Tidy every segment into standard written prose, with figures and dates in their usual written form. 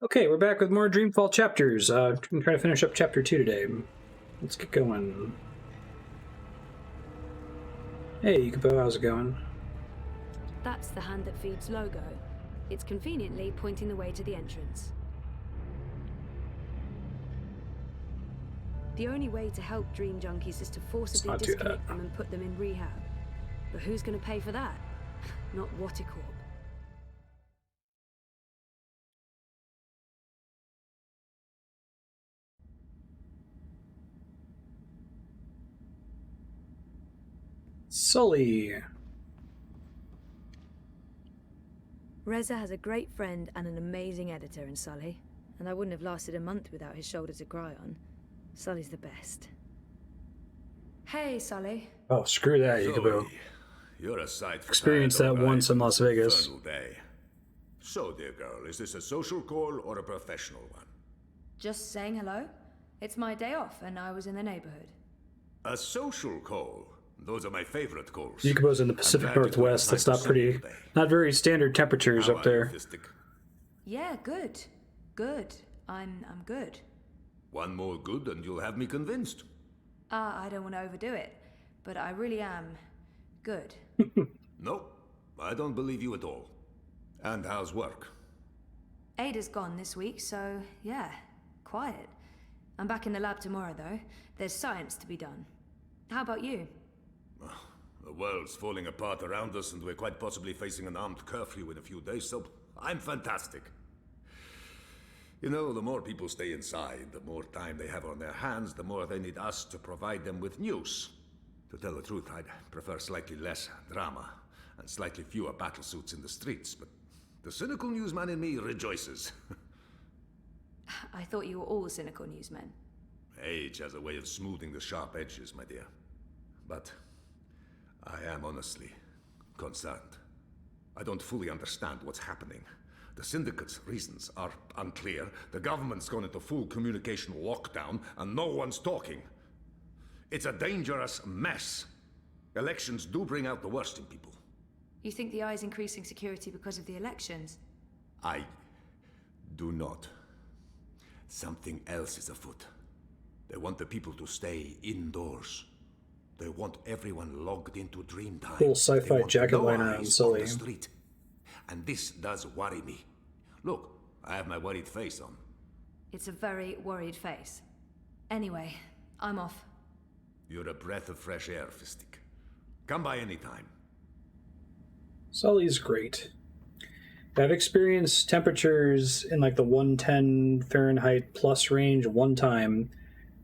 Okay, we're back with more Dreamfall chapters. I'm trying to finish up chapter 2 today. Let's get going. Hey, Yukipo, how's it going? That's the hand that feeds logo. It's conveniently pointing the way to the entrance. The only way to help dream junkies is to forcibly disconnect them and put them in rehab. But who's going to pay for that? Not Watercorp. Sully. Reza has a great friend and an amazing editor in Sully, and I wouldn't have lasted a month without his shoulder to cry on. Sully's the best. Hey, Sully. Oh, screw that, Yukipo. You're a sight for Experienced that once in Las Vegas. Day. So, dear girl, is this a social call or a professional one? Just saying hello. It's my day off, and I was in the neighborhood. A social call? Those are my favorite calls. Yukipo's in the Pacific Northwest. That's not very standard temperatures up there. Yeah, good. Good. I'm good. One more good and you'll have me convinced. I don't want to overdo it, but I really am good. No, I don't believe you at all. And how's work? Ada's gone this week, so yeah, quiet. I'm back in the lab tomorrow, though. There's science to be done. How about you? The world's falling apart around us, and we're quite possibly facing an armed curfew in a few days, so I'm fantastic. You know, the more people stay inside, the more time they have on their hands, the more they need us to provide them with news. To tell the truth, I'd prefer slightly less drama and slightly fewer battlesuits in the streets, but the cynical newsman in me rejoices. I thought you were all cynical newsmen. Age has a way of smoothing the sharp edges, my dear. But I am honestly concerned. I don't fully understand what's happening. The Syndicate's reasons are unclear. The government's gone into full communication lockdown, and no one's talking. It's a dangerous mess. Elections do bring out the worst in people. You think the Eye's increasing security because of the elections? I do not. Something else is afoot. They want the people to stay indoors. They want everyone logged into Dreamtime. Cool sci-fi jacket liner on Sully. And this does worry me. Look, I have my worried face on. It's a very worried face. Anyway, I'm off. You're a breath of fresh air, Fistic. Come by any time. Sully's great. I've experienced temperatures in like the 110 Fahrenheit plus range one time.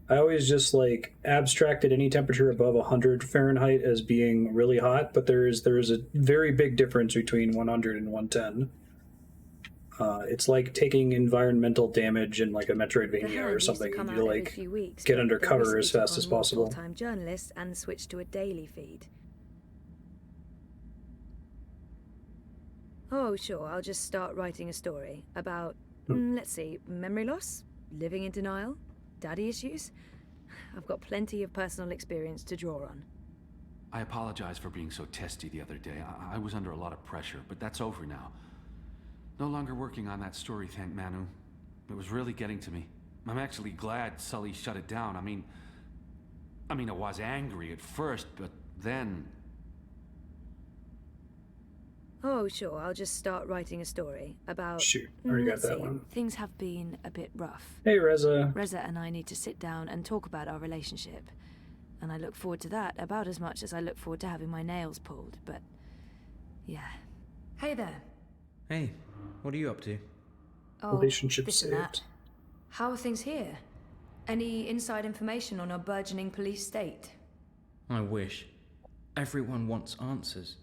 I always just like abstracted any temperature above 100 Fahrenheit as being really hot, but there is a very big difference between 100 and 110. It's like taking environmental damage in like a Metroidvania or something. You like get under cover as fast as possible. Full-time journalist and switch to a daily feed. Oh, sure. I'll just start writing a story about, let's see, memory loss, living in denial, daddy issues. I've got plenty of personal experience to draw on. I apologize for being so testy the other day. I was under a lot of pressure, but that's over now. No longer working on that story, thank Manu. It was really getting to me. I'm actually glad Sully shut it down. I mean, I was angry at first, but then... Oh, sure. I'll just start writing a story about... Shoot, already got that one. Things have been a bit rough. Hey, Reza. Reza and I need to sit down and talk about our relationship. And I look forward to that about as much as I look forward to having my nails pulled, but... yeah. Hey there. Hey, what are you up to? Oh, relationship this saved. and that. How are things here? Any inside information on our burgeoning police state? I wish. Everyone wants answers.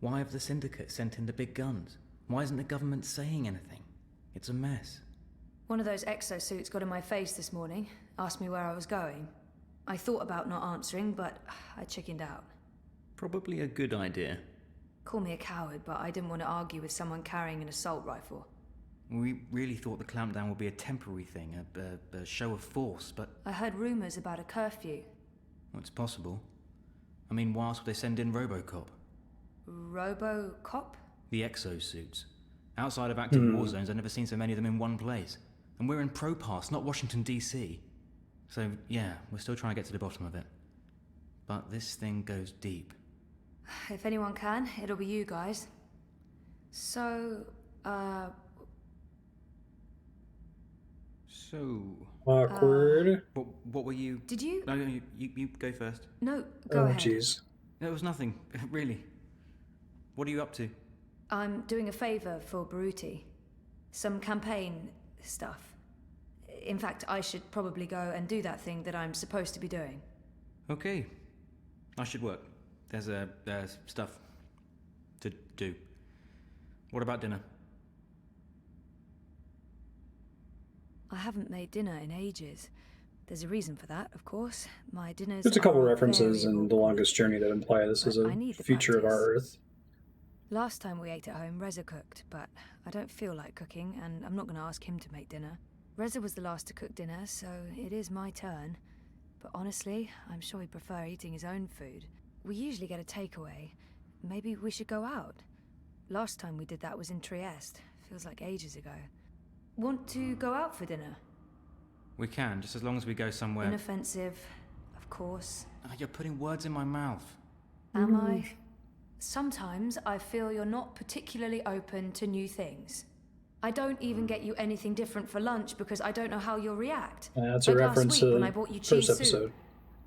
Why have the Syndicate sent in the big guns? Why isn't the government saying anything? It's a mess. One of those exosuits got in my face this morning, asked me where I was going. I thought about not answering, but I chickened out. Probably a good idea. Call me a coward, but I didn't want to argue with someone carrying an assault rifle. We really thought the clampdown would be a temporary thing, a show of force, but... I heard rumors about a curfew. Well, it's possible. I mean, why else would they send in Robocop? Robocop? The exosuits. Outside of active war zones, I've never seen so many of them in one place. And we're in Propass, not Washington, D.C. So, yeah, we're still trying to get to the bottom of it. But this thing goes deep. If anyone can, it'll be you guys. So, So... Awkward. What were you... Did you? No, you go first. No, go Oh, ahead. jeez. No, it was nothing, really. What are you up to? I'm doing a favor for Baruti. Some campaign stuff. In fact, I should probably go and do that thing that I'm supposed to be doing. Okay. I should work. There's stuff to do. What about dinner? I haven't made dinner in ages. There's a reason for that, of course. My dinners There's a couple are references very in The awkward. Longest Journey that imply this is But a I need the feature of our practice. Earth. Last time we ate at home, Reza cooked, but I don't feel like cooking, and I'm not going to ask him to make dinner. Reza was the last to cook dinner, so it is my turn. But honestly, I'm sure he'd prefer eating his own food. We usually get a takeaway. Maybe we should go out. Last time we did that was in Trieste. Feels like ages ago. Want to go out for dinner? We can, just as long as we go somewhere... Inoffensive, of course. You're putting words in my mouth. Am I? Sometimes I feel you're not particularly open to new things. I don't even get you anything different for lunch because I don't know how you'll react. That's a Like reference last week to when I bought you first cheese episode. soup.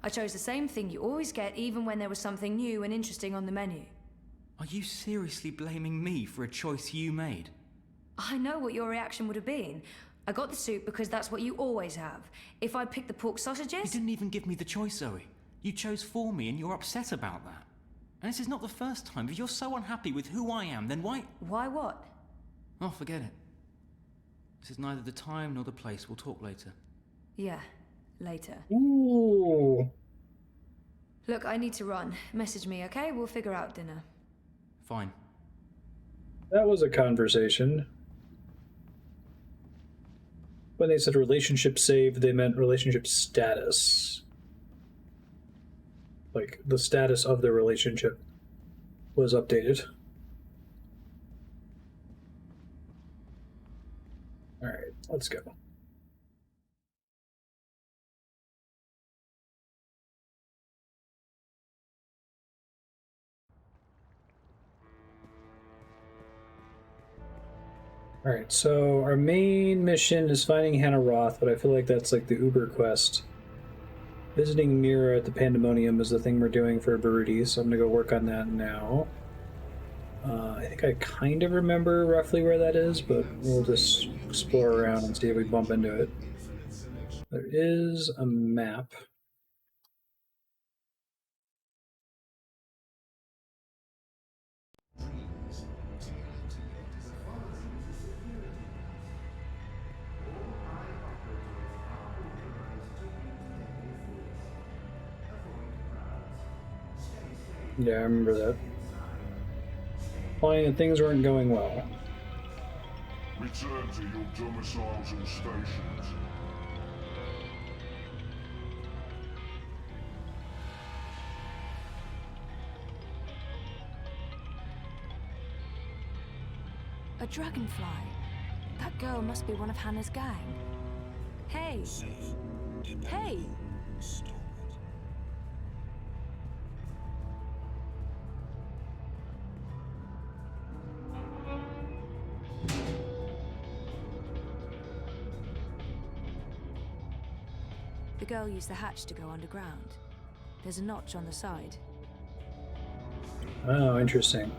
I chose the same thing you always get even when there was something new and interesting on the menu. Are you seriously blaming me for a choice you made? I know what your reaction would have been. I got the soup because that's what you always have. If I'd picked the pork You sausages... didn't even give me the choice, Zoe. You chose for me and you're upset about that. And this is not the first time. If you're so unhappy with who I am, then why... Why what? Oh, forget it. This is neither the time nor the place. We'll talk later. Yeah, later. Ooh. Look, I need to run. Message me, okay? We'll figure out dinner. Fine. That was a conversation. When they said relationship saved, they meant relationship status. Like, the status of the relationship was updated. Alright, let's go. Alright, so our main mission is finding Hanna Roth, but I feel like that's like the Uber quest. Visiting Mira at the Pandemonium is the thing we're doing for Baruti, so I'm gonna go work on that now. I think I kind of remember roughly where that is, but we'll just explore around and see if we bump into it. There is a map. Yeah, I remember that. Finding that things weren't going well. Return to your domiciles and stations. A dragonfly. That girl must be one of Hanna's gang. Hey! Hey! The girl used the hatch to go underground. There's a notch on the side. Oh, interesting.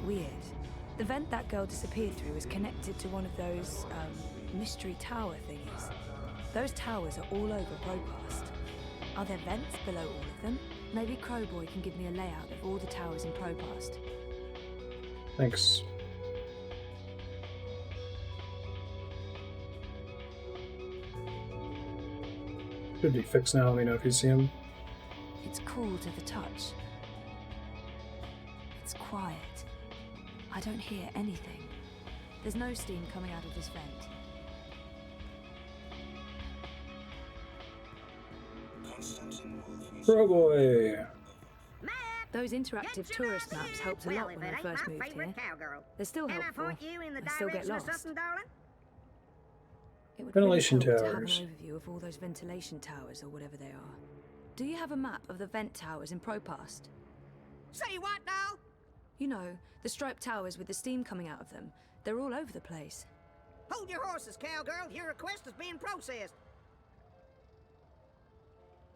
Weird. The vent that girl disappeared through is connected to one of those, mystery tower thingies. Those towers are all over Propast. Are there vents below all of them? Maybe Crowboy can give me a layout of all the towers in Propast. Thanks. Should be fixed now, let me know if you see him. It's cool to the touch. It's quiet. I don't hear anything. There's no steam coming out of this vent. Pro boy! Map! Those interactive tourist maps helped a lot when I first moved here. They're still helpful. I still get lost. It would Ventilation really help to have towers. an overview of all those ventilation towers or whatever they are. Do you have a map of the vent towers in ProPast? Say what now? You know, the striped towers with the steam coming out of them. They're all over the place. Hold your horses, cowgirl. Your request is being processed.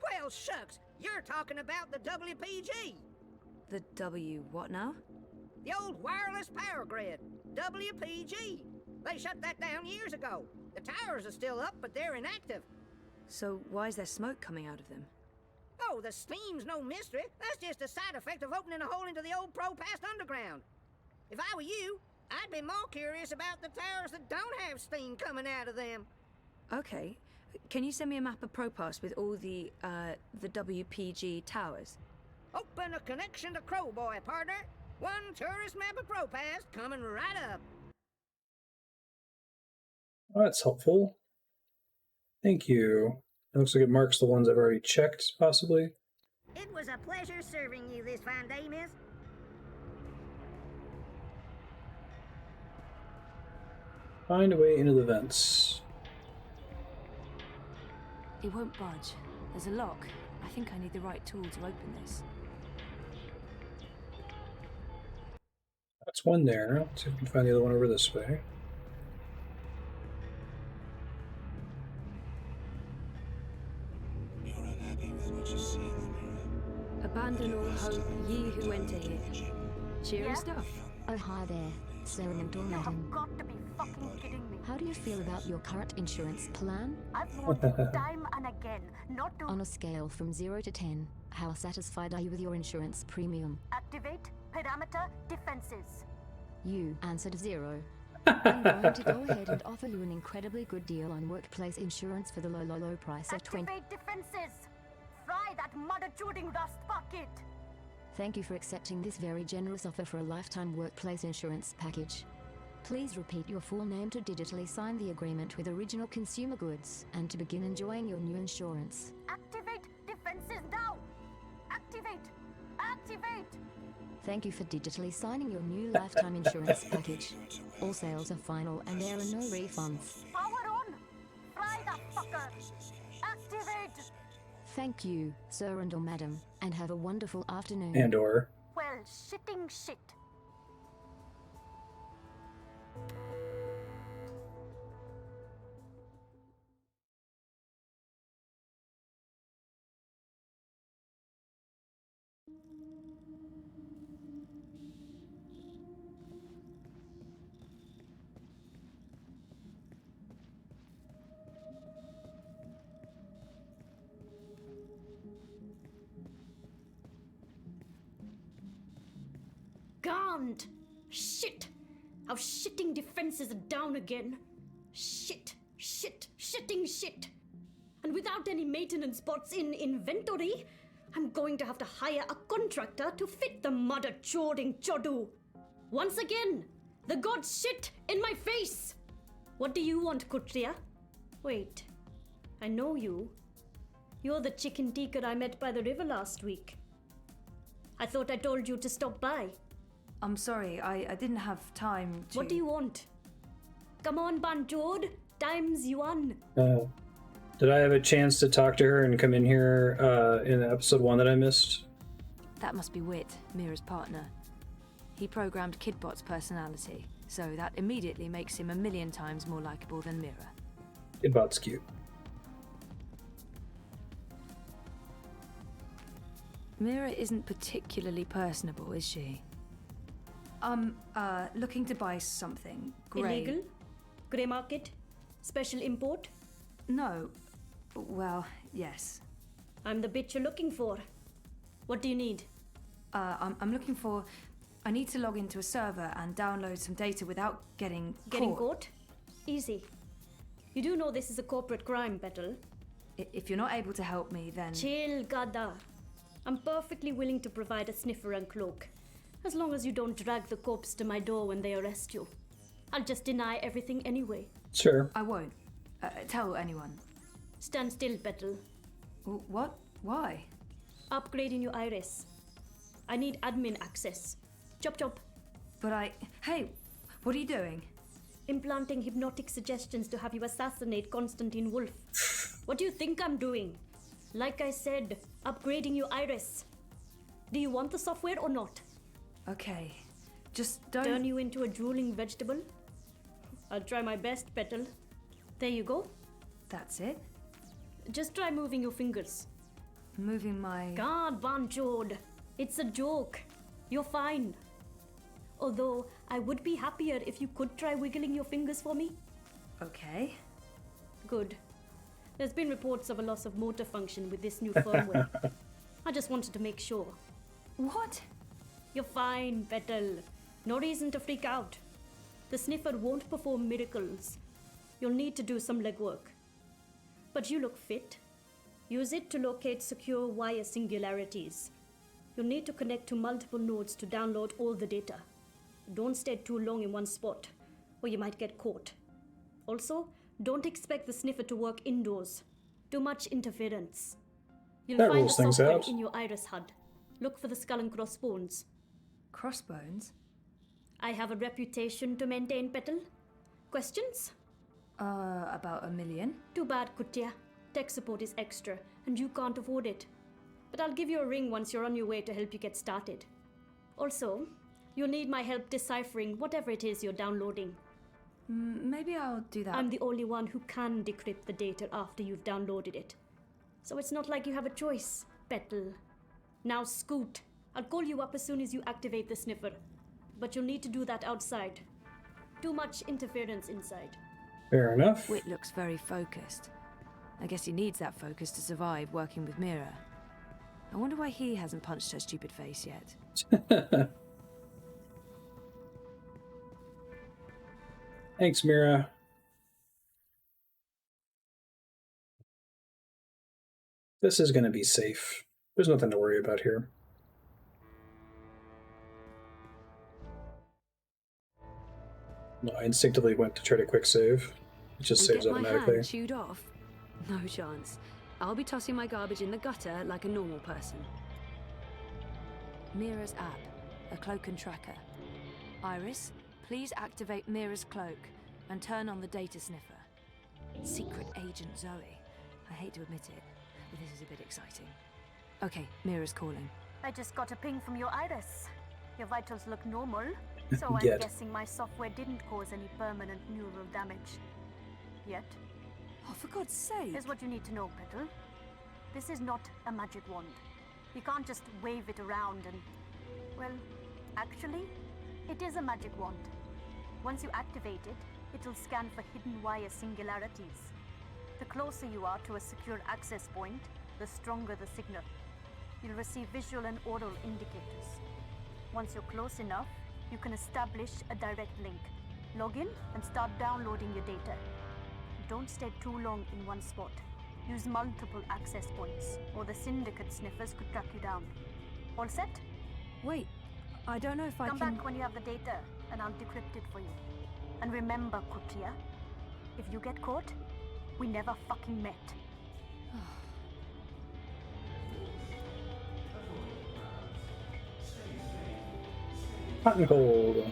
Well, shucks. You're talking about the WPG. The W what now? The old wireless power grid. WPG. They shut that down years ago. The towers are still up, but they're inactive. So why is there smoke coming out of them? Oh, the steam's no mystery. That's just a side effect of opening a hole into the old ProPast underground. If I were you, I'd be more curious about the towers that don't have steam coming out of them. Okay. Can you send me a map of ProPast with all the WPG towers? Open a connection to Crowboy, partner. One tourist map of ProPast coming right up. Oh, that's helpful. Thank you. It looks like it marks the ones I've already checked, possibly. It was a pleasure serving you this fine day, miss. Find a way into the vents. It won't budge. There's a lock. I think I need the right tool to open this. That's one there. Let's see if we can find the other one over this way. You're unhappy with what you see in the mirror. Abandon all hope, ye who enter here. Cheery stuff. Oh, hi there. Sarah and You have Madam. got to be fucking kidding me. How do you feel about your current insurance plan? I've warned you time and again not to On a scale from 0 to 10, how satisfied are you with your insurance premium? activate parameter defenses. You answered 0. I'm going to go ahead and offer you an incredibly good deal on workplace insurance for the low price of 20. Activate defenses. Fry that mother-chewing rust bucket. Thank you for accepting this very generous offer for a lifetime workplace insurance package. Please repeat your full name to digitally sign the agreement with Original Consumer Goods and to begin enjoying your new insurance. Activate defenses now. Activate. Activate. Thank you for digitally signing your new lifetime insurance package. All sales are final and there are no refunds. Power on. Fry that fucker. Activate. Thank you, sir and or madam, and have a wonderful afternoon. And or. Well, shitting shit. Can't! Shit! Our shitting defenses are down again. Shit! Shitting shit! And without any maintenance bots in inventory, I'm going to have to hire a contractor to fit the mother-choding chodu. Once again, the gods shit in my face! What do you want, Kutria? Wait, I know you. You're the chicken tikka I met by the river last week. I thought I told you to stop by. I'm sorry, I didn't have time to... What do you want? Come on, Banjod. Time's yuan. Did I have a chance to talk to her and come in here in episode 1 that I missed? That must be Wit, Mira's partner. He programmed Kidbot's personality, so that immediately makes him 1,000,000 times more likable than Mira. Kidbot's cute. Mira isn't particularly personable, is she? Looking to buy something. Grey. Illegal? Grey market? Special import? No. Well, yes. I'm the bitch you're looking for. What do you need? I'm looking for... I need to log into a server and download some data without getting caught? Easy. You do know this is a corporate crime, Petal. If you're not able to help me, then... Chill, Gada. I'm perfectly willing to provide a sniffer and cloak. As long as you don't drag the corpse to my door when they arrest you. I'll just deny everything anyway. Sure. I won't. Tell anyone. Stand still, Petal. What? Why? Upgrading your iris. I need admin access. Chop chop. But Hey, what are you doing? Implanting hypnotic suggestions to have you assassinate Constantine Wolf. What do you think I'm doing? Like I said, upgrading your iris. Do you want the software or not? Okay, just don't... Turn you into a drooling vegetable? I'll try my best, Petal. There you go. That's it? Just try moving your fingers. Moving my... God, Van Jord. It's a joke. You're fine. Although, I would be happier if you could try wiggling your fingers for me. Okay. Good. There's been reports of a loss of motor function with this new firmware. I just wanted to make sure. What? You're fine, Petal. No reason to freak out. The sniffer won't perform miracles. You'll need to do some legwork. But you look fit. Use it to locate secure wire singularities. You'll need to connect to multiple nodes to download all the data. Don't stay too long in one spot, or you might get caught. Also, don't expect the sniffer to work indoors. Too much interference. You'll That find the rules things software out. in your iris HUD. Look for the skull and crossbones. Crossbones? I have a reputation to maintain, Petal. Questions? About 1 million? Too bad, Kutia. Tech support is extra, and you can't afford it. But I'll give you a ring once you're on your way to help you get started. Also, you'll need my help deciphering whatever it is you're downloading. Maybe I'll do that. I'm the only one who can decrypt the data after you've downloaded it. So it's not like you have a choice, Petal. Now scoot. I'll call you up as soon as you activate the sniffer. But you'll need to do that outside. Too much interference inside. Fair enough. Wit looks very focused. I guess he needs that focus to survive working with Mira. I wonder why he hasn't punched her stupid face yet. Thanks, Mira. This is going to be safe. There's nothing to worry about here. No, I instinctively went to try to quick save. It just saves Get my automatically. hand chewed off? No chance. I'll be tossing my garbage in the gutter like a normal person. Mira's app, a cloak and tracker. Iris, please activate Mira's cloak and turn on the data sniffer. Secret Agent Zoe. I hate to admit it, but this is a bit exciting. Okay, Mira's calling. I just got a ping from your iris. Your vitals look normal, so I'm Yet. guessing my software didn't cause any permanent neural damage. Yet. Oh, for God's sake! Here's what you need to know, Petal. This is not a magic wand. You can't just wave it around and... Well, actually, it is a magic wand. Once you activate it, it'll scan for hidden wire singularities. The closer you are to a secure access point, the stronger the signal. You'll receive visual and oral indicators. Once you're close enough, you can establish a direct link. Log in and start downloading your data. Don't stay too long in one spot. Use multiple access points, or the syndicate sniffers could track you down. All set? Wait, I don't know if I Come can... back when you have the data, and I'll decrypt it for you. And remember, Kutia, if you get caught, we never fucking met. Hot and cold.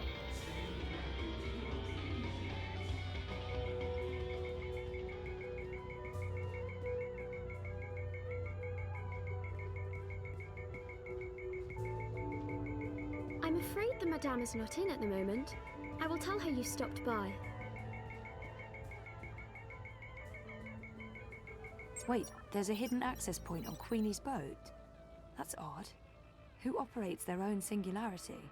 I'm afraid the Madame is not in at the moment. I will tell her you stopped by. Wait, there's a hidden access point on Queenie's boat? That's odd. Who operates their own singularity?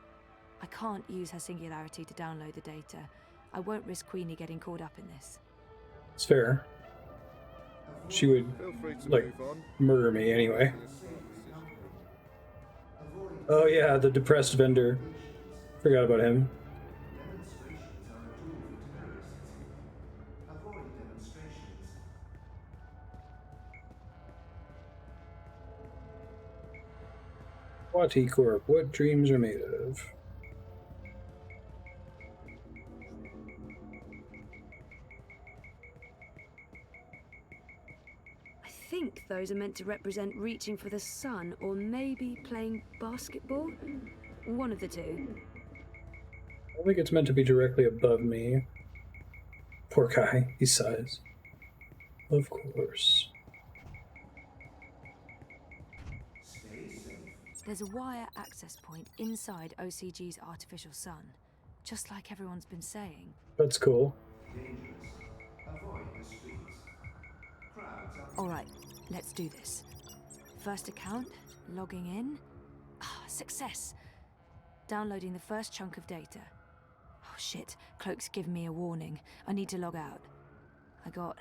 I can't use her singularity to download the data. I won't risk Queenie getting caught up in this. It's fair. She would, like, murder me anyway. Oh yeah, the depressed vendor. Forgot about him. Wati Corp, what dreams are made of? I think those are meant to represent reaching for the sun or maybe playing basketball. One of the two. I don't think it's meant to be directly above me. Poor guy, he sighs. Of course. There's a wire access point inside OCG's artificial sun, just like everyone's been saying. That's cool. Alright, let's do this. First account, logging in. Success! Downloading the first chunk of data. Oh shit, Cloak's given me a warning. I need to log out. I got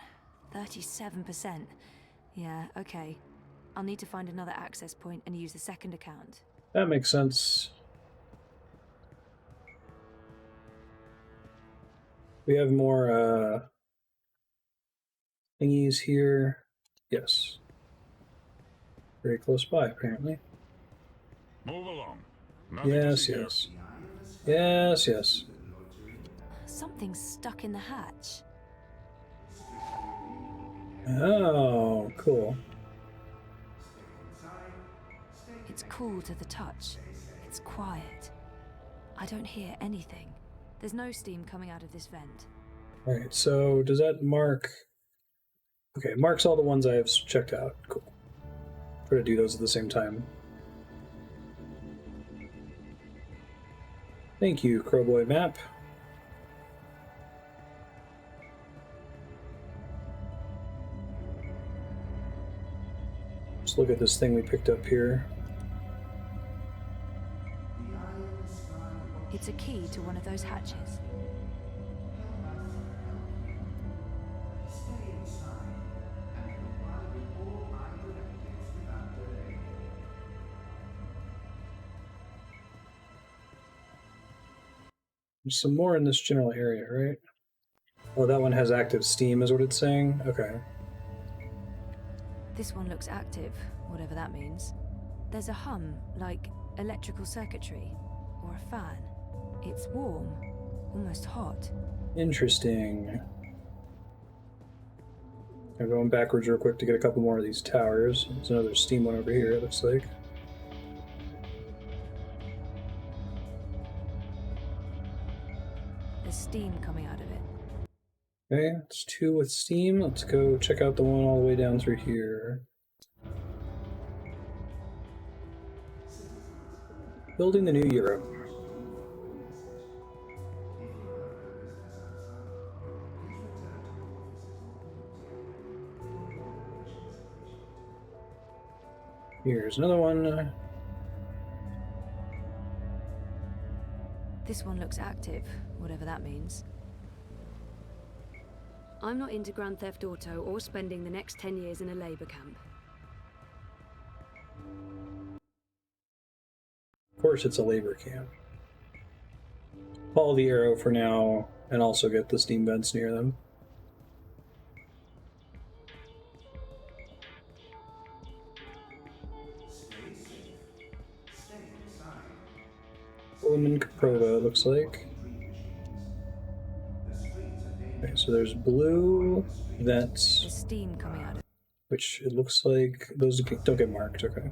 37%. Yeah, okay. I'll need to find another access point and use the second account. That makes sense. We have more thingies here. Yes. Very close by, apparently. Move along. Yes, yes. Yes, yes. Something's stuck in the hatch. Oh, cool. It's cool to the touch. It's quiet. I don't hear anything. There's no steam coming out of this vent. Alright, so does that mark... Okay, marks all the ones I have checked out. Cool. Try to do those at the same time. Thank you, Crowboy Map. Let's look at this thing we picked up here. It's a key to one of those hatches. There's some more in this general area, right? Oh, that one has active steam is what it's saying? Okay. This one looks active, whatever that means. There's a hum, like electrical circuitry, or a fan. It's warm, almost hot. Interesting. I'm going backwards real quick to get a couple more of these towers. There's another steam one over here, it looks like. There's steam coming out of it. Okay, it's 2 with steam. Let's go check out the one all the way down through here. Building the new Europe. Here's another one. This one looks active, whatever that means. I'm not into Grand Theft Auto or spending the next 10 years in a labor camp. Of course it's a labor camp. Follow the arrow for now, and also get the steam vents near them. Woman Caprova, it looks like. Okay, so there's blue vents. There's steam coming out of it. Which it looks like those don't get marked, okay.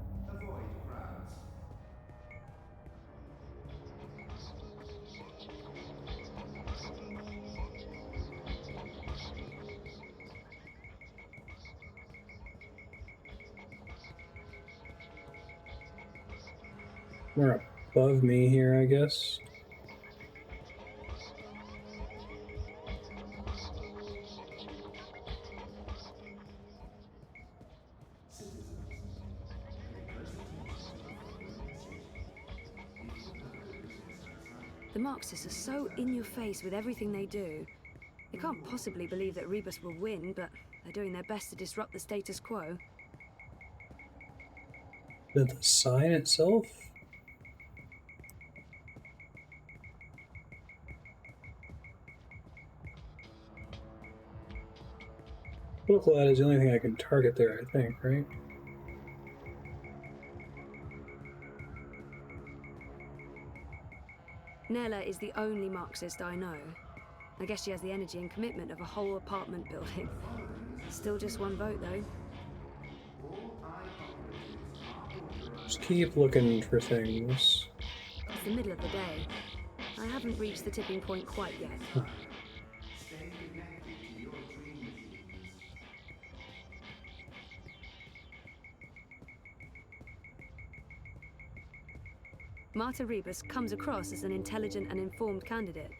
More above me here, I guess. The Marxists are so in your face with everything they do. You can't possibly believe that Rebus will win, but they're doing their best to disrupt the status quo. The sign itself? Political ad is the only thing I can target there, I think, right? Nela is the only Marxist I know. I guess she has the energy and commitment of a whole apartment building. Still just one vote, though. Just keep looking for things. It's the middle of the day. I haven't reached the tipping point quite yet. Marta Rebus comes across as an intelligent and informed candidate,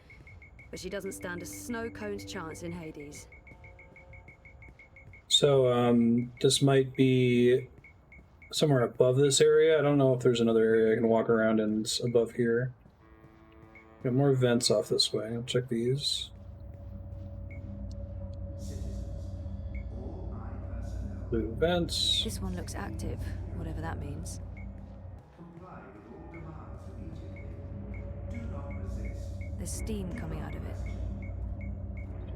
but she doesn't stand a snow cone's chance in Hades. So, this might be somewhere above this area. I don't know if there's another area I can walk around in above here. Got more vents off this way. I'll check these. Blue vents. This one looks active, whatever that means. There's steam coming out of it.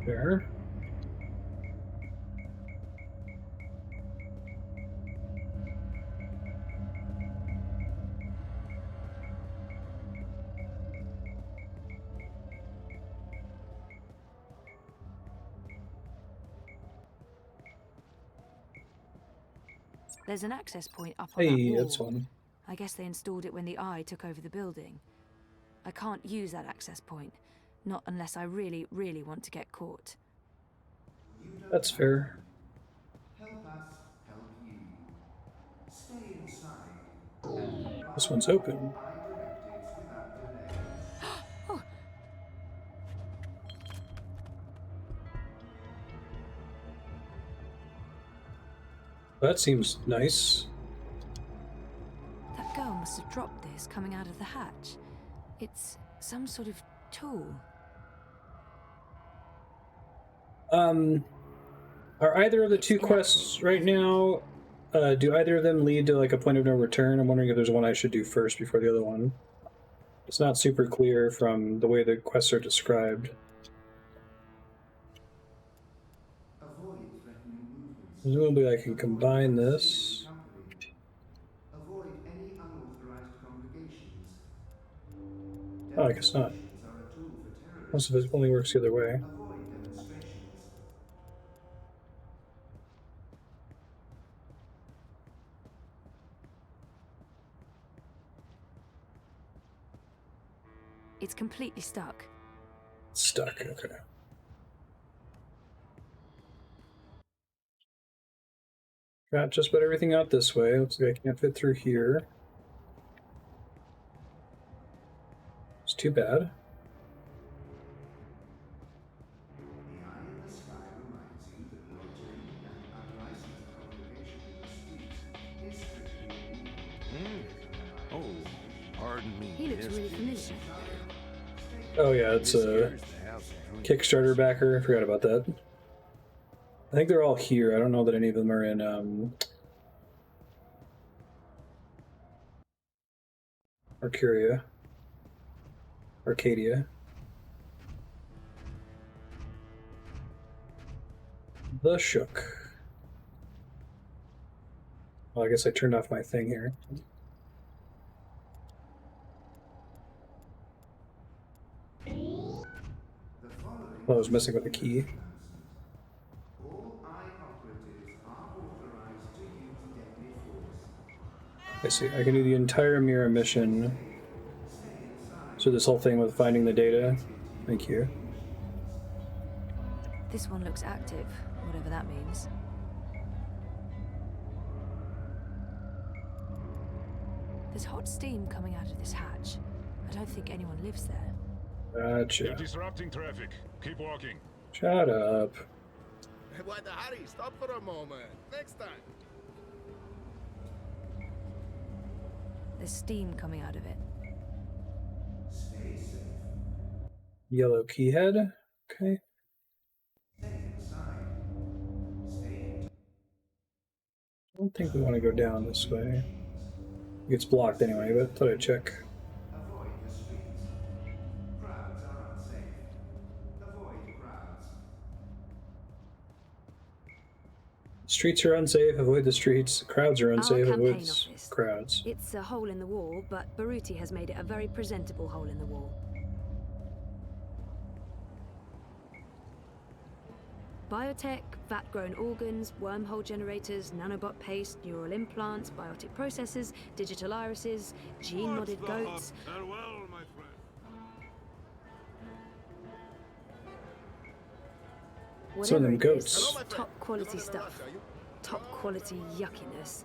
There. There's an access point up on that Hey, wall. that's one. I guess they installed it when the Eye took over the building. I can't use that access point, not unless I really, really want to get caught. That's fair. This one's open. Oh. That seems nice. That girl must have dropped this coming out of the hatch. It's some sort of tool. Are either of the two quests right now, do either of them lead to like a point of no return? I'm wondering if there's one I should do first before the other one. It's not super clear from the way the quests are described. Presumably I can combine this. Oh, I guess not. Most of it only works the other way. It's completely stuck. Stuck, okay. Got just about everything out this way. Looks like I can't fit through here. It's too bad. Oh, pardon me. He looks really familiar. Oh yeah, it's a Kickstarter backer. I forgot about that. I think they're all here. I don't know that any of them are in Arcadia. The Shook. Well, I guess I turned off my thing here. I was messing with the key. I see. I can do the entire Mira mission. So this whole thing with finding the data. Thank you. This one looks active, whatever that means. There's hot steam coming out of this hatch. I don't think anyone lives there. Gotcha. You're disrupting traffic. Keep walking. Shut up. Why the hurry? Stop for a moment. Next time. There's steam coming out of it. Stay safe. Yellow keyhead. Okay. Stay inside. Stay. I don't think we want to go down this way. It's blocked anyway, but I thought I'd check. Avoid the streets. Crowds are unsafe. Avoid crowds. Streets are unsafe, avoid the streets. Crowds are unsafe, Our avoid campaign office. crowds. It's a hole in the wall, but Baruti has made it a very presentable hole in the wall. Biotech, vat-grown organs, wormhole generators, nanobot paste, neural implants, biotic processors, digital irises, gene-modded goats. Farewell, my friend. Whatever them it goats. is, top quality stuff. Top quality yuckiness.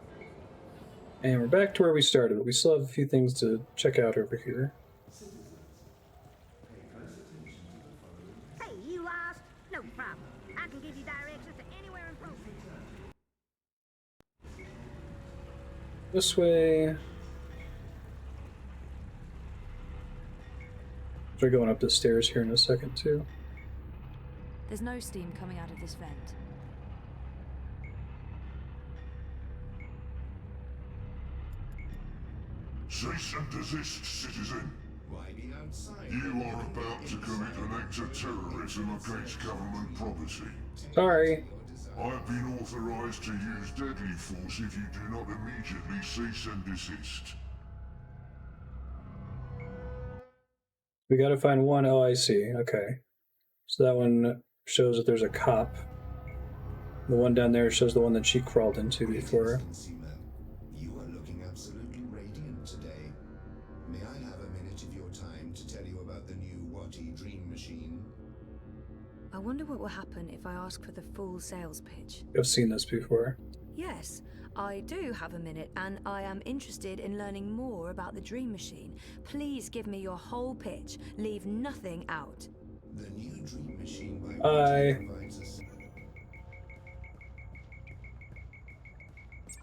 And we're back to where we started, but we still have a few things to check out over here. Hey, you lost? No problem. I can give you directions to anywhere in Pro. This way. We're going up the stairs here in a second, too. There's no steam coming out of this vent. Cease and desist, citizen. You are about to commit an act of terrorism against government property. Sorry. I've been authorized to use deadly force if you do not immediately cease and desist. We gotta find one. Oh, I see. Okay. So that one shows that there's a cop. The one down there shows the one that she crawled into before. You are looking absolutely radiant today. May I have a minute of your time to tell you about the new Watty Dream Machine? I wonder what will happen if I ask for the full sales pitch. I've seen this before. Yes, I do have a minute, and I am interested in learning more about the Dream Machine. Please give me your whole pitch. Leave nothing out. The new Dream Machine by Bye. provides us.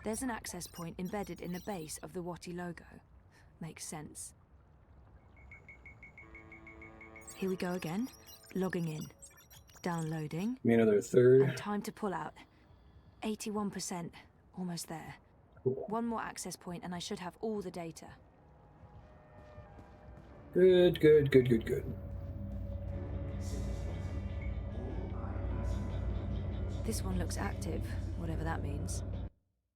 There's an access point embedded in the base of the Watty logo. Makes sense. Here we go again. Logging in. Downloading. Give me another third. And time to pull out. 81%. Almost there. One more access point and I should have all the data. Good, good, good, good, good. This one looks active, whatever that means.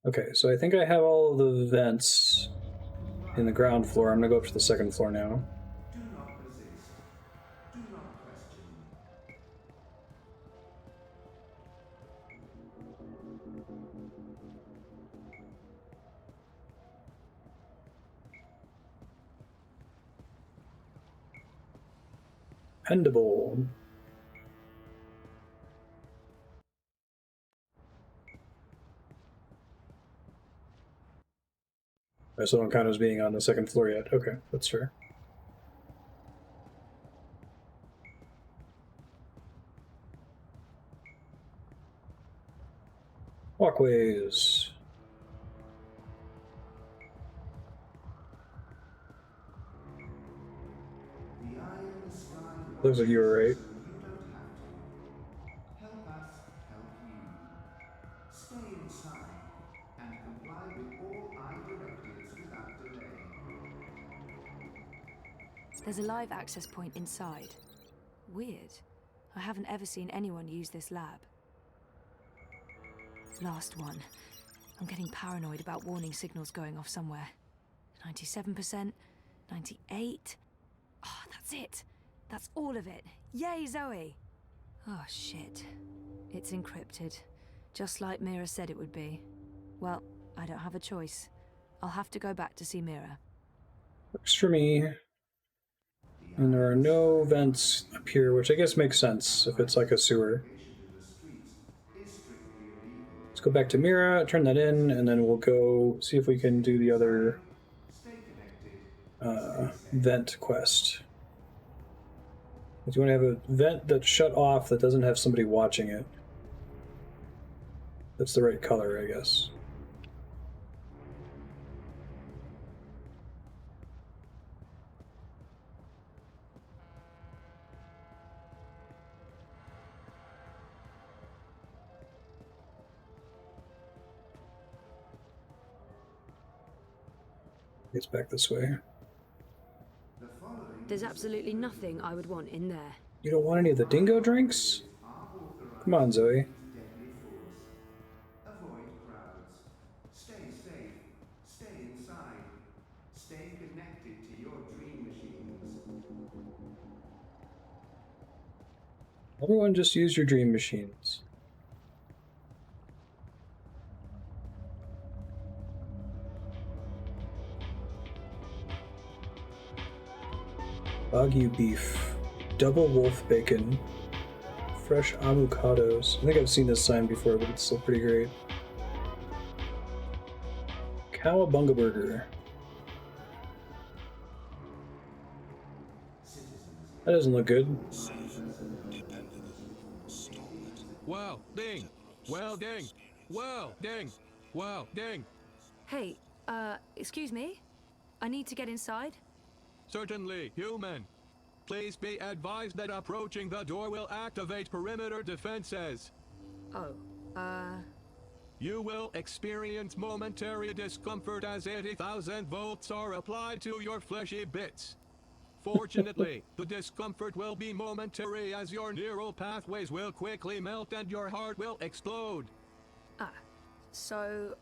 Okay, so I think I have all of the vents in the ground floor. I'm gonna go up to the second floor now. Do not resist. Do not question. Pendable. I still don't count as being on the second floor yet. Okay, that's fair. Walkways. Looks like you were right. Help us help you. Stay inside and comply with all I directives without delay. There's a live access point inside. Weird. I haven't ever seen anyone use this lab. Last one. I'm getting paranoid about warning signals going off somewhere. 97%, 98. Oh, that's it. That's all of it. Yay, Zoe! Oh, shit. It's encrypted. Just like Mira said it would be. Well, I don't have a choice. I'll have to go back to see Mira. Works for me. And there are no vents up here, which I guess makes sense if it's like a sewer. Let's go back to Mira, turn that in, and then we'll go see if we can do the other vent quest. Do you want to have a vent that's shut off that doesn't have somebody watching it? That's the right color, I guess. It's back this way. There's absolutely nothing I would want in there. You don't want any of the dingo drinks? Come on, Zoe. Avoid crowds. Stay safe. Stay inside. Stay connected to your dream machines. Everyone just use your dream machines. Wagyu beef, double wolf bacon, fresh avocados. I think I've seen this sign before, but it's still pretty great. Cowabunga burger. That doesn't look good. Well, ding! Well, ding! Well, ding! Well, ding! Hey, excuse me? I need to get inside? Certainly, human. Please be advised that approaching the door will activate perimeter defenses. Oh, You will experience momentary discomfort as 80,000 volts are applied to your fleshy bits. Fortunately, the discomfort will be momentary as your neural pathways will quickly melt and your heart will explode. So,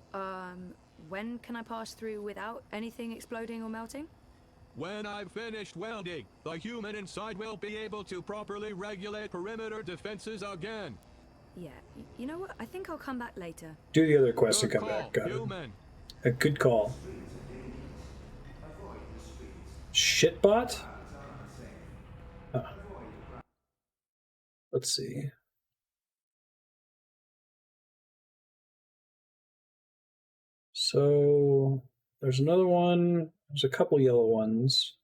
when can I pass through without anything exploding or melting? When I've finished welding, the human inside will be able to properly regulate perimeter defenses again. Yeah, you know what? I think I'll come back later. Do the other quest and come back. Got it. A good call. Shitbot? Let's see. So there's another one. There's a couple yellow ones.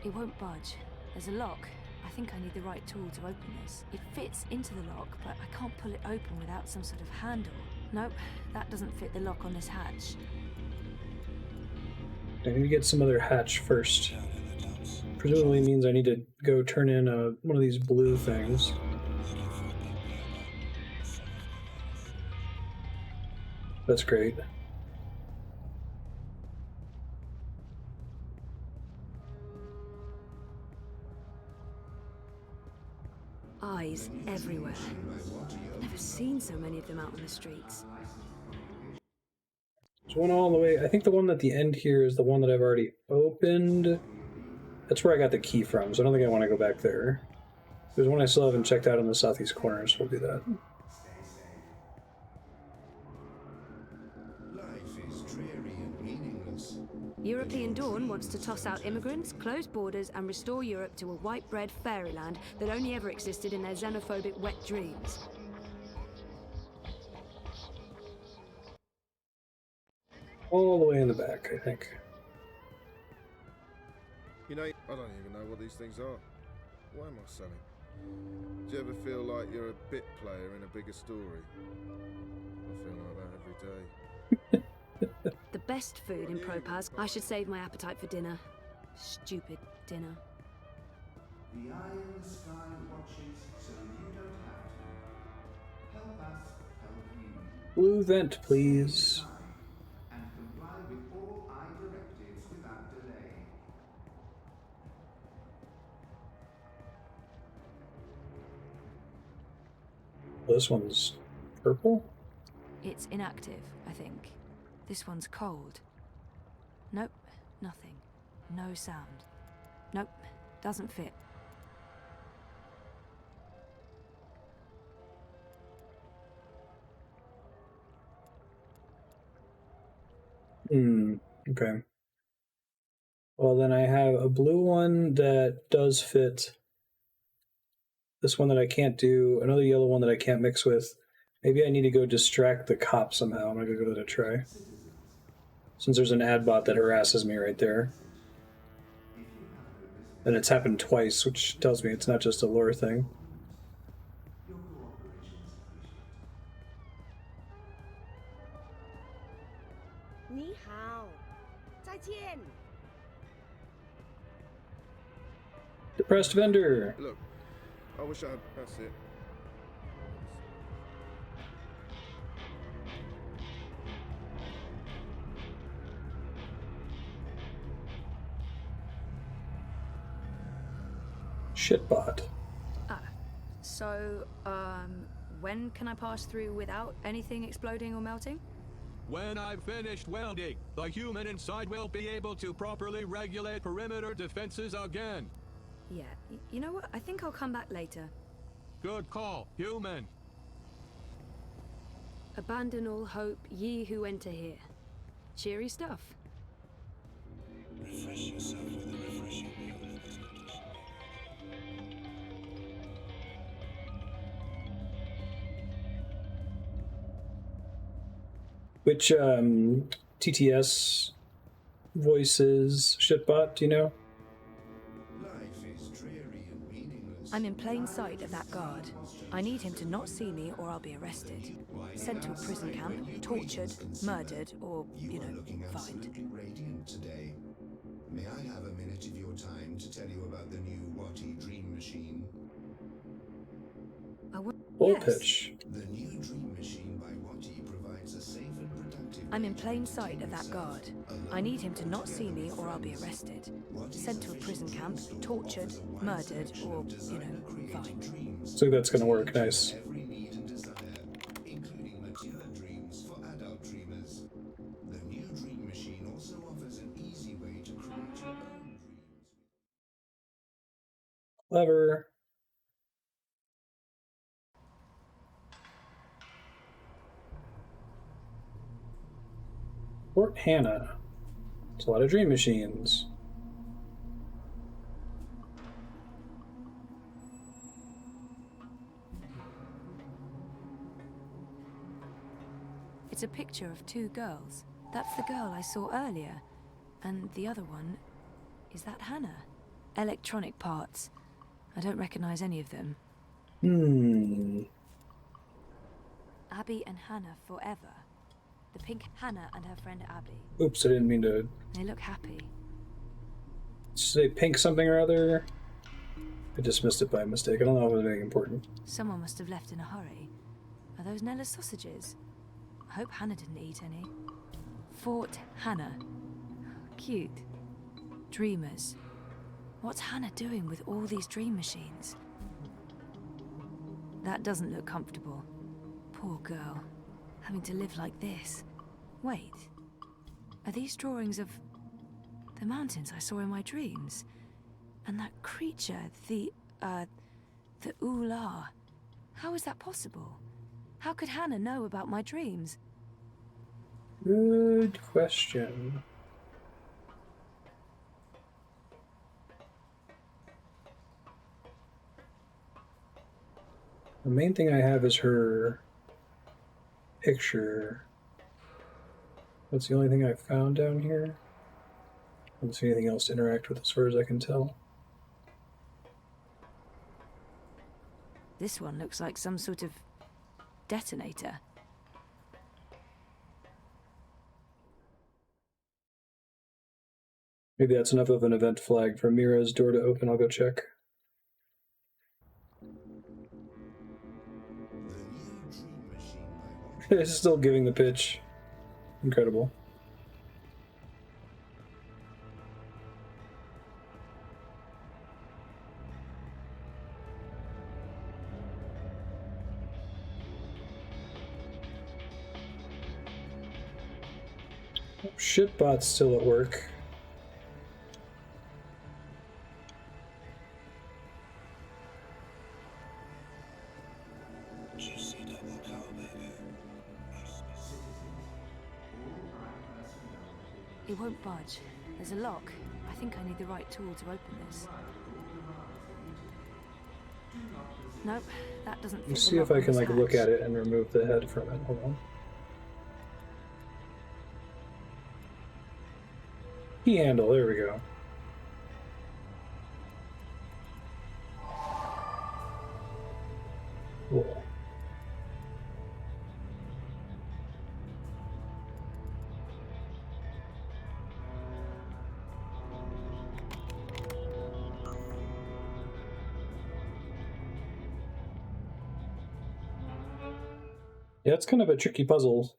It won't budge. There's a lock. I think I need the right tool to open this. It fits into the lock, but I can't pull it open without some sort of handle. Nope, that doesn't fit the lock on this hatch. I need to get some other hatch first. Presumably means I need to go turn in one of these blue things. That's great. Eyes everywhere. Never seen so many of them out on the streets. There's one all the way. I think the one at the end here is the one that I've already opened. That's where I got the key from, so I don't think I want to go back there. There's one I still haven't checked out in the southeast corner, so we'll do that. Life is dreary and meaningless. European Dawn wants to toss out immigrants, close borders, and restore Europe to a white-bread fairyland that only ever existed in their xenophobic wet dreams. All the way in the back, I think. You know, I don't even know what these things are. Why am I selling? Do you ever feel like you're a bit player in a bigger story? I feel like that every day. The best food in Propaz. I should save my appetite for dinner. Stupid dinner. The eye in the sky watches so you don't have to. Help us help you. Blue vent, please. And comply with all eye directives without delay. This one's purple? It's inactive, I think. This one's cold. Nope, nothing. No sound. Nope, doesn't fit. Okay. Well, then I have a blue one that does fit. This one that I can't do. Another yellow one that I can't mix with. Maybe I need to go distract the cop somehow. I'm going to go to try. Since there's an ad bot that harasses me right there. And it's happened twice, which tells me it's not just a lure thing. Ni hao. 再见. Depressed vendor. Look, I wish I had. That's it. Shitbot. So, when can I pass through without anything exploding or melting? When I've finished welding, the human inside will be able to properly regulate perimeter defenses again. Yeah, you know what? I think I'll come back later. Good call, human. Abandon all hope, ye who enter here. Cheery stuff. Refresh yourself with a refreshing meal in this condition. Which TTS voices Shitbot, do you know? I'm in plain sight of that guard. I need him to not see me or I'll be arrested. Sent to a prison camp, tortured, murdered, or, you know, fined. Radiant today. May I have a minute of your time to tell you about the new Watty Dream Machine? Full pitch. The new Dream Machine by Watty provides a safe and productive... I'm in plain sight of that guard. I need him to not see me or I'll be arrested. Sent to a prison camp, tortured, murdered, or, you know, fined. So that's gonna work, nice. Every need and desire, including mature dreams for adult dreamers. The new Dream Machine also offers an easy way to create your own dreams. Clever. Fort Hanna. It's a lot of dream machines. It's a picture of two girls. That's the girl I saw earlier. And the other one, is that Hanna? Electronic parts. I don't recognize any of them. Abby and Hanna forever. The pink Hanna and her friend Abby. Oops, I didn't mean to They look happy. say pink something or other. I dismissed it by mistake. I don't know if it was anything important. Someone must have left in a hurry. Are those Nela's sausages? I hope Hanna didn't eat any. Fort Hanna. Cute. Dreamers. What's Hanna doing with all these dream machines? That doesn't look comfortable. Poor girl. Having to live like this. Wait. Are these drawings of the mountains I saw in my dreams? And that creature, the Ula. How is that possible? How could Hanna know about my dreams? Good question. The main thing I have is her picture. That's the only thing I've found down here. I don't see anything else to interact with as far as I can tell. This one looks like some sort of detonator. Maybe that's enough of an event flag for Mira's door to open. I'll go check. It's still giving the pitch. Incredible. Shitbot's still at work. It won't budge. There's a lock. I think I need the right tool to open this. Nope, that doesn't fit. Let's see if I can look at it and remove the head from it. Hold on. Key handle, there we go. Cool. Yeah, it's kind of a tricky puzzle.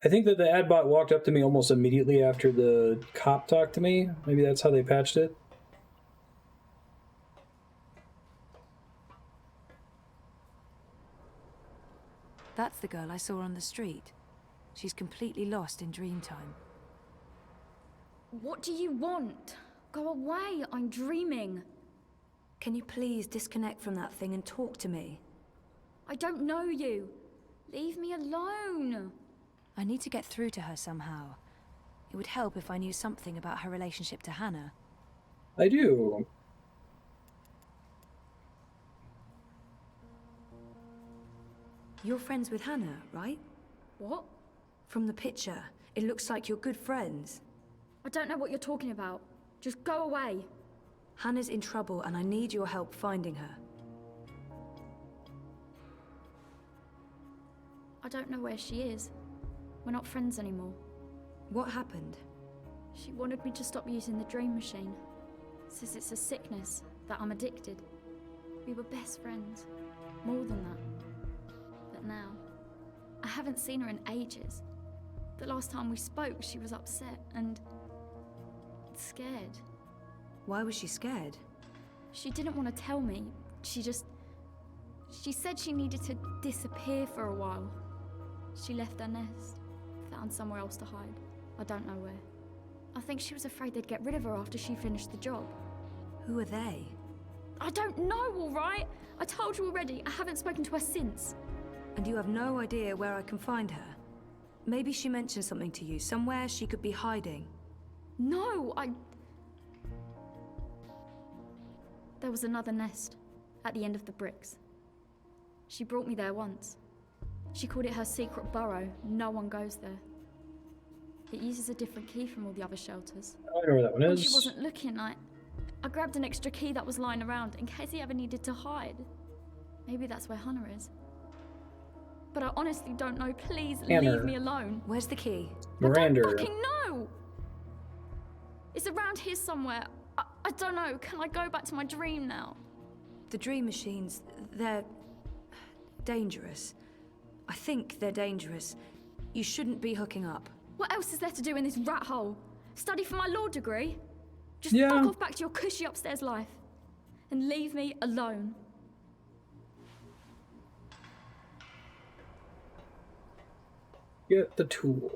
I think that the ad bot walked up to me almost immediately after the cop talked to me. Maybe that's how they patched it. That's the girl I saw on the street. She's completely lost in dream time. What do you want? Go away, I'm dreaming. Can you please disconnect from that thing and talk to me? I don't know you. Leave me alone! I need to get through to her somehow. It would help if I knew something about her relationship to Hanna. I do. You're friends with Hanna, right? What? From the picture, it looks like you're good friends. I don't know what you're talking about. Just go away. Hanna's in trouble and I need your help finding her. I don't know where she is. We're not friends anymore. What happened? She wanted me to stop using the dream machine. Says it's a sickness, that I'm addicted. We were best friends. More than that. But now, I haven't seen her in ages. The last time we spoke, she was upset and scared. Why was she scared? She didn't want to tell me. She said she needed to disappear for a while. She left her nest, found somewhere else to hide. I don't know where. I think she was afraid they'd get rid of her after she finished the job. Who are they? I don't know, all right? I told you already, I haven't spoken to her since. And you have no idea where I can find her? Maybe she mentioned something to you, somewhere she could be hiding. No, There was another nest, at the end of the bricks. She brought me there once. She called it her secret burrow. No one goes there. It uses a different key from all the other shelters. I know where that one When is. she wasn't looking, I grabbed an extra key that was lying around in case he ever needed to hide. Maybe that's where Hanna is. But I honestly don't know. Please Hanna. leave me alone. Where's the key? Miranda. I don't fucking know! It's around here somewhere. I don't know. Can I go back to my dream now? The dream machines, they're dangerous. I think they're dangerous. You shouldn't be hooking up. What else is there to do in this rat hole? Study for my law degree? Just Yeah. fuck off back to your cushy upstairs life. And leave me alone. Get the tool.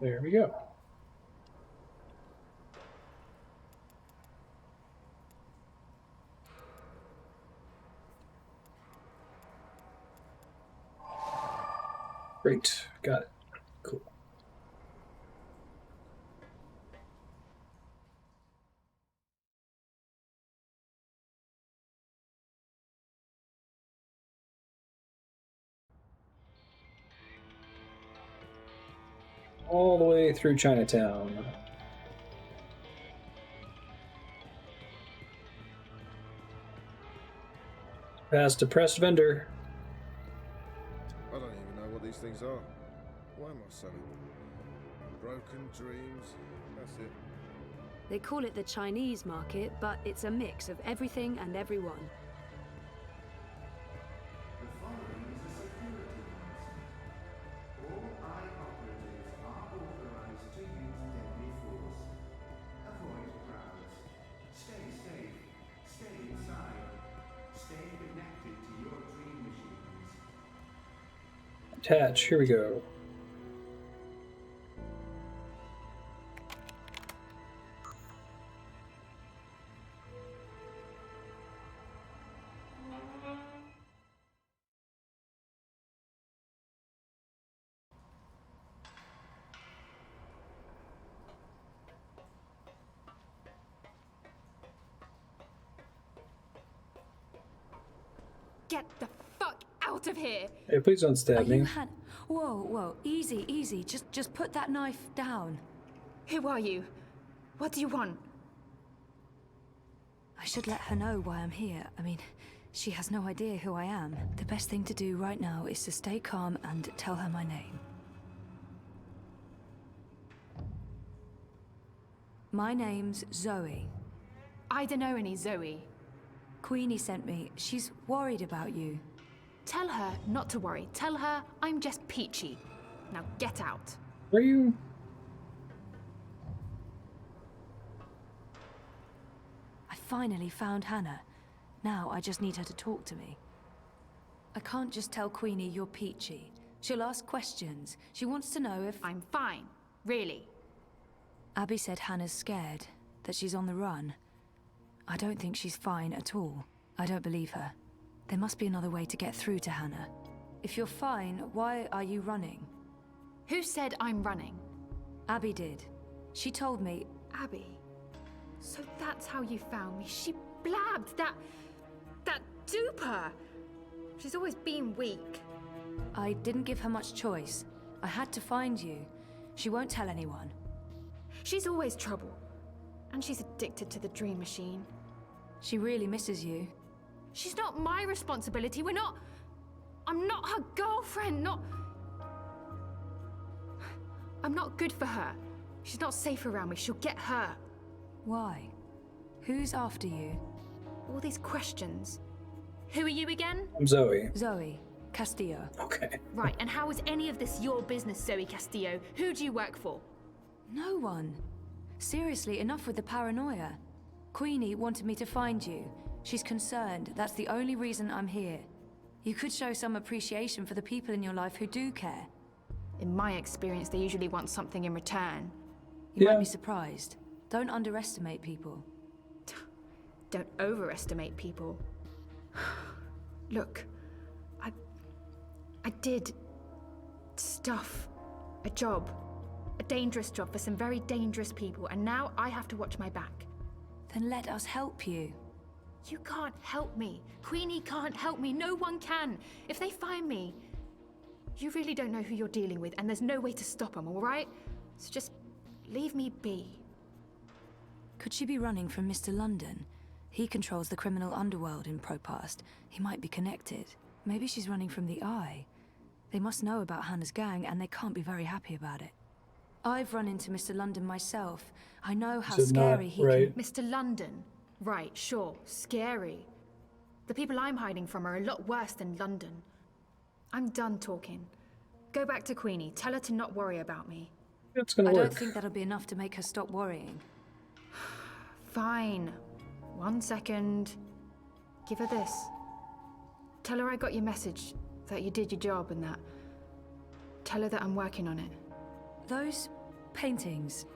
There we go. Great, got it. Cool. All the way through Chinatown. Past depressed vendor. I don't even know what these things are. Why am I selling? Broken dreams, that's it. They call it the Chinese market, but it's a mix of everything and everyone. The following is a security announcement. All eye operatives are authorized to use deadly force. Avoid crowds. Stay safe. Stay inside. Stay connected to your dream machines. Attach, here we go. Get the fuck out of here! Hey, please don't stab me. Whoa, easy, easy. Just put that knife down. Who are you? What do you want? I should let her know why I'm here. I mean, she has no idea who I am. The best thing to do right now is to stay calm and tell her my name. My name's Zoe. I don't know any Zoe. Queenie sent me. She's worried about you. Tell her not to worry. Tell her I'm just peachy. Now get out. Are you? I finally found Hanna. Now I just need her to talk to me. I can't just tell Queenie you're peachy. She'll ask questions. She wants to know if... I'm fine. Really. Abby said Hannah's scared, that she's on the run. I don't think she's fine at all. I don't believe her. There must be another way to get through to Hanna. If you're fine, why are you running? Who said I'm running? Abby did. She told me... Abby? So that's how you found me. She blabbed that duper. She's always been weak. I didn't give her much choice. I had to find you. She won't tell anyone. She's always trouble. And she's addicted to the dream machine. She really misses you. She's not my responsibility. I'm not her girlfriend, I'm not good for her. She's not safe around me. She'll get hurt. Why? Who's after you? All these questions. Who are you again? I'm Zoe. Zoe Castillo. Okay. Right, and how is any of this your business, Zoe Castillo? Who do you work for? No one. Seriously, enough with the paranoia. Queenie wanted me to find you. She's concerned. That's the only reason I'm here. You could show some appreciation for the people in your life who do care. In my experience, they usually want something in return. You might be surprised. Don't underestimate people. Don't overestimate people. Look, I did stuff. A job. A dangerous job for some very dangerous people, and now I have to watch my back. Then let us help you. You can't help me. Queenie can't help me. No one can. If they find me, you really don't know who you're dealing with, and there's no way to stop them, all right? So just leave me be. Could she be running from Mr. London? He controls the criminal underworld in Propast. He might be connected. Maybe she's running from the Eye. They must know about Hanna's gang, and they can't be very happy about it. I've run into Mr. London myself. I know how scary he can... Mr. London? Right, sure. Scary. The people I'm hiding from are a lot worse than London. I'm done talking. Go back to Queenie. Tell her to not worry about me. It's gonna work. I don't think that'll be enough to make her stop worrying. Fine. 1 second. Give her this. Tell her I got your message, that you did your job and that. Tell her that I'm working on it. Those paintings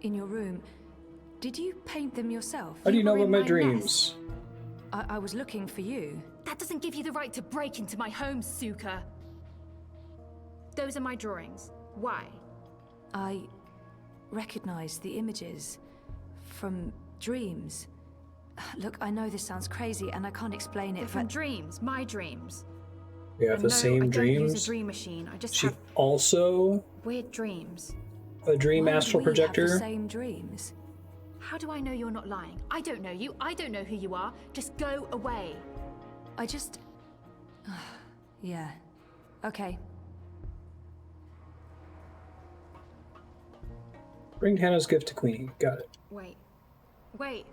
in your room, did you paint them yourself? How do you know about my dreams? I was looking for you. That doesn't give you the right to break into my home, Suka. Those are my drawings. Why? I recognize the images from dreams. Look, I know this sounds crazy and I can't explain it, They're from dreams, my dreams. We have the same I dreams. don't use a dream machine. I just She have also weird dreams. a dream Why would astral we have projector. the same dreams. How do I know you're not lying? I don't know you. I don't know who you are. Just go away. I just... yeah. Okay. Bring Hannah's gift to Queenie. Got it. Wait. Wait.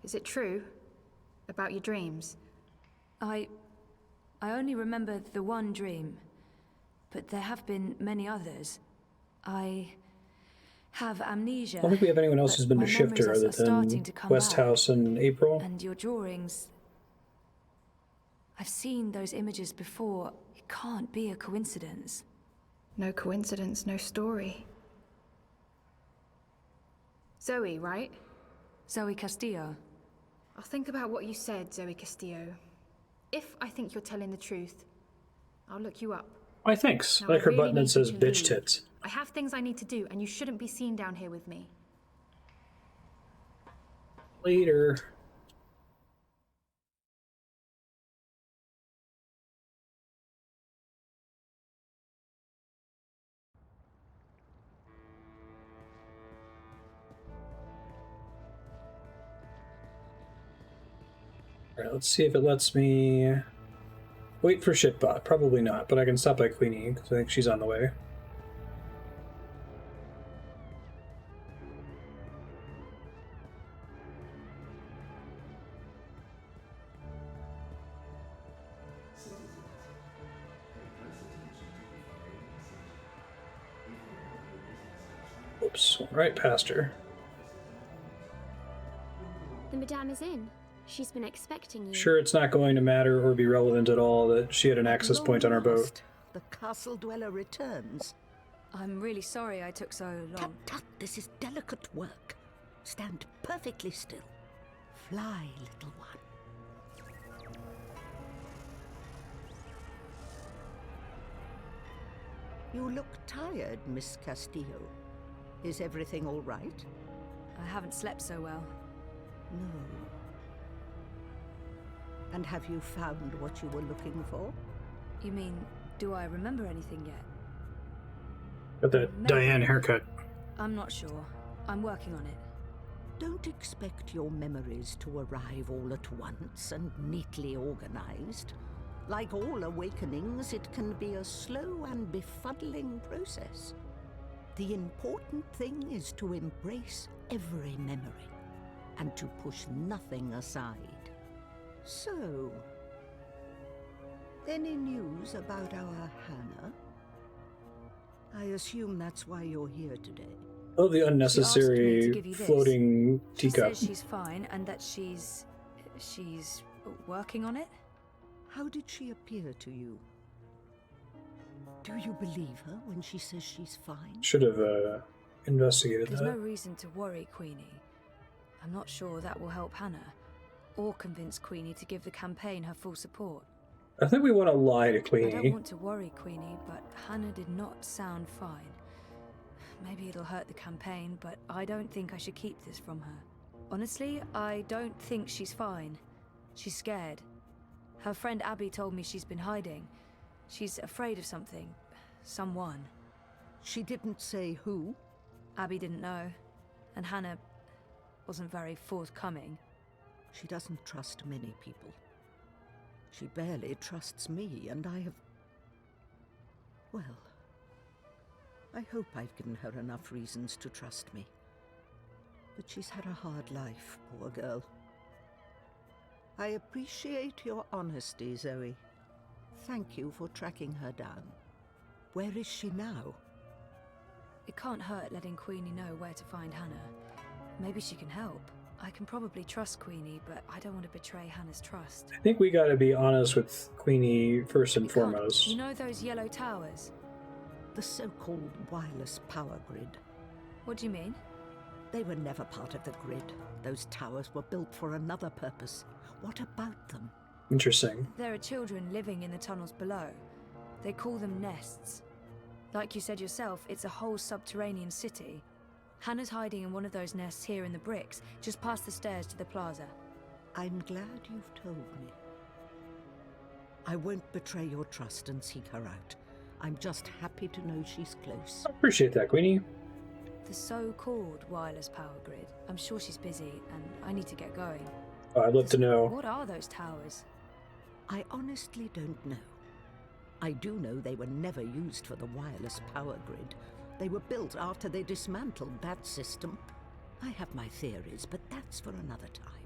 Is it true? About your dreams? I only remember the one dream, but there have been many others. I have amnesia. I don't think we have anyone else who's been to Shifter other than West House and April. And your drawings... I've seen those images before. It can't be a coincidence. No coincidence, no story. Zoe, right? Zoe Castillo. I'll think about what you said, Zoe Castillo. If I think you're telling the truth, I'll look you up. Why, thanks. Now, I like her I really button that need says you to bitch leave. tits. I have things I need to do, and you shouldn't be seen down here with me. Later. Alright, let's see if it lets me wait for Shitbot. Probably not, but I can stop by Queenie because I think she's on the way. Oops, right past her. The Madame is in. She's been expecting you. Sure, it's not going to matter or be relevant at all that she had an access point on our boat. The castle dweller returns. I'm really sorry I took so long. Tut, tut, this is delicate work. Stand perfectly still. Fly, little one. You look tired, Miss Castillo. Is everything all right? I haven't slept so well. No. And have you found what you were looking for? You mean, do I remember anything yet? Got that Maybe. Diane haircut. I'm not sure. I'm working on it. Don't expect your memories to arrive all at once and neatly organized. Like all awakenings, it can be a slow and befuddling process. The important thing is to embrace every memory and to push nothing aside. So, any news about our Hanna? I assume that's why you're here today. Oh, the She asked me to unnecessary give you this. floating She teacup. says she's fine and that she's working on it. How did she appear to you? Do you believe her when she says she's fine? Should have investigated There's that. no reason to worry, Queenie. I'm not sure that will help Hanna, or convince Queenie to give the campaign her full support. I think we want to lie to I don't Queenie. want to worry Queenie, but Hanna did not sound fine. Maybe it'll hurt the campaign, but I don't think I should keep this from her. Honestly, I don't think she's fine. She's scared. Her friend Abby told me she's been hiding. She's afraid of something. Someone. She didn't say who? Abby didn't know. And Hanna wasn't very forthcoming. She doesn't trust many people. She barely trusts me, and I have... Well, I hope I've given her enough reasons to trust me. But she's had a hard life, poor girl. I appreciate your honesty, Zoe. Thank you for tracking her down. Where is she now? It can't hurt letting Queenie know where to find Hanna. Maybe she can help. I can probably trust Queenie, but I don't want to betray Hanna's trust. I think we got to be honest with Queenie first and foremost. You know those yellow towers? The so-called wireless power grid. What do you mean? They were never part of the grid. Those towers were built for another purpose. What about them? Interesting. There are children living in the tunnels below. They call them nests. Like you said yourself, it's a whole subterranean city. Hanna's hiding in one of those nests here in the bricks, just past the stairs to the plaza. I'm glad you've told me. I won't betray your trust and seek her out. I'm just happy to know she's close. Appreciate that, Queenie. The so-called wireless power grid. I'm sure she's busy, and I need to get going. I'd love to know. What are those towers? I honestly don't know. I do know they were never used for the wireless power grid. They were built after they dismantled that system. I have my theories, but that's for another time.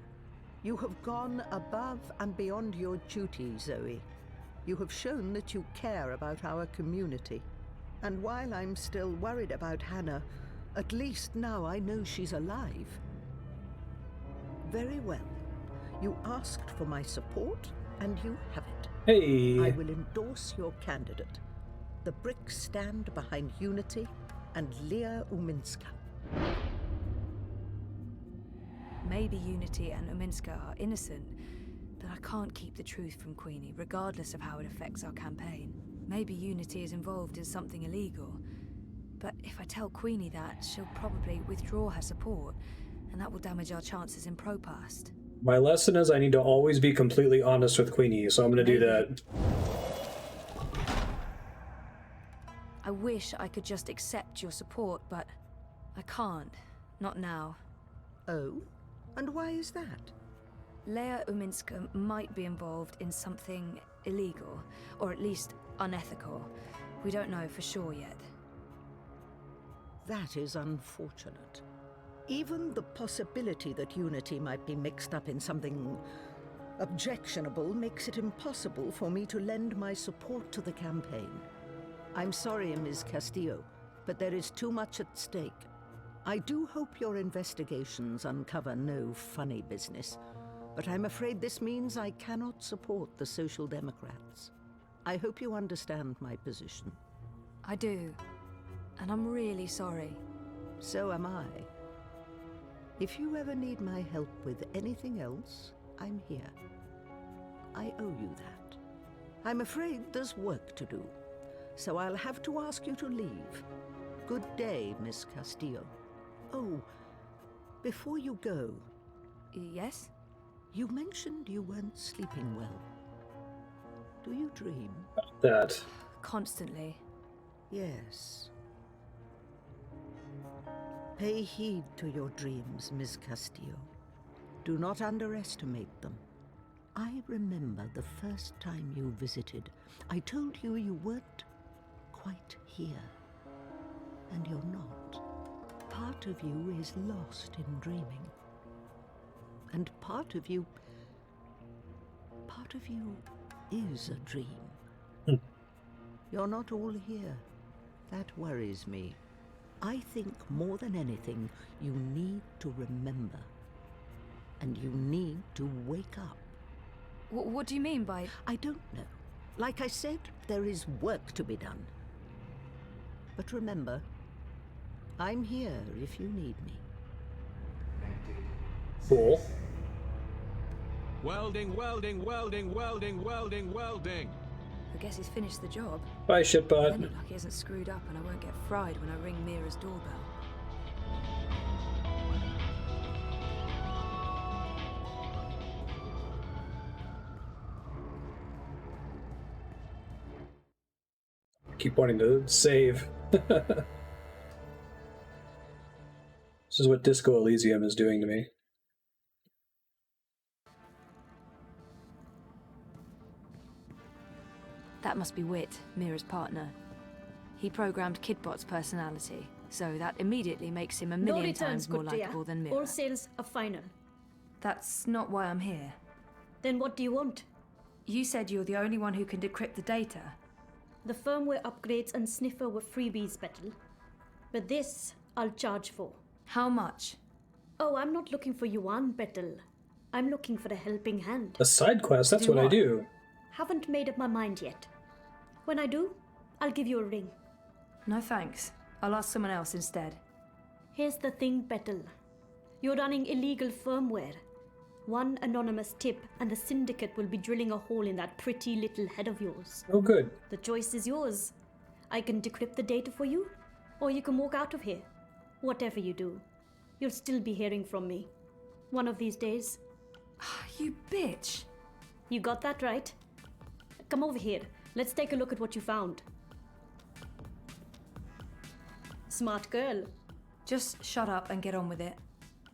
You have gone above and beyond your duty, Zoe. You have shown that you care about our community. And while I'm still worried about Hanna, at least now I know she's alive. Very well. You asked for my support, and you have it. Hey! I will endorse your candidate. The bricks stand behind Unity and Leah Uminska. Maybe Unity and Uminska are innocent, but I can't keep the truth from Queenie, regardless of how it affects our campaign. Maybe Unity is involved in something illegal, but if I tell Queenie that, she'll probably withdraw her support, and that will damage our chances in ProPast. My lesson is I need to always be completely honest with Queenie, so I'm going to do that. I wish I could just accept your support, but I can't. Not now. Oh? And why is that? Leah Uminska might be involved in something illegal, or at least unethical. We don't know for sure yet. That is unfortunate. Even the possibility that Unity might be mixed up in something objectionable makes it impossible for me to lend my support to the campaign. I'm sorry, Ms. Castillo, but there is too much at stake. I do hope your investigations uncover no funny business, but I'm afraid this means I cannot support the Social Democrats. I hope you understand my position. I do, and I'm really sorry. So am I. If you ever need my help with anything else, I'm here. I owe you that. I'm afraid there's work to do. so I'll have to ask you to leave. Good day, Miss Castillo. Oh, before you go... Yes? You mentioned you weren't sleeping well. Do you dream? That. Constantly. Yes. Pay heed to your dreams, Miss Castillo. Do not underestimate them. I remember the first time you visited. I told you you weren't quite here. And you're not. Part of you is lost in dreaming. And part of you is a dream. You're not all here. That worries me. I think more than anything, you need to remember. And you need to wake up. What do you mean by... I don't know. Like I said, there is work to be done. But remember, I'm here if you need me. Cool. Welding, welding, welding, welding, welding, welding. I guess he's finished the job. Bye, Shitbot. Any luck he hasn't screwed up and I won't get fried when I ring Mira's doorbell. Keep wanting to save. This is what Disco Elysium is doing to me. That must be Wit, Mira's partner. He programmed Kidbot's personality, so that immediately makes him a million times more likable than Mira. All sales are final. That's not why I'm here. Then what do you want? You said you're the only one who can decrypt the data. The firmware upgrades and sniffer were freebies, Betel. But this, I'll charge for. How much? Oh, I'm not looking for yuan, Betel. I'm looking for a helping hand. A side quest, that's what I do. Haven't made up my mind yet. When I do, I'll give you a ring. No thanks. I'll ask someone else instead. Here's the thing, Betel. You're running illegal firmware. One anonymous tip and the syndicate will be drilling a hole in that pretty little head of yours. Oh, good. The choice is yours. I can decrypt the data for you, or you can walk out of here. Whatever you do, you'll still be hearing from me. One of these days. You bitch. You got that right. Come over here. Let's take a look at what you found. Smart girl. Just shut up and get on with it.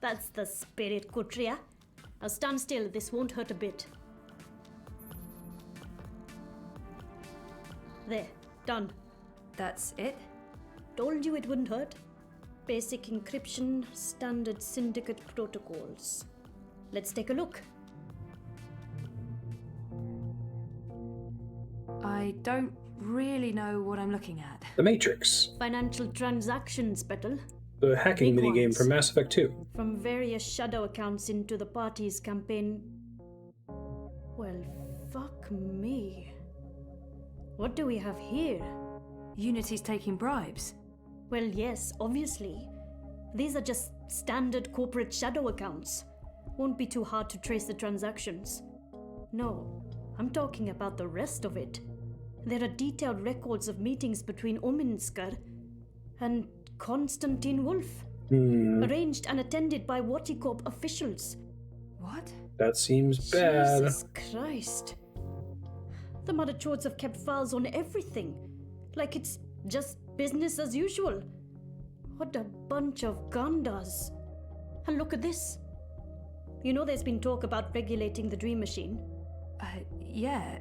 That's the spirit, Kutria. Now stand still. This won't hurt a bit. There. Done. That's it? Told you it wouldn't hurt. Basic encryption, standard syndicate protocols. Let's take a look. I don't really know what I'm looking at. The Matrix. Financial transactions, Betel. The hacking Big minigame ones. from Mass Effect 2. From various shadow accounts into the party's campaign. Well, fuck me. What do we have here? Unity's taking bribes. Well, yes, obviously. These are just standard corporate shadow accounts. Won't be too hard to trace the transactions. No, I'm talking about the rest of it. There are detailed records of meetings between Ominsker and Konstantin Wolf. Arranged and attended by Waticorp officials. What? That seems bad. Jesus Christ. The Mother Chords have kept files on everything. Like it's just business as usual. What a bunch of gandas. And look at this. You know there's been talk about regulating the Dream Machine? Yeah.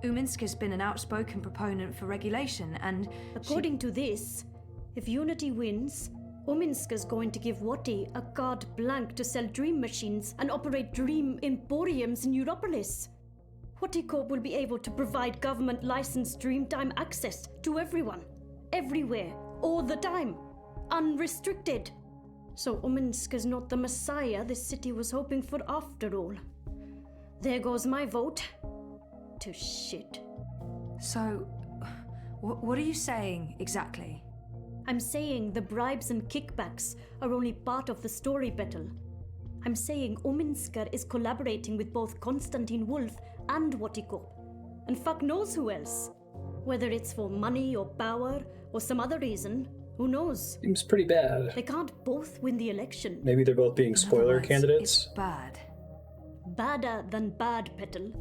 Uminsker's been an outspoken proponent for regulation, and... According to this, if Unity wins, Uminsker's going to give Wati a carte blanche to sell Dream Machines and operate Dream Emporiums in Europolis. Waticorp will be able to provide government-licensed Dreamtime access to everyone, everywhere, all the time, unrestricted. So Uminsker's not the messiah this city was hoping for after all. There goes my vote. To shit. So, what are you saying exactly? I'm saying the bribes and kickbacks are only part of the story, Betel. I'm saying Ominsker is collaborating with both Konstantin Wolf and Waticorp. And fuck knows who else. Whether it's for money or power or some other reason, who knows? Seems pretty bad. They can't both win the election. Maybe they're both being spoiler candidates. It's bad. Badder than bad, Petal.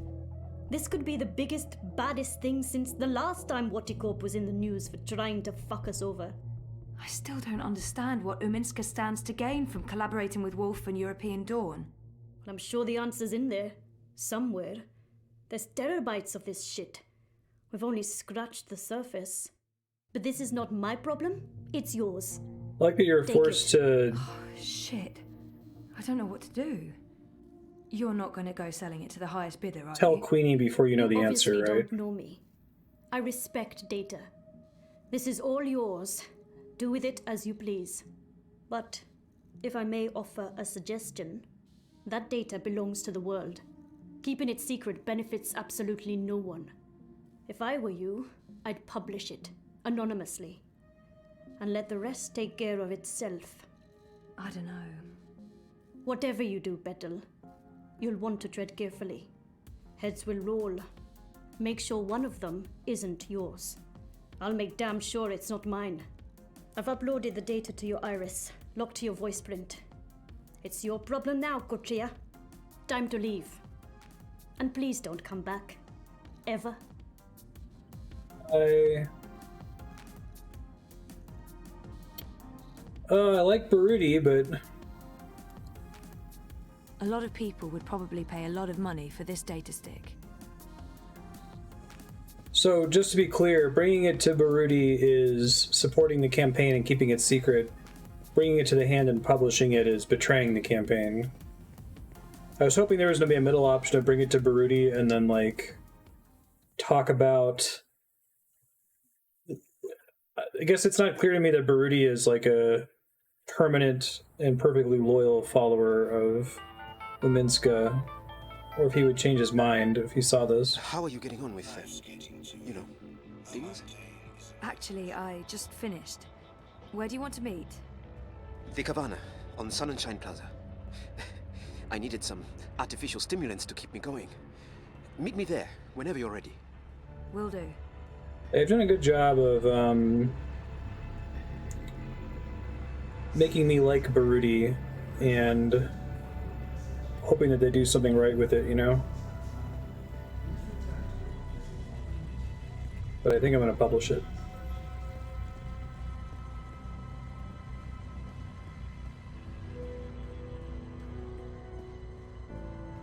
This could be the biggest, baddest thing since the last time Waticorp was in the news for trying to fuck us over. I still don't understand what Uminska stands to gain from collaborating with Wolf and European Dawn. Well, I'm sure the answer's in there. Somewhere. There's terabytes of this shit. We've only scratched the surface. But this is not my problem, it's yours. I like that you're forced to... Oh, shit. I don't know what to do. You're not going to go selling it to the highest bidder, are Tell you? Queenie before you know the answer, Obviously right? don't know me. I respect data. This is all yours. Do with it as you please. But, if I may offer a suggestion, that data belongs to the world. Keeping it secret benefits absolutely no one. If I were you, I'd publish it, anonymously. And let the rest take care of itself. I don't know. Whatever you do, Petal, you'll want to tread carefully. Heads will roll. Make sure one of them isn't yours. I'll make damn sure it's not mine. I've uploaded the data to your iris, locked to your voice print. It's your problem now, Kotria. Time to leave. And please don't come back. Ever. I like Baruti, but... A lot of people would probably pay a lot of money for this data stick. So, just to be clear, bringing it to Baruti is supporting the campaign and keeping it secret. Bringing it to the hand and publishing it is betraying the campaign. I was hoping there was going to be a middle option to bring it to Baruti and then, like, talk about... I guess it's not clear to me that Baruti is, like, a permanent and perfectly loyal follower of Uminska, or if he would change his mind if he saw this. How are you getting on with you know, things? Actually, I just finished. Where do you want to meet? The Cabana, on Sun and Shine Plaza. I needed some artificial stimulants to keep me going. Meet me there, whenever you're ready. Will do. They've done a good job of making me like Baruti and hoping that they do something right with it, you know? But I think I'm going to publish it.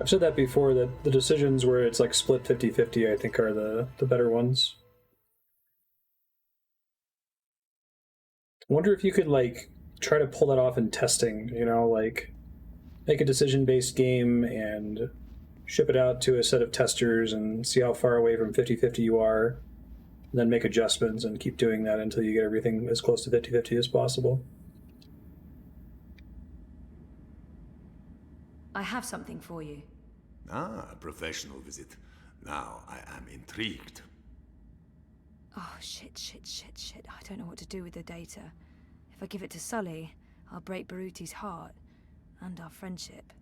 I've said that before, that the decisions where it's like split 50-50 I think are the better ones. I wonder if you could like try to pull that off in testing, you know, like make a decision-based game and ship it out to a set of testers and see how far away from 50-50 you are, and then make adjustments and keep doing that until you get everything as close to 50-50 as possible. I have something for you. Ah, a professional visit. Now I am intrigued. Oh, shit. I don't know what to do with the data. If I give it to Sully, I'll break Baruti's heart and our friendship.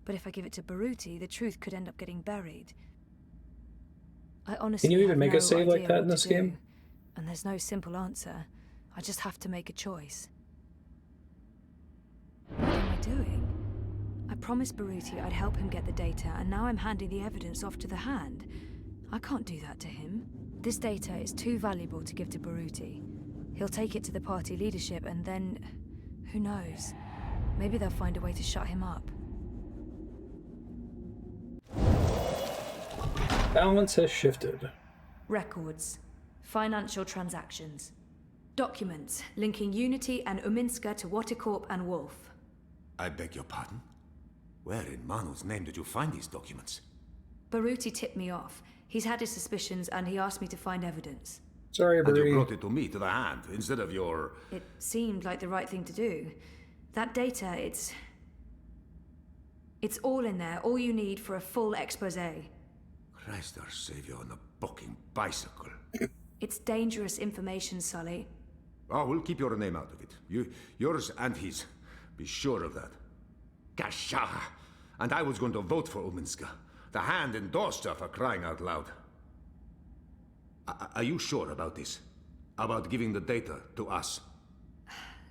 But if I give it to Baruti, the truth could end up getting buried. I honestly Can you even have make no a save like idea that what in this to do. game? And there's no simple answer. I just have to make a choice. What am I doing? I promised Baruti I'd help him get the data, and now I'm handing the evidence off to the Hand. I can't do that to him. This data is too valuable to give to Baruti. He'll take it to the party leadership, and then... who knows? Maybe they'll find a way to shut him up. Balance has shifted. Records. Financial transactions. Documents linking Unity and Uminska to Waticorp and Wolf. I beg your pardon? Where in Manu's name did you find these documents? Baruti tipped me off. He's had his suspicions and he asked me to find evidence. Sorry, And you Baruti. brought it to me, to the Hand, instead of your... It seemed like the right thing to do. That data, it's all in there, all you need for a full exposé. Christ our Savior on a bucking bicycle. It's dangerous information, Sully. Oh, we'll keep your name out of it. Yours and his. Be sure of that. Gasha! And I was going to vote for Uminska. The Hand endorsed her, for crying out loud. Are you sure about this? About giving the data to us?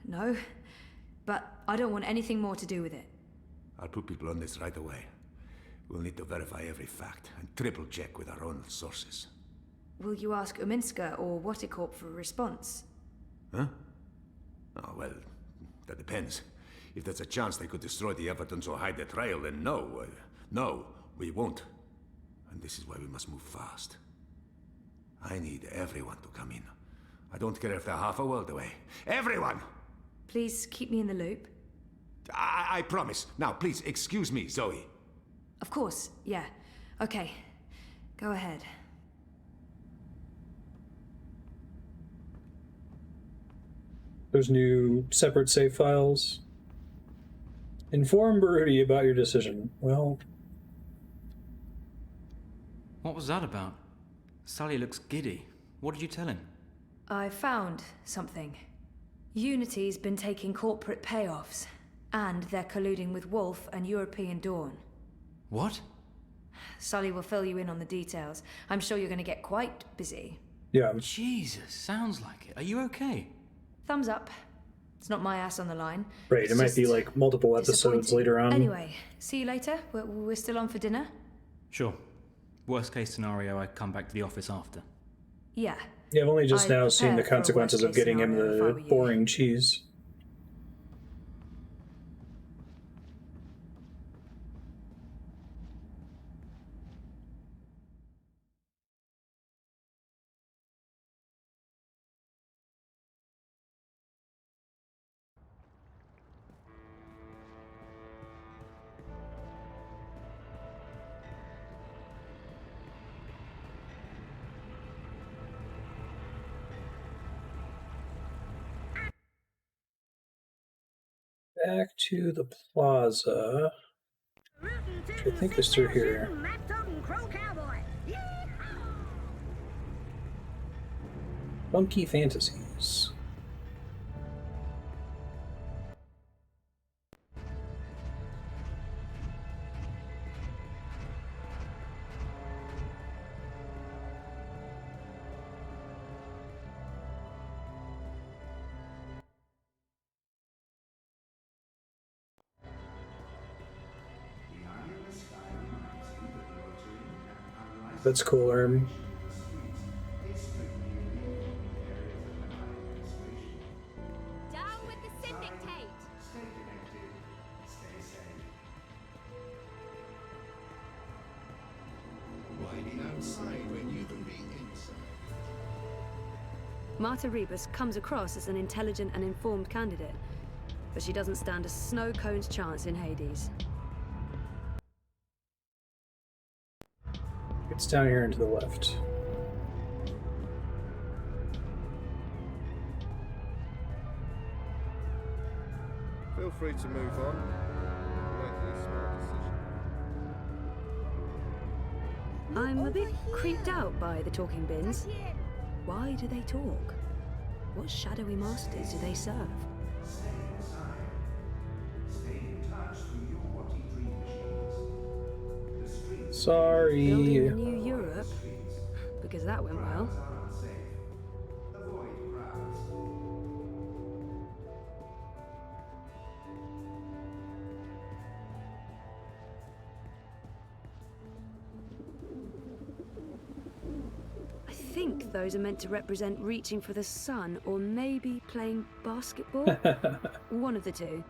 No, but I don't want anything more to do with it. I'll put people on this right away. We'll need to verify every fact and triple-check with our own sources. Will you ask Uminska or Watercorp for a response? Huh? Oh, well, that depends. If there's a chance they could destroy the evidence or hide the trail, then no. No, we won't. And this is why we must move fast. I need everyone to come in. I don't care if they're half a world away. Everyone! Please keep me in the loop. I promise. Now, please, excuse me, Zoe. Of course, yeah. Okay, go ahead. There's new separate save files. Inform Baruti about your decision. Well... What was that about? Sully looks giddy. What did you tell him? I found something. Unity's been taking corporate payoffs, and they're colluding with Wolf and European Dawn. What? Sully will fill you in on the details. I'm sure you're going to get quite busy. Yeah. Jesus, sounds like it. Are you okay? Thumbs up. It's not my ass on the line. Right, It's it might just be like multiple episodes later on. Anyway, see you later. We're still on for dinner? Sure. Worst case scenario, I come back to the office after. Yeah. Yeah, I've only just I'd now seen the prepare for a consequences of worst-case getting him scenario if I were the you. boring cheese. Back to the plaza, which I think is through here. Funky Fantasies. That's cool, Arm. Down with the syndicate! Stay connected. Stay safe. Why be outside when you can be inside? Marta Rebus comes across as an intelligent and informed candidate, but she doesn't stand a snow cone's chance in Hades. It's down here and to the left. Feel free to move on. Make the smart decision. I'm a bit creeped out by the talking bins. Why do they talk? What shadowy masters do they serve? Stay inside. Stay in touch through your Watty dream machines. The streets Sorry. Building a new Europe? Because that went well. are unsafe. Avoid crowds. I think those are meant to represent reaching for the sun, or maybe playing basketball. One of the two.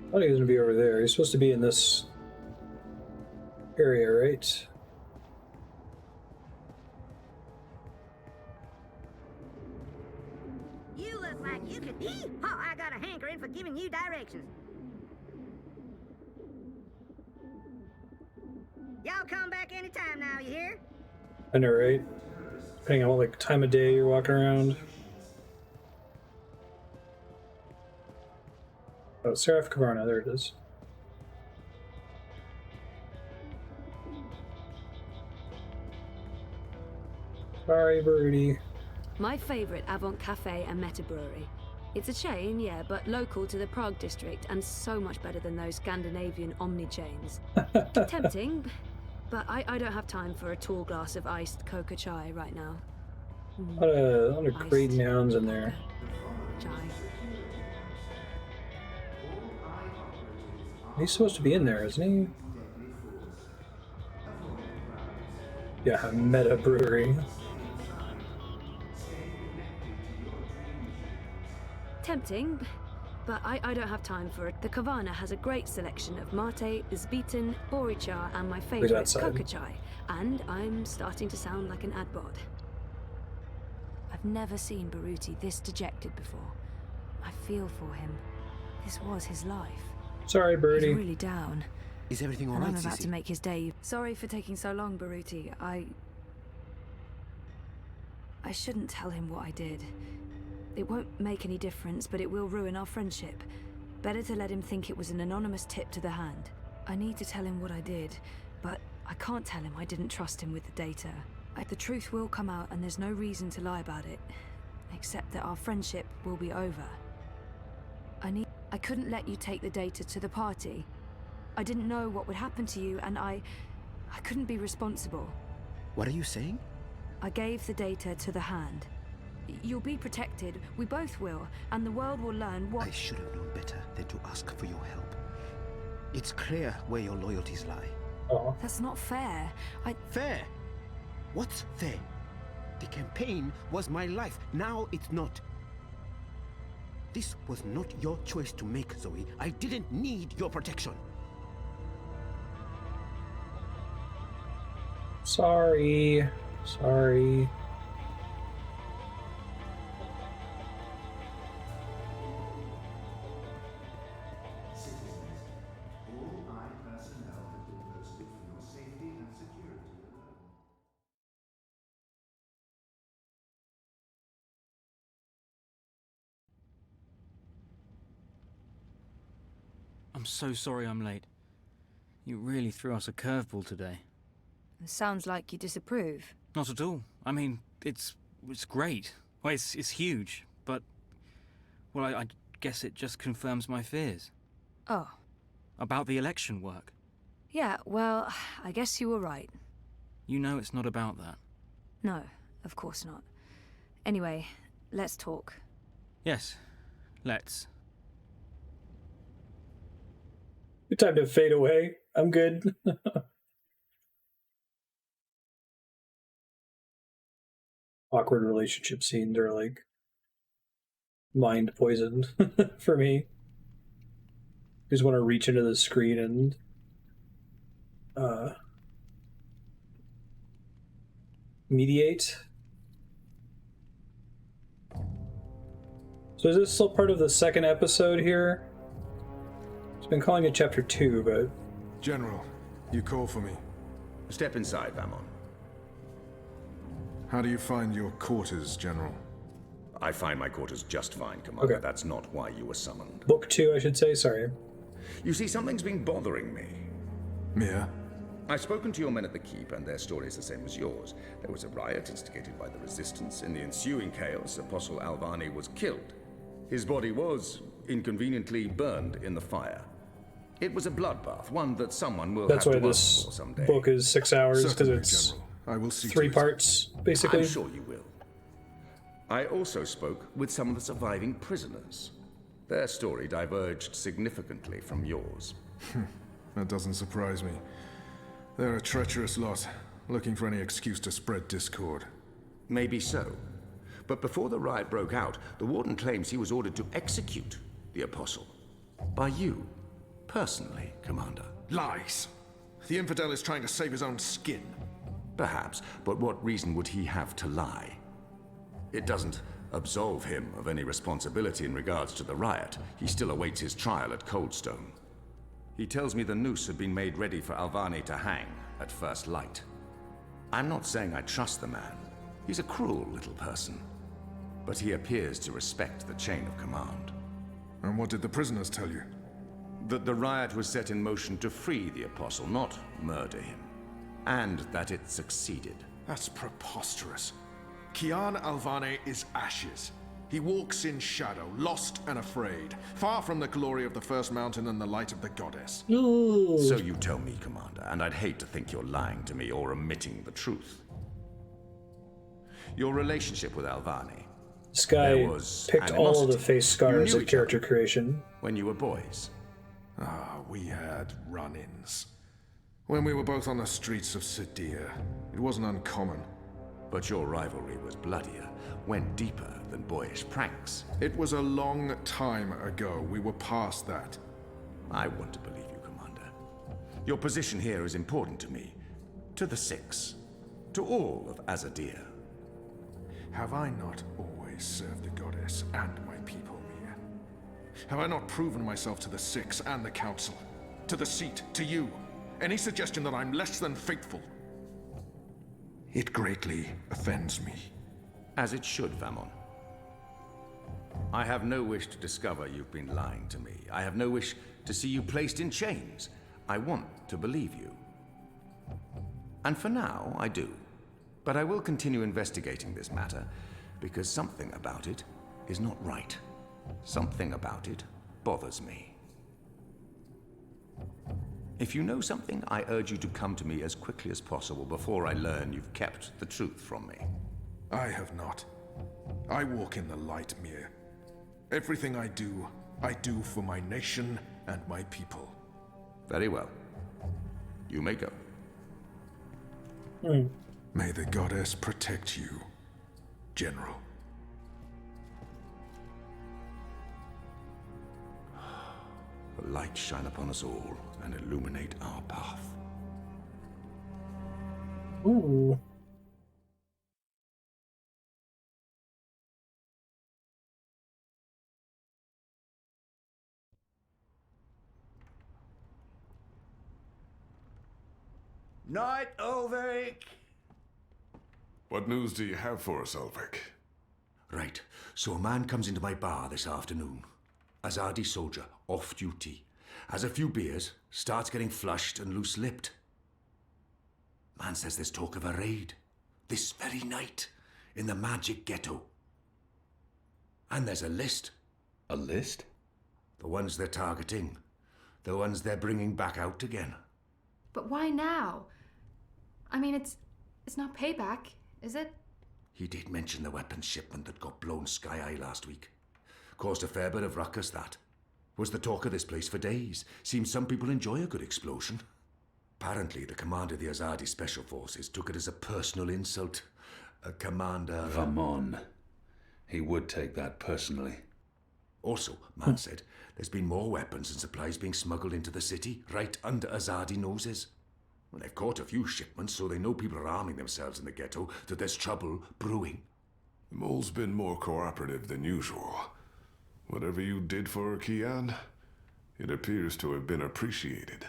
I thought he was going to be over there. He's supposed to be in this area, right? You look like you could. Oh, I got a hankering for giving you directions. Y'all come back anytime now, you hear? I know, right? Depending on what like time of day you're walking around. Oh, Seraph Kavarna, there it is. Sorry, Baruti. My favourite Avant Cafe and Meta Brewery. It's a chain, yeah, but local to the Prague district and so much better than those Scandinavian Omni chains. Tempting, but I don't have time for a tall glass of iced coca chai right now. A lot of great nouns in there. Chai. He's supposed to be in there, isn't he? Yeah, Meta Brewery. Tempting, but I don't have time for it. The Kavana has a great selection of mate, Izbitan, boricha, and my favorite, coca chai. And I'm starting to sound like an ad bod. I've never seen Baruti this dejected before. I feel for him. This was his life. Sorry, Baruti. He's really down. Is everything all and right, I'm about Sissy? to make his day. Sorry for taking so long, Baruti. I shouldn't tell him what I did. It won't make any difference, but it will ruin our friendship. Better to let him think it was an anonymous tip to the hand. I need to tell him what I did, but I can't tell him I didn't trust him with the data. The truth will come out, and there's no reason to lie about it, except that our friendship will be over. I couldn't let you take the data to the party. I didn't know what would happen to you, and I couldn't be responsible. What are you saying? I gave the data to the hand. You'll be protected, we both will, and the world will learn what— I should have known better than to ask for your help. It's clear where your loyalties lie. Oh. That's not fair. Fair? What's fair? The campaign was my life, now it's not. This was not your choice to make, Zoe. I didn't need your protection. Sorry. Sorry. I'm so sorry I'm late. You really threw us a curveball today. It sounds like you disapprove. Not at all. I mean, it's great. Well, it's huge, but... Well, I guess it just confirms my fears. Oh. About the election work. Yeah, well, I guess you were right. You know it's not about that. No, of course not. Anyway, let's talk. Yes, let's. Good time to fade away. I'm good. Awkward relationship scenes are like mind poisoned for me. You just want to reach into the screen and mediate. So is this still part of the second episode here? I've been calling it Chapter 2, but... General, you call for me. Step inside, Vamon. How do you find your quarters, General? I find my quarters just fine, Commander. Okay. That's not why you were summoned. Book 2, I should say, sorry. You see, something's been bothering me. Mira? I've spoken to your men at the Keep, and their story is the same as yours. There was a riot instigated by the Resistance. In the ensuing chaos, Apostle Alvani was killed. His body was, inconveniently, burned in the fire. It was a bloodbath, one that someone will That's have why to this ask for someday. book is 6 hours, because Certainly, it's General. I will see 3 to it. parts, basically. I'm sure you will. I also spoke with some of the surviving prisoners. Their story diverged significantly from yours. That doesn't surprise me. They're a treacherous lot, looking for any excuse to spread discord. Maybe so. But before the riot broke out, the Warden claims he was ordered to execute the Apostle. By you. Personally, Commander. Lies! The infidel is trying to save his own skin. Perhaps, but what reason would he have to lie? It doesn't absolve him of any responsibility in regards to the riot. He still awaits his trial at Coldstone. He tells me the noose had been made ready for Alvani to hang at first light. I'm not saying I trust the man. He's a cruel little person. But he appears to respect the chain of command. And what did the prisoners tell you? That the riot was set in motion to free the Apostle, not murder him. And that it succeeded. That's preposterous. Kian Alvani is ashes. He walks in shadow, lost and afraid, far from the glory of the First Mountain and the light of the goddess. No. So you tell me, Commander, and I'd hate to think you're lying to me or omitting the truth. Your relationship with Alvani. This guy picked all of the face scars at character creation. When you were boys. We had run-ins. When we were both on the streets of Sadir, it wasn't uncommon. But your rivalry was bloodier, went deeper than boyish pranks. It was a long time ago. We were past that. I want to believe you, Commander. Your position here is important to me. To the Six. To all of Azadir. Have I not always served the goddess and my people, Mira? Have I not proven myself to the Six and the Council? To the Seat, to you? Any suggestion that I'm less than faithful? It greatly offends me. As it should, Vamon. I have no wish to discover you've been lying to me. I have no wish to see you placed in chains. I want to believe you. And for now, I do. But I will continue investigating this matter, because something about it is not right. Something about it bothers me. If you know something, I urge you to come to me as quickly as possible before I learn you've kept the truth from me. I have not. I walk in the light, Mira. Everything I do for my nation and my people. Very well. You may go. May the goddess protect you, General. The light shine upon us all and illuminate our path. Ooh. Night, Ulvik! What news do you have for us, Ulvik? Right, so a man comes into my bar this afternoon. Azadi soldier, off duty. Has a few beers, starts getting flushed and loose-lipped. Man says there's talk of a raid. This very night, in the magic ghetto. And there's a list. A list? The ones they're targeting. The ones they're bringing back out again. But why now? I mean, it's not payback, is it? He did mention the weapons shipment that got blown sky-high last week. Caused a fair bit of ruckus, that. Was the talk of this place for days. Seems some people enjoy a good explosion. Apparently, the commander of the Azadi Special Forces took it as a personal insult. A commander... Vamon. He would take that personally. Also, man said, there's been more weapons and supplies being smuggled into the city, right under Azadi noses. Well, they've caught a few shipments, so they know people are arming themselves in the ghetto, that there's trouble brewing. The mole's been more cooperative than usual. Whatever you did for her, Kian, it appears to have been appreciated.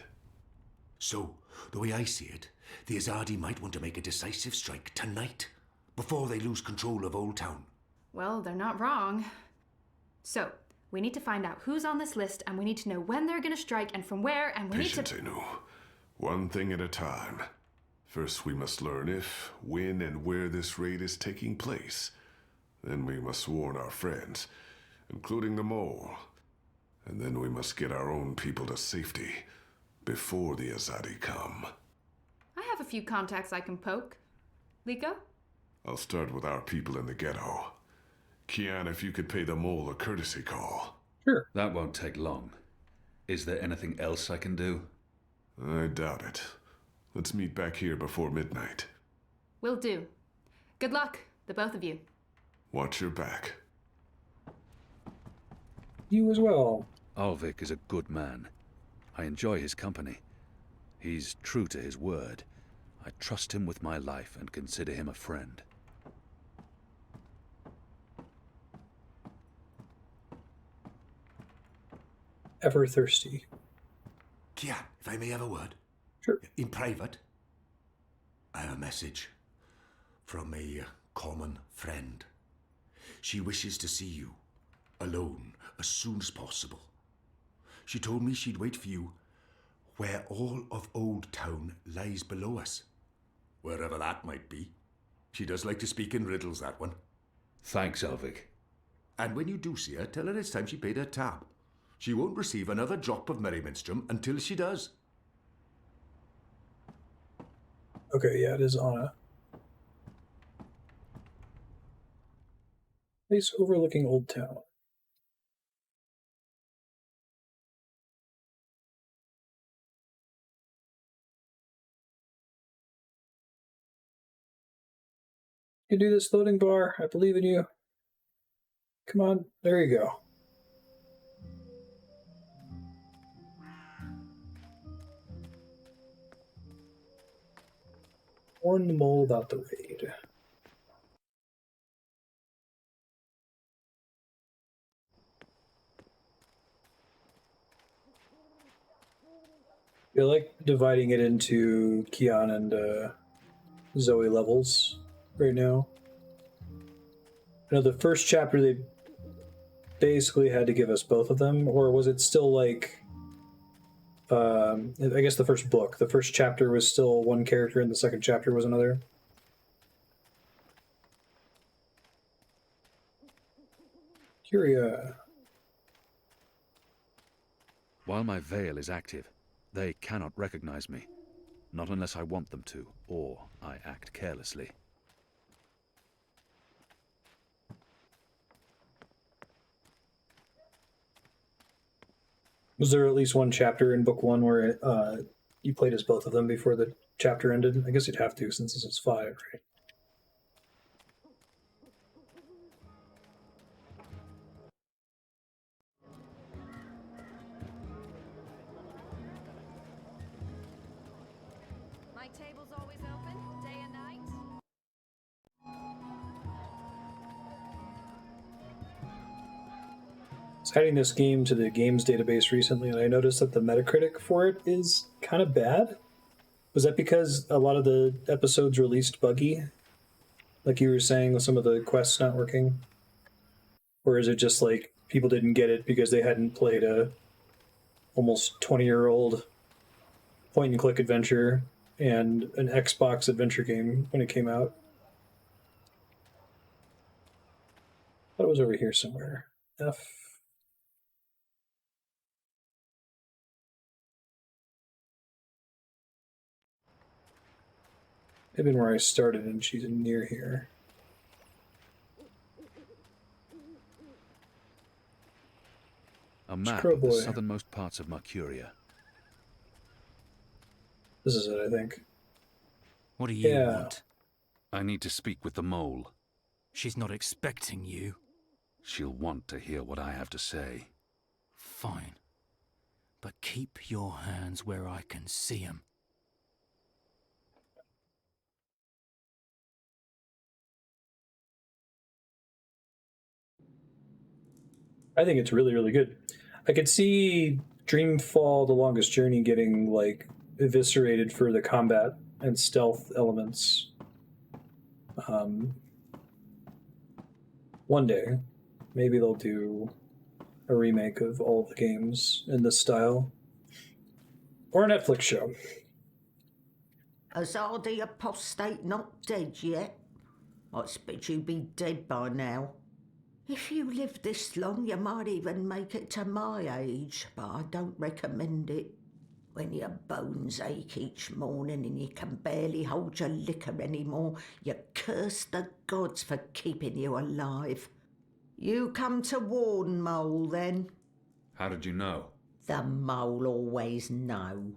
So, the way I see it, the Azadi might want to make a decisive strike tonight, before they lose control of Old Town. Well, they're not wrong. So, we need to find out who's on this list, and we need to know when they're gonna strike and from where, and we Patience, Enu. One thing at a time. First, we must learn if, when, and where this raid is taking place. Then we must warn our friends, including the mole. And then we must get our own people to safety before the Azadi come. I have a few contacts I can poke. Liko? I'll start with our people in the ghetto. Kian, if you could pay the mole a courtesy call. Sure. That won't take long. Is there anything else I can do? I doubt it. Let's meet back here before midnight. Will do. Good luck, the both of you. Watch your back. You as well. Ulvik is a good man. I enjoy his company. He's true to his word. I trust him with my life and consider him a friend. Ever thirsty. Kian, if I may have a word? Sure. In private, I have a message from a common friend. She wishes to see you, alone, as soon as possible. She told me she'd wait for you where all of Old Town lies below us. Wherever that might be. She does like to speak in riddles, that one. Thanks, Ulvik. And when you do see her, tell her it's time she paid her tab. She won't receive another drop of Merryminstrom until she does. Okay, yeah, it is Anna. Place overlooking Old Town. You can do this, loading bar. I believe in you. Come on, there you go. Warn the mole about the raid. I like dividing it into Kian and Zoe levels right now. I know the first chapter they basically had to give us both of them, or was it still like I guess the first book, the first chapter was still one character and the second chapter was another? Curia. While my veil is active, they cannot recognize me. Not unless I want them to, or I act carelessly. Was there at least one chapter in book one where you played as both of them before the chapter ended? I guess you'd have to, since this is 5, right? My table's always open, day and night. I was adding this game to the games database recently, and I noticed that the Metacritic for it is kind of bad. Was that because a lot of the episodes released buggy? Like you were saying, with some of the quests not working? Or is it just like people didn't get it because they hadn't played a almost 20-year-old point-and-click adventure and an Xbox adventure game when it came out? I thought it was over here somewhere. F. Maybe where I started and she's near here. A map of the southernmost parts of Mercuria. This is it, I think. What do you want? I need to speak with the mole. She's not expecting you. She'll want to hear what I have to say. Fine. But keep your hands where I can see 'em. I think it's really, really good. I could see Dreamfall: The Longest Journey getting like eviscerated for the combat and stealth elements. One day, maybe they'll do a remake of all of the games in this style, or a Netflix show. Azadi apostate not dead yet? I expect you'd be dead by now. If you live this long, you might even make it to my age, but I don't recommend it. When your bones ache each morning and you can barely hold your liquor anymore, you curse the gods for keeping you alive. You come to warn Mole, then? How did you know? The Mole always know.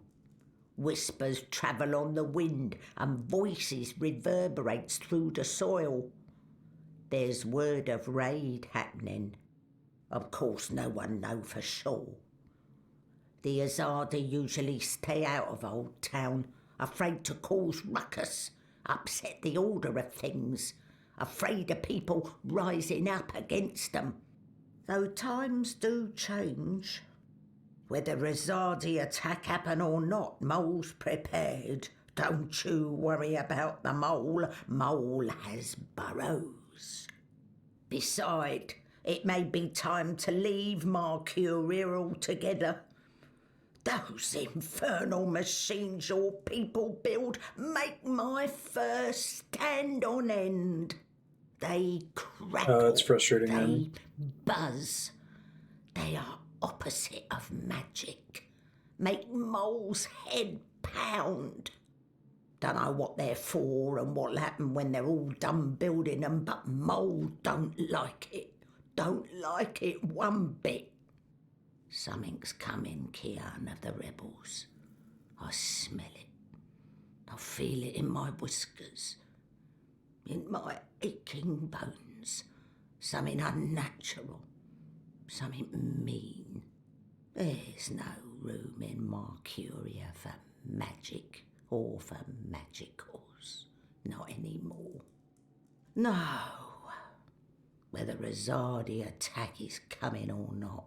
Whispers travel on the wind and voices reverberates through the soil. There's word of raid happening. Of course, no one know for sure. The Azadi usually stay out of Old Town, afraid to cause ruckus, upset the order of things, afraid of people rising up against them. Though times do change. Whether Azadi attack happen or not, Mole's prepared. Don't you worry about the Mole. Mole has burrows. Beside, it may be time to leave Mercuria altogether. Those infernal machines your people build make my fur stand on end. They crackle. That's frustrating, they man. buzz. They are opposite of magic. Make mole's head pound. Don't know what they're for and what'll happen when they're all done building them, but mole don't like it. Don't like it one bit. Something's coming, Kian of the rebels. I smell it. I feel it in my whiskers, in my aching bones. Something unnatural, something mean. There's no room in Mercuria for magic or for magicals. Not anymore. No. Whether a Zardi attack is coming or not,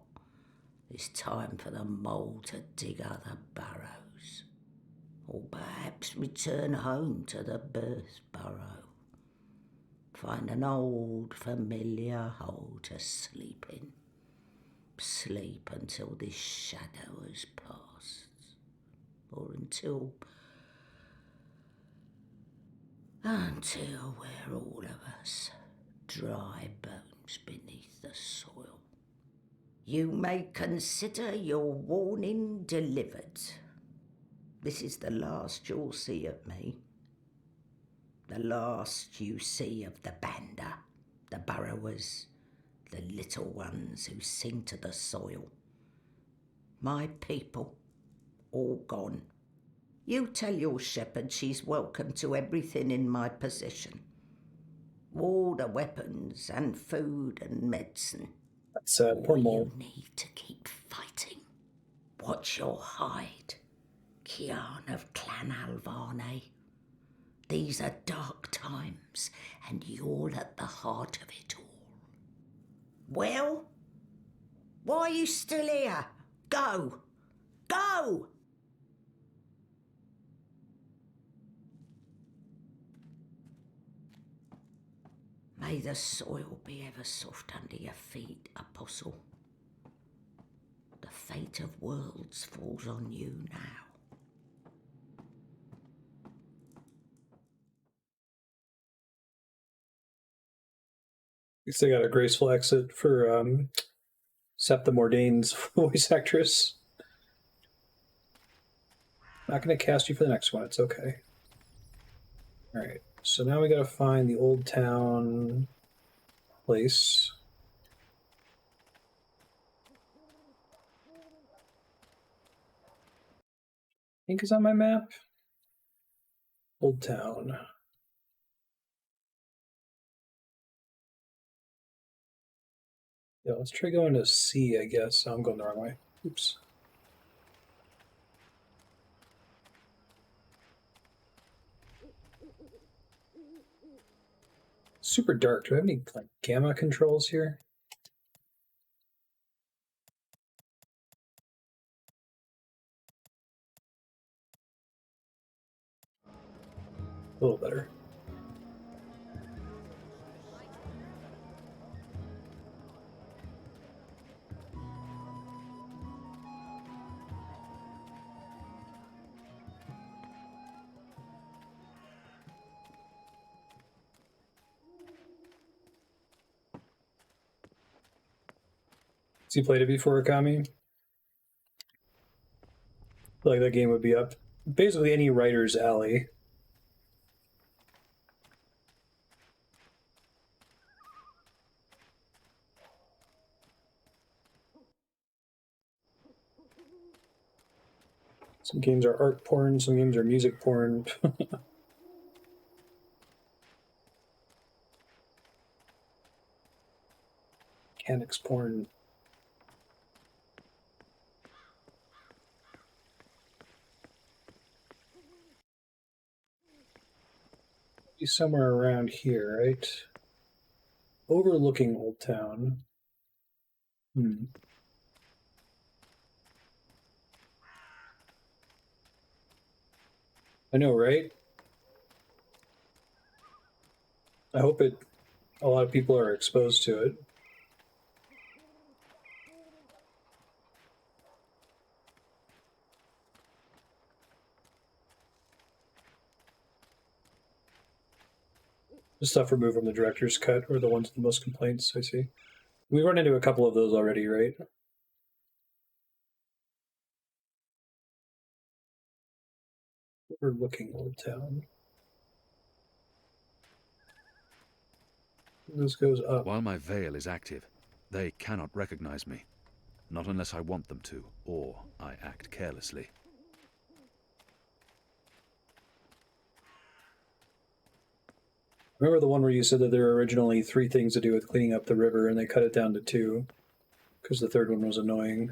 it's time for the mole to dig other burrows. Or perhaps return home to the birth burrow. Find an old familiar hole to sleep in. Sleep until this shadow has passed. Or until we're all of us dry bones beneath the soil. You may consider your warning delivered. This is the last you'll see of me. The last you see of the Banda, the burrowers, the little ones who sing to the soil. My people, all gone. You tell your shepherd she's welcome to everything in my possession. All the weapons and food and medicine. That's poor mole. You need to keep fighting. Watch your hide, Kian of Clan Alvane. These are dark times, and you're at the heart of it all. Well, why are you still here? Go! Go! May the soil be ever soft under your feet, Apostle. The fate of worlds falls on you now. At least they got a graceful exit for Septa Mordane's voice actress. Not going to cast you for the next one. It's okay. All right. So now we got to find the old town place. I think it's on my map. Old town. Yeah, let's try going to C, I guess. I'm going the wrong way. Oops. Super dark. Do I have any like gamma controls here? A little better. Has you played it before, Akami? I feel like that game would be up basically any writer's alley. Some games are art porn, some games are music porn. Mechanics porn. Be somewhere around here, right? Overlooking Old Town. I know, right? I hope a lot of people are exposed to it. The stuff removed from the director's cut are the ones with the most complaints, I see. We run into a couple of those already, right? We're looking Old Town. This goes up. While my veil is active, they cannot recognize me. Not unless I want them to, or I act carelessly. Remember the one where you said that there were originally 3 things to do with cleaning up the river, and they cut it down to 2, because the third one was annoying.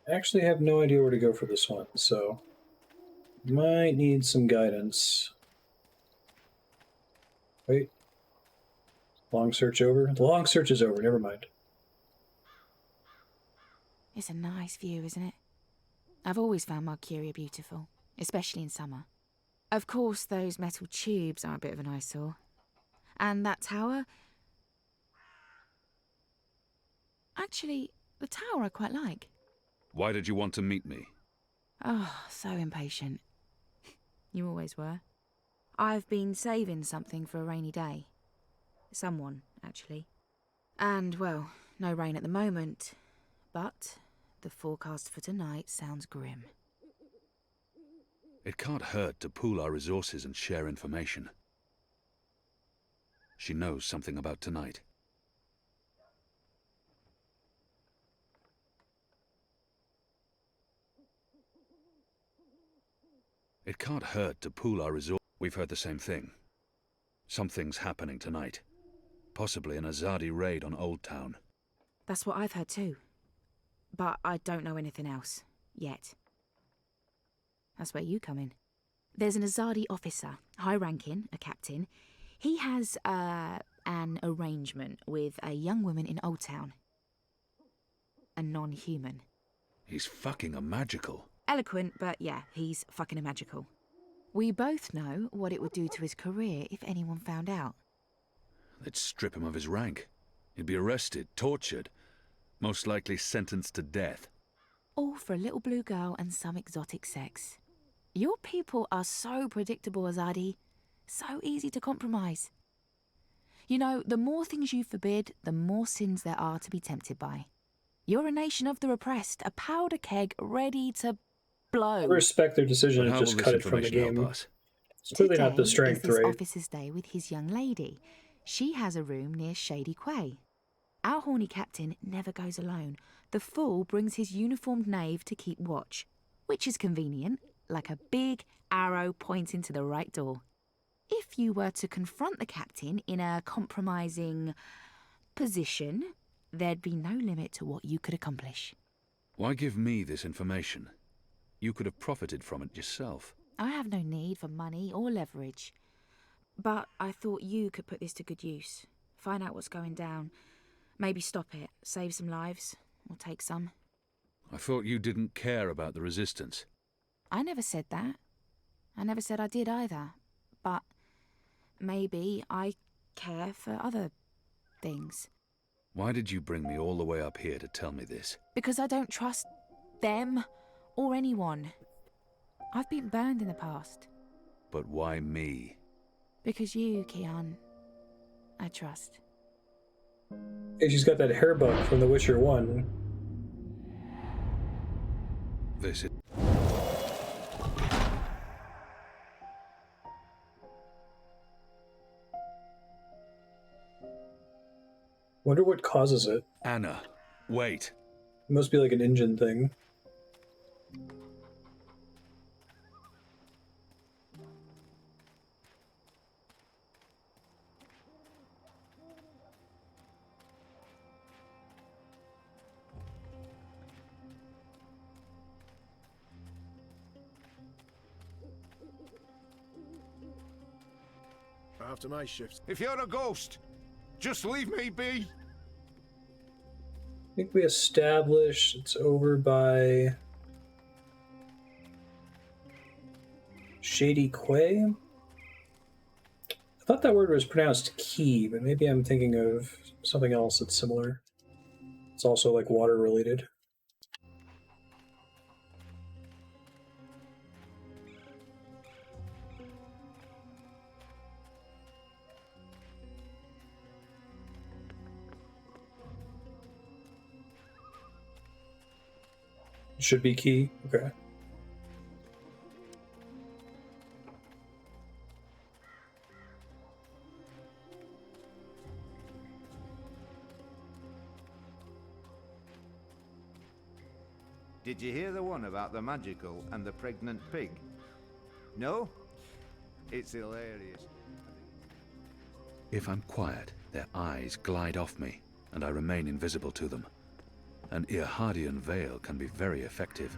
I actually have no idea where to go for this one, so might need some guidance. Wait. Long search over? The long search is over, never mind. It's a nice view, isn't it? I've always found Marcuria beautiful, especially in summer. Of course, those metal tubes are a bit of an eyesore. And that tower... Actually, the tower I quite like. Why did you want to meet me? Oh, so impatient. You always were. I've been saving something for a rainy day. Someone, actually. And, well, no rain at the moment. But the forecast for tonight sounds grim. It can't hurt to pool our resources and share information. She knows something about tonight. It can't hurt to pool our resources. We've heard the same thing. Something's happening tonight. Possibly an Azadi raid on Old Town. That's what I've heard too. But I don't know anything else. Yet. That's where you come in. There's an Azadi officer, high-ranking, a captain. He has, an arrangement with a young woman in Old Town. A non-human. He's fucking a magical. Eloquent, but yeah, he's fucking a magical. We both know what it would do to his career if anyone found out. They'd strip him of his rank. He'd be arrested, tortured, most likely sentenced to death. All for a little blue girl and some exotic sex. Your people are so predictable, Azadi. So easy to compromise. You know, the more things you forbid, the more sins there are to be tempted by. You're a nation of the repressed, a powder keg ready to blow. I respect their decision to just cut it from the game. It's clearly not the strength, Today is this right? officer's day with his young lady. She has a room near Shady Quay. Our horny captain never goes alone. The fool brings his uniformed knave to keep watch, which is convenient, like a big arrow pointing to the right door. If you were to confront the captain in a compromising position, there'd be no limit to what you could accomplish. Why give me this information? You could have profited from it yourself. I have no need for money or leverage. But I thought you could put this to good use. Find out what's going down. Maybe stop it, save some lives, or take some. I thought you didn't care about the resistance. I never said that. I never said I did either. But maybe I care for other things. Why did you bring me all the way up here to tell me this? Because I don't trust them or anyone. I've been burned in the past. But why me? Because you, Kian, I trust. Hey, she's got that hair bug from The Witcher 1. This is... Wonder what causes it. Anna, wait. It must be like an engine thing. After my shift. If you're a ghost, just leave me be. I think we established it's over by Shady Quay. I thought that word was pronounced key, but maybe I'm thinking of something else that's similar. It's also like water related. Should be key. Okay. Did you hear the one about the magical and the pregnant pig? No? It's hilarious. If I'm quiet, their eyes glide off me, and I remain invisible to them. An Irhadian veil can be very effective.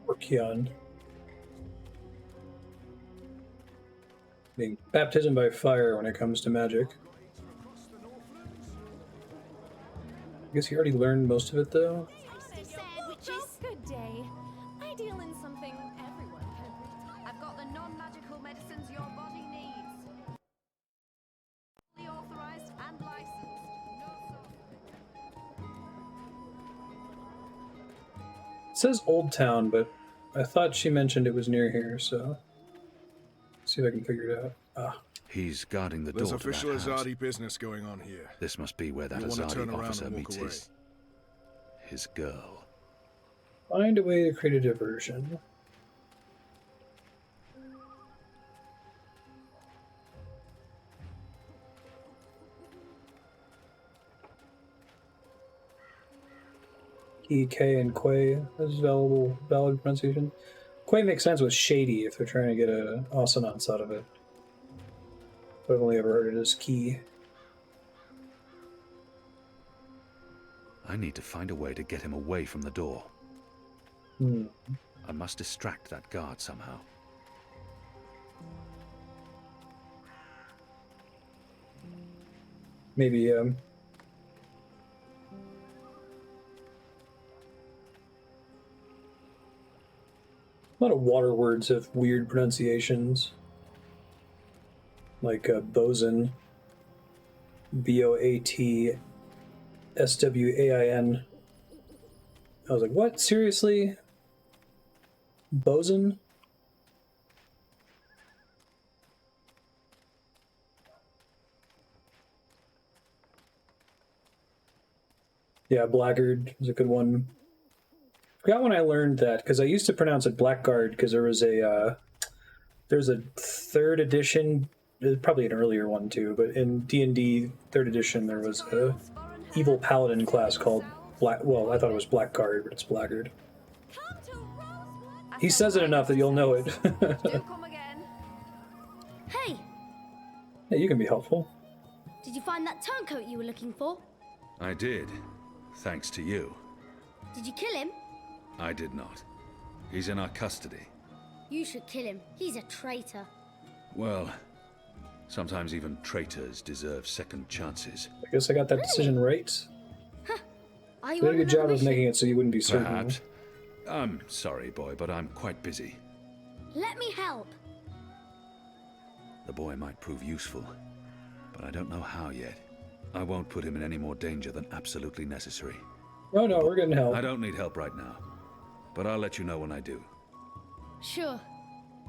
Or Kian. Being baptism by fire when it comes to magic. I guess you already learned most of it though. Good day. I deal in something everyone can. I've got the non-magical medicines your body needs. Fully authorized and licensed. It says Oldtown, but I thought she mentioned it was near here, so see if I can figure it out. Ah. He's guarding the There's door to that official house. Azadi business going on here. This must be where that You wanna turn Azadi around officer and walk meets his girl. Find a way to create a diversion. E, K, and Quay is valid pronunciation. Quay makes sense with Shady if they're trying to get a assonance out of it. But I've only ever heard it as key. I need to find a way to get him away from the door. I must distract that guard somehow. Maybe, a lot of water words have weird pronunciations. Like boson. Boatswain. I was like, what? Seriously? Boson? Yeah, blackguard is a good one. Forgot when I learned that, because I used to pronounce it blackguard, because there was a there's a 3rd edition, probably an earlier one too, but in D&D 3rd edition there was a evil paladin class called well, I thought it was blackguard, but it's blackguard. He says it enough that you'll know it. Hey, Yeah, you can be helpful. did you find that turncoat you were looking for? I did, thanks to you. Did you kill him? I did not. He's in our custody. You should kill him. He's a traitor. Well, sometimes even traitors deserve second chances. I guess I got that decision right. Are you You did a on good job another of mission? making it so you wouldn't be certain. Perhaps. I'm sorry, boy, but I'm quite busy. Let me help. The boy might prove useful, but I don't know how yet. I won't put him in any more danger than absolutely necessary. Oh no, we're getting help. I don't need help right now, but I'll let you know when I do. Sure.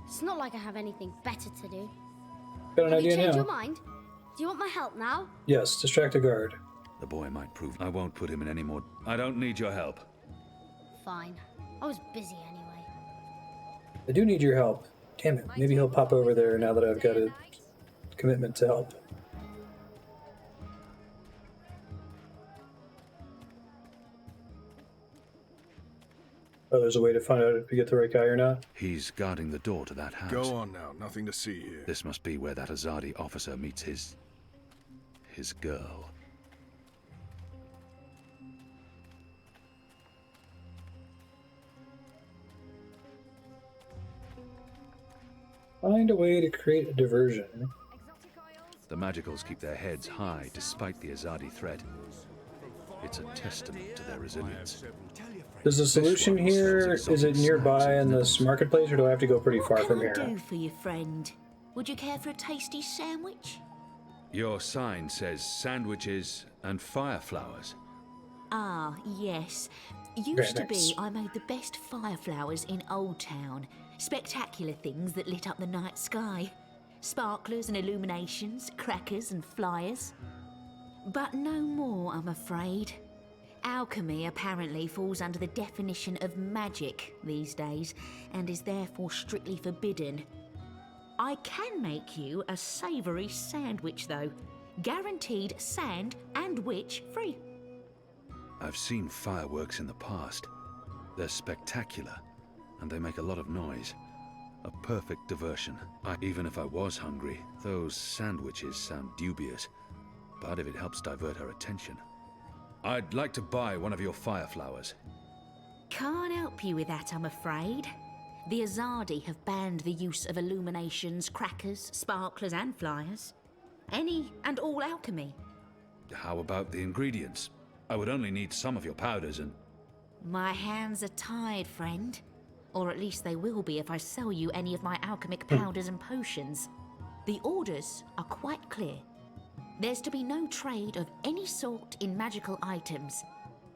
It's not like I have anything better to do. Got an Have you idea changed now. your mind? Do you want my help now? Yes, distract a guard. The boy might prove. I won't put him in any more. I don't need your help. Fine. I was busy anyway. I do need your help. Damn it, maybe he'll pop over there now that I've got a commitment to help. Oh, there's a way to find out if you get the right guy or not? He's guarding the door to that house. Go on now, nothing to see here. This must be where that Azadi officer meets his girl. Find a way to create a diversion. The Magicals keep their heads high despite the Azadi threat. It's a testament to their resilience. Is the solution here, is it nearby in this marketplace, or do I have to go pretty far from What can I here? do for your friend? Would you care for a tasty sandwich? Your sign says sandwiches and fire flowers. Ah, yes. Very Used to nice. be I made the best fire flowers in Old Town. Spectacular things that lit up the night sky. Sparklers and illuminations, crackers and flyers. But no more, I'm afraid. Alchemy apparently falls under the definition of magic these days, and is therefore strictly forbidden. I can make you a savoury sandwich, though. Guaranteed sand and witch free. I've seen fireworks in the past. They're spectacular, and they make a lot of noise. A perfect diversion. Even if I was hungry, those sandwiches sound dubious. But if it helps divert her attention, I'd like to buy one of your fire flowers. Can't help you with that, I'm afraid. The Azadi have banned the use of illuminations, crackers, sparklers and flyers. Any and all alchemy. How about the ingredients? I would only need some of your powders and... My hands are tied, friend. Or at least they will be if I sell you any of my alchemic powders and potions. The orders are quite clear. There's to be no trade of any sort in magical items.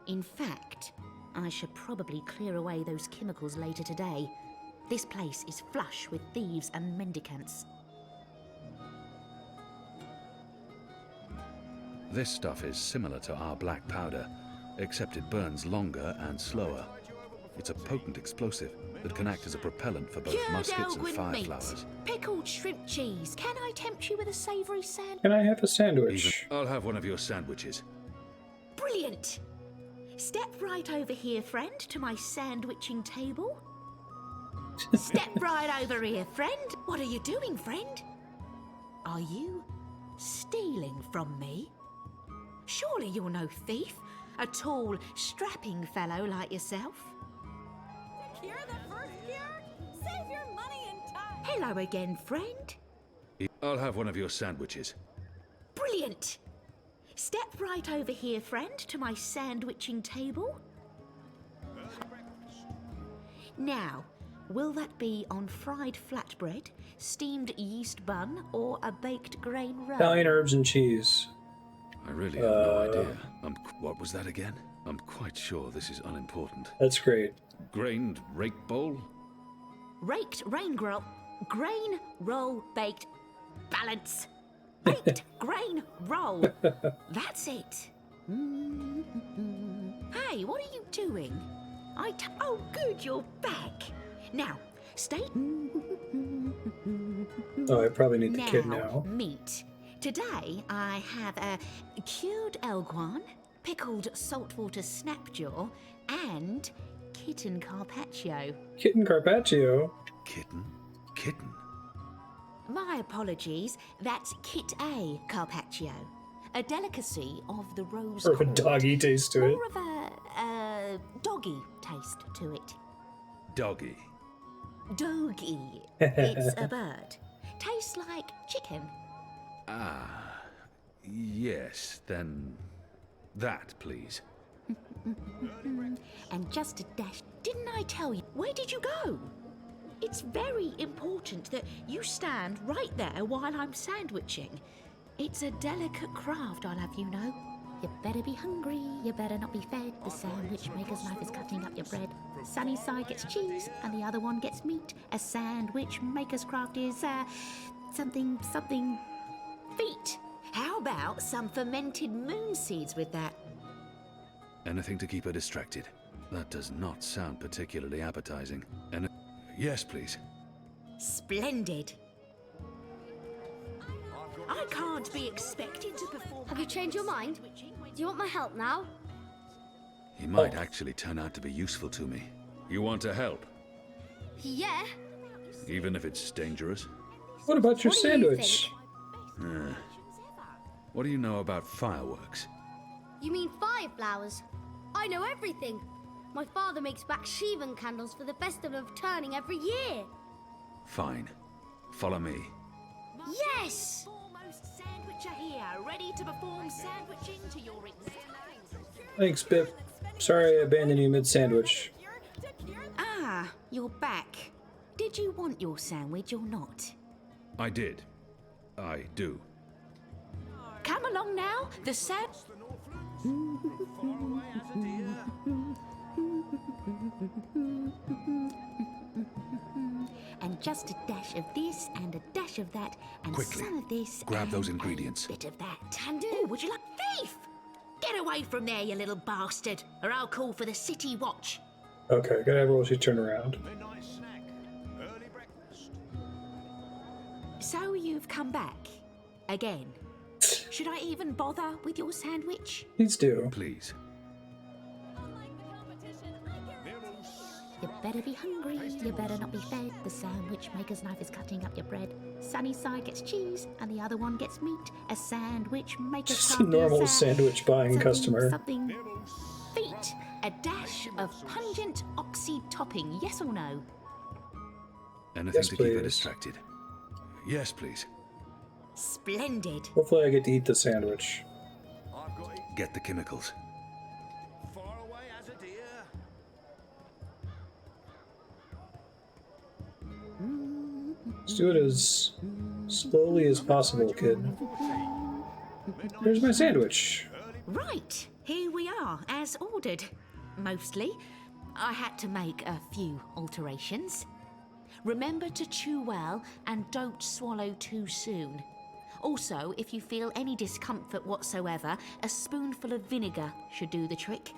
In fact, I should probably clear away those chemicals later today. This place is flush with thieves and mendicants. This stuff is similar to our black powder, except it burns longer and slower. It's a potent explosive that can act as a propellant for both Cured muskets and Elgin fire meat, flowers. pickled shrimp cheese. Can I tempt you with a savoury sandwich? Can I have a sandwich? I'll have one of your sandwiches. Brilliant! Step right over here, friend, to my sandwiching table. Step right over here, friend. What are you doing, friend? Are you stealing from me? Surely you're no thief. A tall, strapping fellow like yourself. Cure the first cure? Save your money in time. Hello again, friend. I'll have one of your sandwiches. Brilliant! Step right over here, friend, to my sandwiching table. Now, will that be on fried flatbread, steamed yeast bun, or a baked grain roll? Italian herbs and cheese. I really have no idea. What was that again? I'm quite sure this is unimportant. That's great. Grained rake bowl? Raked grain roll baked balance. Baked grain roll. That's it. Hey, what are you doing? Oh, good, you're back. Now, stay. Oh, I probably need the kid now. Meat. Today I have a cured elguan, pickled saltwater snapjaw, and kitten carpaccio. Kitten carpaccio? Kitten? Kitten? My apologies, that's Kit A carpaccio, a delicacy of the rose Or a quarter. doggy taste to it. More of a doggy taste to it. Doggy. Doggy. It's a bird. Tastes like chicken. Ah, yes, then that, please. And just a dash. Didn't I tell you? Where did you go? It's very important that you stand right there while I'm sandwiching. It's a delicate craft, I'll have you know. You better be hungry, you better not be fed. The sandwich maker's knife is cutting up your bread. Sunny side gets cheese, and the other one gets meat. A sandwich maker's craft is, something feet. How about some fermented moon seeds with that? Anything to keep her distracted. That does not sound particularly appetizing. Yes, please. Splendid. I can't be expected to perform. Have you changed your mind? Do you want my help now? He might actually turn out to be useful to me. You want to help? Yeah. Even if it's dangerous? What about your What do you sandwich? What do you know about fireworks? You mean fire flowers? I know everything. My father makes Bakshivan candles for the Festival of Turning every year. Fine. Follow me. Yes! butcher here, ready to perform sandwiching to your exact... Thanks, Bip. Sorry I abandoned you mid-sandwich. Ah, you're back. Did you want your sandwich or not? I did. I do. Come along now, the and just a dash of this and a dash of that and Quickly, some of this. grab those ingredients. A bit of that. Oh, would you like thief? Get away from there, you little bastard, or I'll call for the city watch. Okay, gotta have her while she turned around. So you've come back again. Should I even bother with your sandwich? Please do. Please. You better be hungry, you better not be fed. The sandwich maker's knife is cutting up your bread. Sunny side gets cheese, and the other one gets meat. A sandwich maker's Just a normal sandwich buying customer. Something feet. A dash of pungent oxy topping, yes or no? Anything Yes, to keep her please. distracted. Yes, please. Splendid. Hopefully I get to eat the sandwich. Get the chemicals. Let's do it as slowly as possible, kid. Here's my sandwich. Right, here we are, as ordered. Mostly. I had to make a few alterations. Remember to chew well and don't swallow too soon. Also, if you feel any discomfort whatsoever, a spoonful of vinegar should do the trick.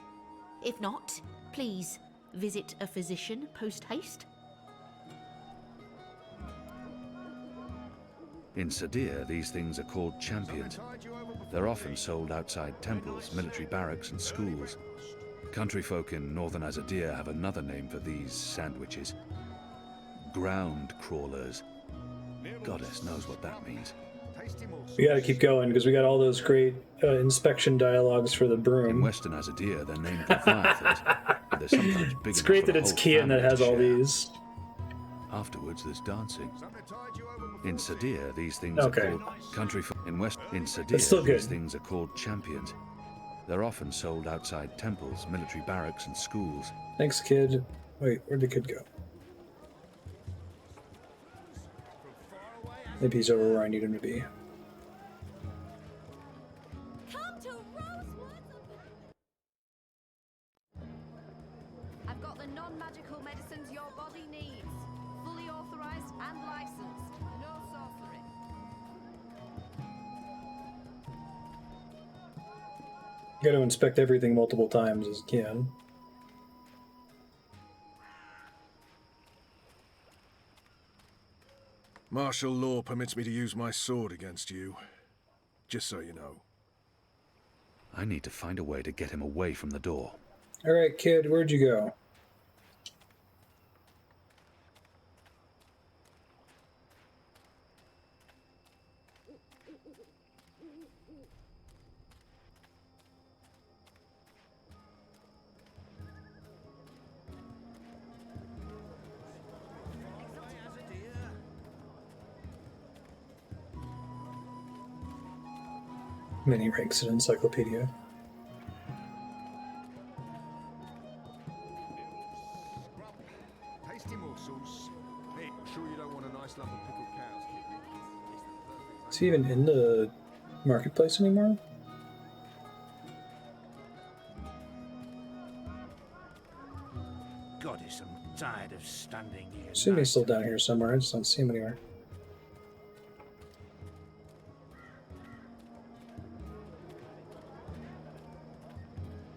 If not, please visit a physician post-haste. In Sadir, these things are called champions. They're often sold outside temples, military barracks, and schools. Country folk in northern Azadir have another name for these sandwiches. Ground crawlers. Goddess knows what that means. We gotta keep going because we got all those great inspection dialogues for the broom. In western Azadir, they're named Leviathans, but they're sometimes big It's great enough that for a it's whole Kian that family has to all share. these. Afterwards, there's dancing. In Sadir, these things Okay. are called country. In That's still Sadir, good. these things are called champions. They're often sold outside temples, military barracks, and schools. Thanks, kid. Wait, where'd the kid go? Maybe he's over where I need him to be. I've got the non-magical medicines your body needs. Fully authorized and licensed. No sorcery. You gotta inspect everything multiple times as you can. Martial law permits me to use my sword against you. Just so you know. I need to find a way to get him away from the door. Alright, kid, where'd you go? Mini ranks in encyclopedia. Tasty morsels. Hey, sure you don't want a nice lump of pickled cows? Is he even in the marketplace anymore? Goddess, I'm tired of standing here. I assume he's still down here somewhere. I just don't see him anywhere.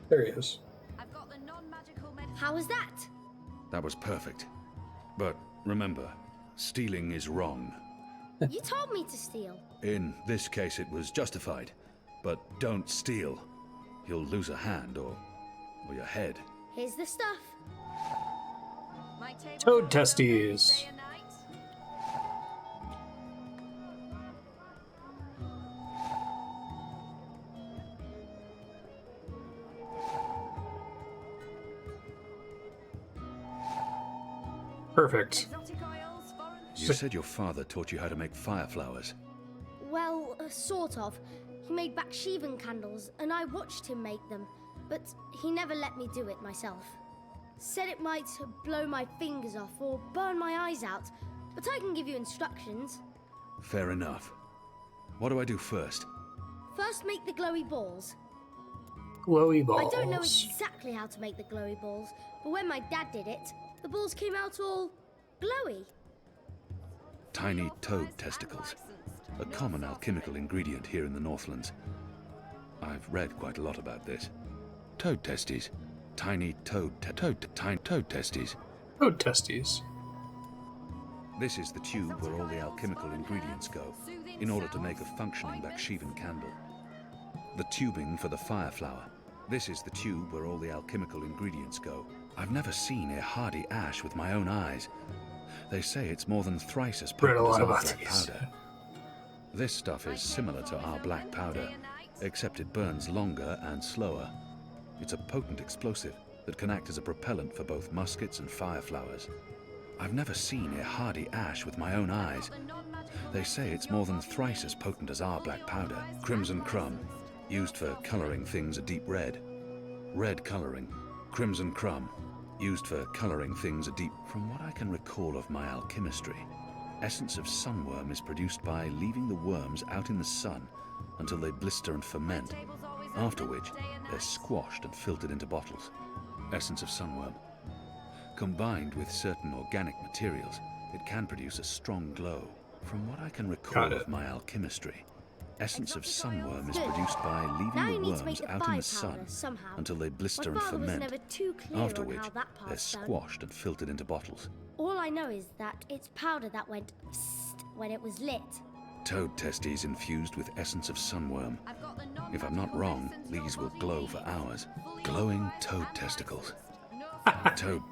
There he is. I've got the non-magical medicine. How was that? That was perfect. But remember, stealing is wrong. You told me to steal. In this case, it was justified. But don't steal. You'll lose a hand or your head. Here's the stuff. My table Toad testes. day and night. Perfect. Exotic oils, foreign. You said your father taught you how to make fire flowers. Well, sort of. He made Bakshivan candles, and I watched him make them, but he never let me do it myself. Said it might blow my fingers off or burn my eyes out, but I can give you instructions. Fair enough. What do I do first? First, make the glowy balls. Glowy balls. I don't know exactly how to make the glowy balls, but when my dad did it, the balls came out all glowy. Tiny toad testicles. A common alchemical ingredient here in the Northlands. I've read quite a lot about this. Toad testes. Tiny toad testes. Toad testes. This is the tube where all the alchemical ingredients go, in order to make a functioning Bakshivan candle. The tubing for the fire flower. This is the tube where all the alchemical ingredients go. I've never seen a hardy ash with my own eyes. They say it's more than thrice as potent as our black powder. This stuff is similar to our black powder, except it burns longer and slower. It's a potent explosive that can act as a propellant for both muskets and fire flowers. I've never seen a hardy ash with my own eyes. They say it's more than thrice as potent as our black powder. Crimson crumb, used for colouring things a deep red. Red colouring. Crimson crumb, used for colouring things a deep... From what I can recall of my alchemistry, essence of sunworm is produced by leaving the worms out in the sun until they blister and ferment, after which they're squashed and filtered into bottles. Essence of sunworm. Combined with certain organic materials, it can produce a strong glow. From what I can recall of my alchemistry, essence of sunworm is produced by leaving the worms out in the sun until they blister and ferment, after which they're squashed and filtered into bottles. All I know is that it's powder that went psst when it was lit. Toad testes infused with essence of sunworm. If I'm not wrong, these will glow for hours. Glowing toad testicles.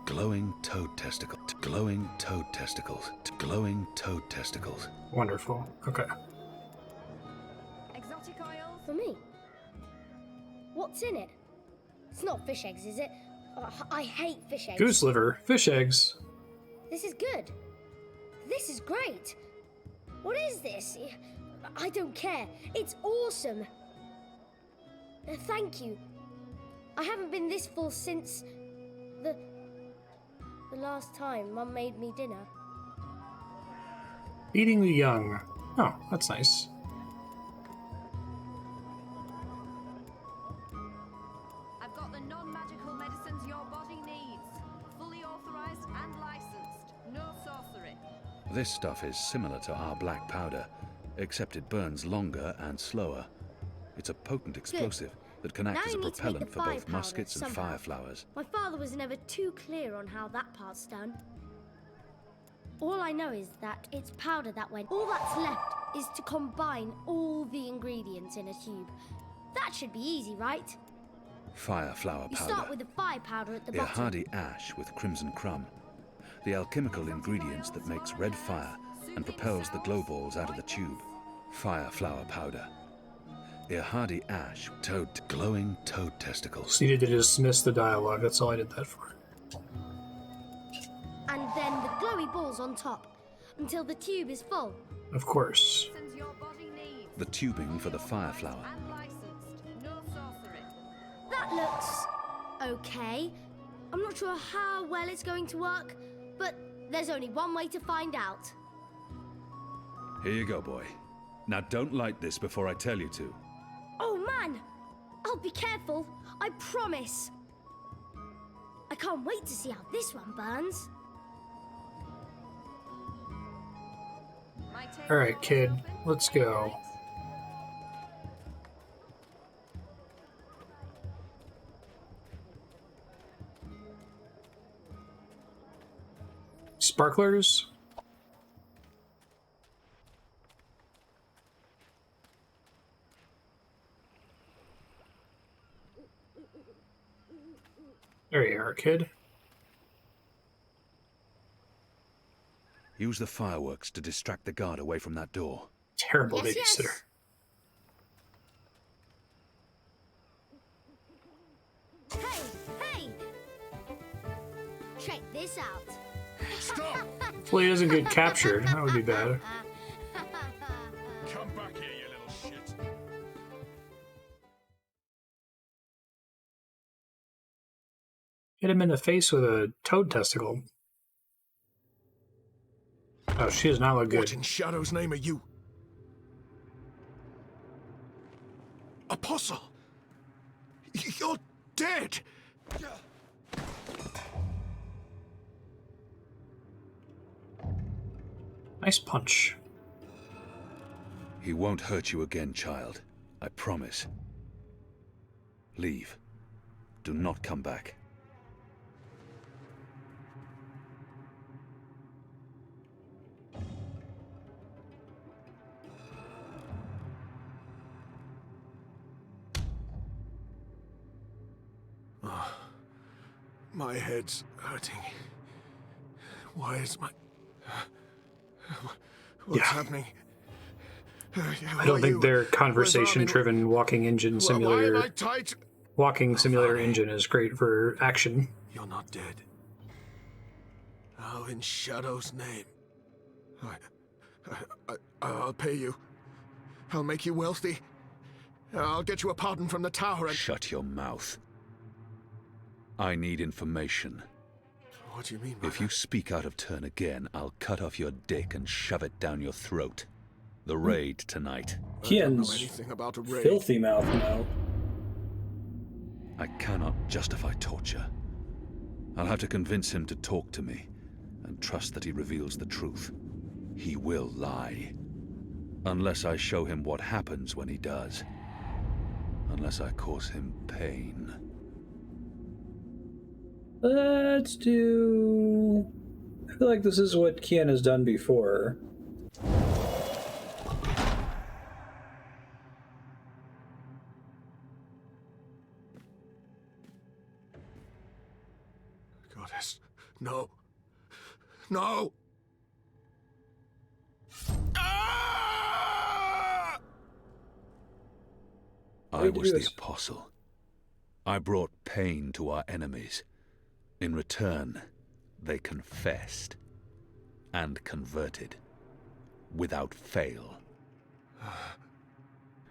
Glowing toad testicles. Glowing toad testicles. Glowing toad testicles. Wonderful. Okay. Exotic oils? For me? What's in it? It's not fish eggs, is it? I hate fish eggs. Goose liver, fish eggs. This is good. This is great. What is this? I don't care. It's awesome. Thank you. I haven't been this full since the last time Mum made me dinner. Eating the young. Oh, that's nice. I've got the non-magical medicines your body needs. Fully authorized and licensed. No sorcery. This stuff is similar to our black powder, except it burns longer and slower. It's a potent explosive that can act as a propellant for both muskets and fire flowers. My father was never too clear on how that part's done. All I know is that it's powder that went. All that's left is to combine all the ingredients in a tube. That should be easy, right? Fire flower You powder. start with the fire powder at the A bottom. hardy ash with crimson crumb. The alchemical ingredients that makes red fire and propels the glow balls out of the tube. Fire flower powder. A hardy ash, glowing toad testicles. So you need to dismiss the dialogue. That's all I did that for. And then the glowy balls on top until the tube is full. Of course. The tubing for the fire flower. That looks okay. I'm not sure how well it's going to work, but there's only one way to find out. Here you go, boy. Now don't light this before I tell you to. Oh man! I'll be careful, I promise. I can't wait to see how this one burns. Alright, kid. Let's go. Sparklers? There you are, kid. Use the fireworks to distract the guard away from that door. Terrible babysitter. Hey, hey! Check this out. Hopefully he doesn't get captured. That would be bad. Come back here, Hit him in the face with a toad testicle. Oh, she does not look good. What in Shadow's name are you? Apostle! You're dead! Nice punch. He won't hurt you again, child. I promise. Leave. Do not come back. Oh, my head's hurting. Why is my... What's happening? I don't think their conversation-driven walking engine simulator... Why am I tight? Walking simulator engine is great for action. You're not dead. How in Shadow's name? I'll pay you. I'll make you wealthy. I'll get you a pardon from the tower and... Shut your mouth. I need information. What do you mean by If you speak out of turn again, I'll cut off your dick and shove it down your throat. The raid tonight. Kian's filthy mouth now. I cannot justify torture. I'll have to convince him to talk to me, and trust that he reveals the truth. He will lie. Unless I show him what happens when he does. Unless I cause him pain. Let's do... I feel like this is what Kian has done before. Goddess, no. No! I was the apostle. I brought pain to our enemies. In return, they confessed and converted, without fail.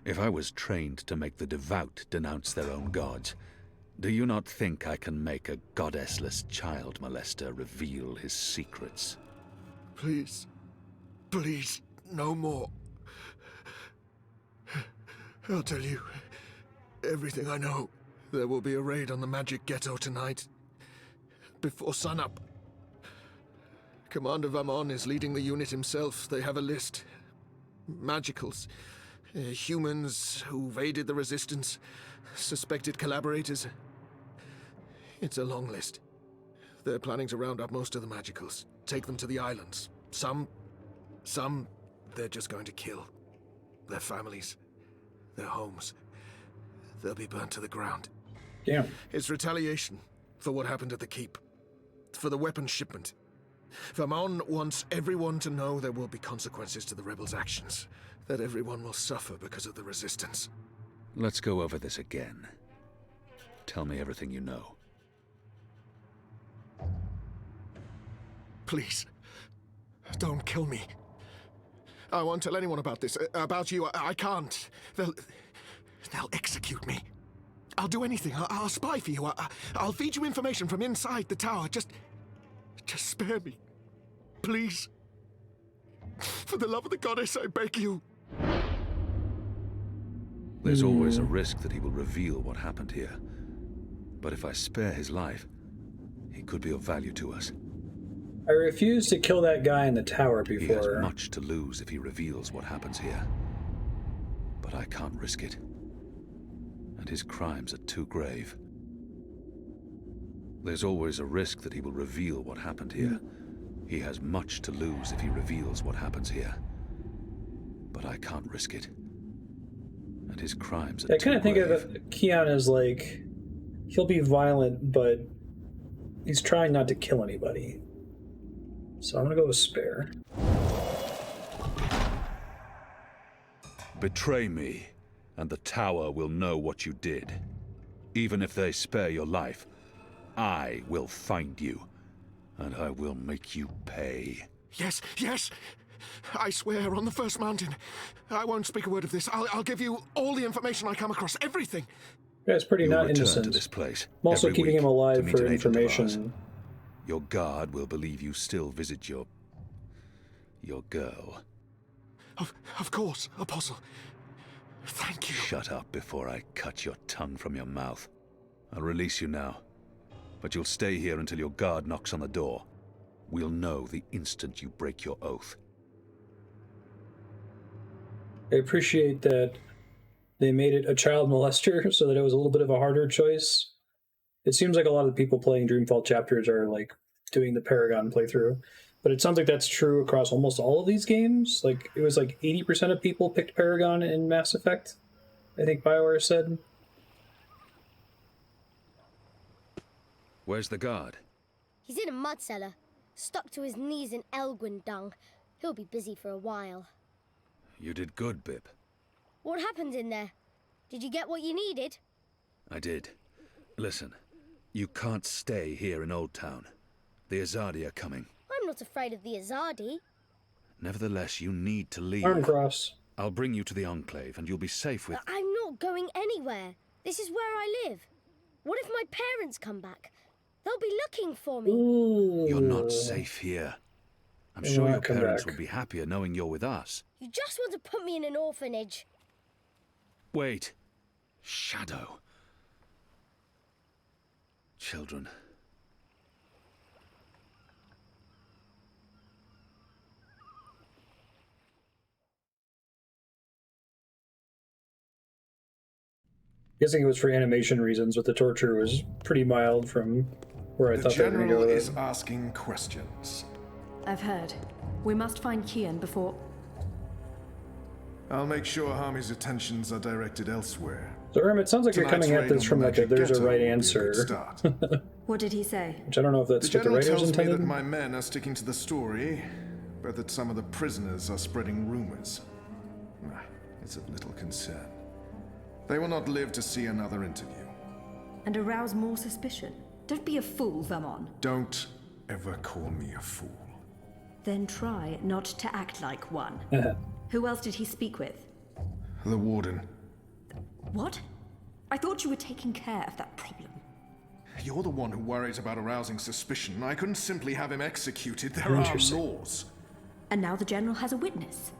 If I was trained to make the devout denounce their own gods, do you not think I can make a goddessless child molester reveal his secrets? Please. Please, no more. I'll tell you everything I know. There will be a raid on the magic ghetto tonight. Before sunup. Commander Vamon is leading the unit himself. They have a list. Magicals. Humans who evaded the resistance. Suspected collaborators. It's a long list. They're planning to round up most of the magicals. Take them to the islands. Some they're just going to kill. Their families. Their homes. They'll be burnt to the ground. Damn. It's retaliation for what happened at the keep. For the weapons shipment. Vamon wants everyone to know there will be consequences to the rebels' actions. That everyone will suffer because of the resistance. Let's go over this again. Tell me everything you know. Please. Don't kill me. I won't tell anyone about this. About you, I can't. They'll execute me. I'll do anything. I'll spy for you. I'll feed you information from inside the tower. Just spare me. Please. For the love of the goddess, I beg you. There's always a risk that he will reveal what happened here. But if I spare his life, he could be of value to us. I refused to kill that guy in the tower before. He has much to lose if he reveals what happens here. But I can't risk it. And his crimes are too grave. There's always a risk that he will reveal what happened here. He has much to lose if he reveals what happens here. But I can't risk it. And his crimes are I kind of think of Kian as like, he'll be violent, but he's trying not to kill anybody. So I'm gonna go with spare. Betray me, and the tower will know what you did. Even if they spare your life, I will find you, and I will make you pay. Yes, yes! I swear on the first mountain. I won't speak a word of this. I'll give you all the information I come across. Everything! Guy's pretty You'll not return innocent. to this place I'm also every keeping week him alive to meet for an agent of ours. information. Your guard will believe you still visit your girl. Of course, Apostle. Thank you. Shut up before I cut your tongue from your mouth. I'll release you now, but you'll stay here until your guard knocks on the door. We'll know the instant you break your oath. I appreciate that they made it a child molester so that it was a little bit of a harder choice. It seems like a lot of the people playing Dreamfall chapters are like doing the Paragon playthrough, but it sounds like that's true across almost all of these games. Like it was like 80% of people picked Paragon in Mass Effect, I think BioWare said. Where's the guard? He's in a mud cellar, stuck to his knees in Elgwyn dung. He'll be busy for a while. You did good, Bib. What happened in there? Did you get what you needed? I did. Listen, you can't stay here in Old Town. The Azadi are coming. I'm not afraid of the Azadi. Nevertheless, you need to leave. Arm cross. I'll bring you to the Enclave, and you'll be safe with... I'm not going anywhere. This is where I live. What if my parents come back? They'll be looking for me. Ooh. You're not safe here. I'm sure your parents will be happier knowing you're with us. You just want to put me in an orphanage. Wait. Shadow. Children. Guessing it was for animation reasons, but the torture was pretty mild from where I thought they were going to go with it. The General is asking questions. I've heard. We must find Kian before... I'll make sure Harmy's attentions are directed elsewhere. So, Erm, it sounds like you're coming at this from like a there's a right answer. What did he say? Which I don't know if that's what the writers tells intended. me that my men are sticking to the story, but that some of the prisoners are spreading rumors. It's of little concern. They will not live to see another interview. And arouse more suspicion. Don't be a fool, Vamon. Don't ever call me a fool. Then try not to act like one. Who else did he speak with? The Warden. What? I thought you were taking care of that problem. You're the one who worries about arousing suspicion. I couldn't simply have him executed. There are laws. And now the General has a witness.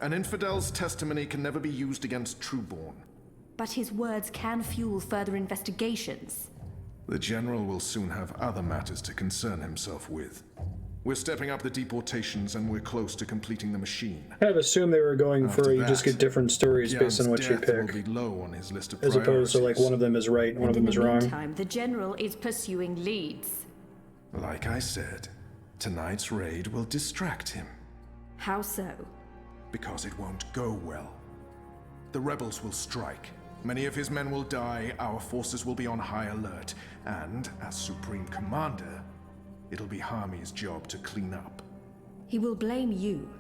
An infidel's testimony can never be used against Trueborn. But his words can fuel further investigations. The General will soon have other matters to concern himself with. We're stepping up the deportations and we're close to completing the machine. I kind of assumed they were going After for you that, just get different stories based on what you death pick. will be low on his list of As opposed to like one of them is right and one of them is In the wrong. meantime, the General is pursuing leads. Like I said, tonight's raid will distract him. How so? Because it won't go well. The rebels will strike. Many of his men will die, our forces will be on high alert, and, as Supreme Commander, it'll be Harmy's job to clean up. He will blame you.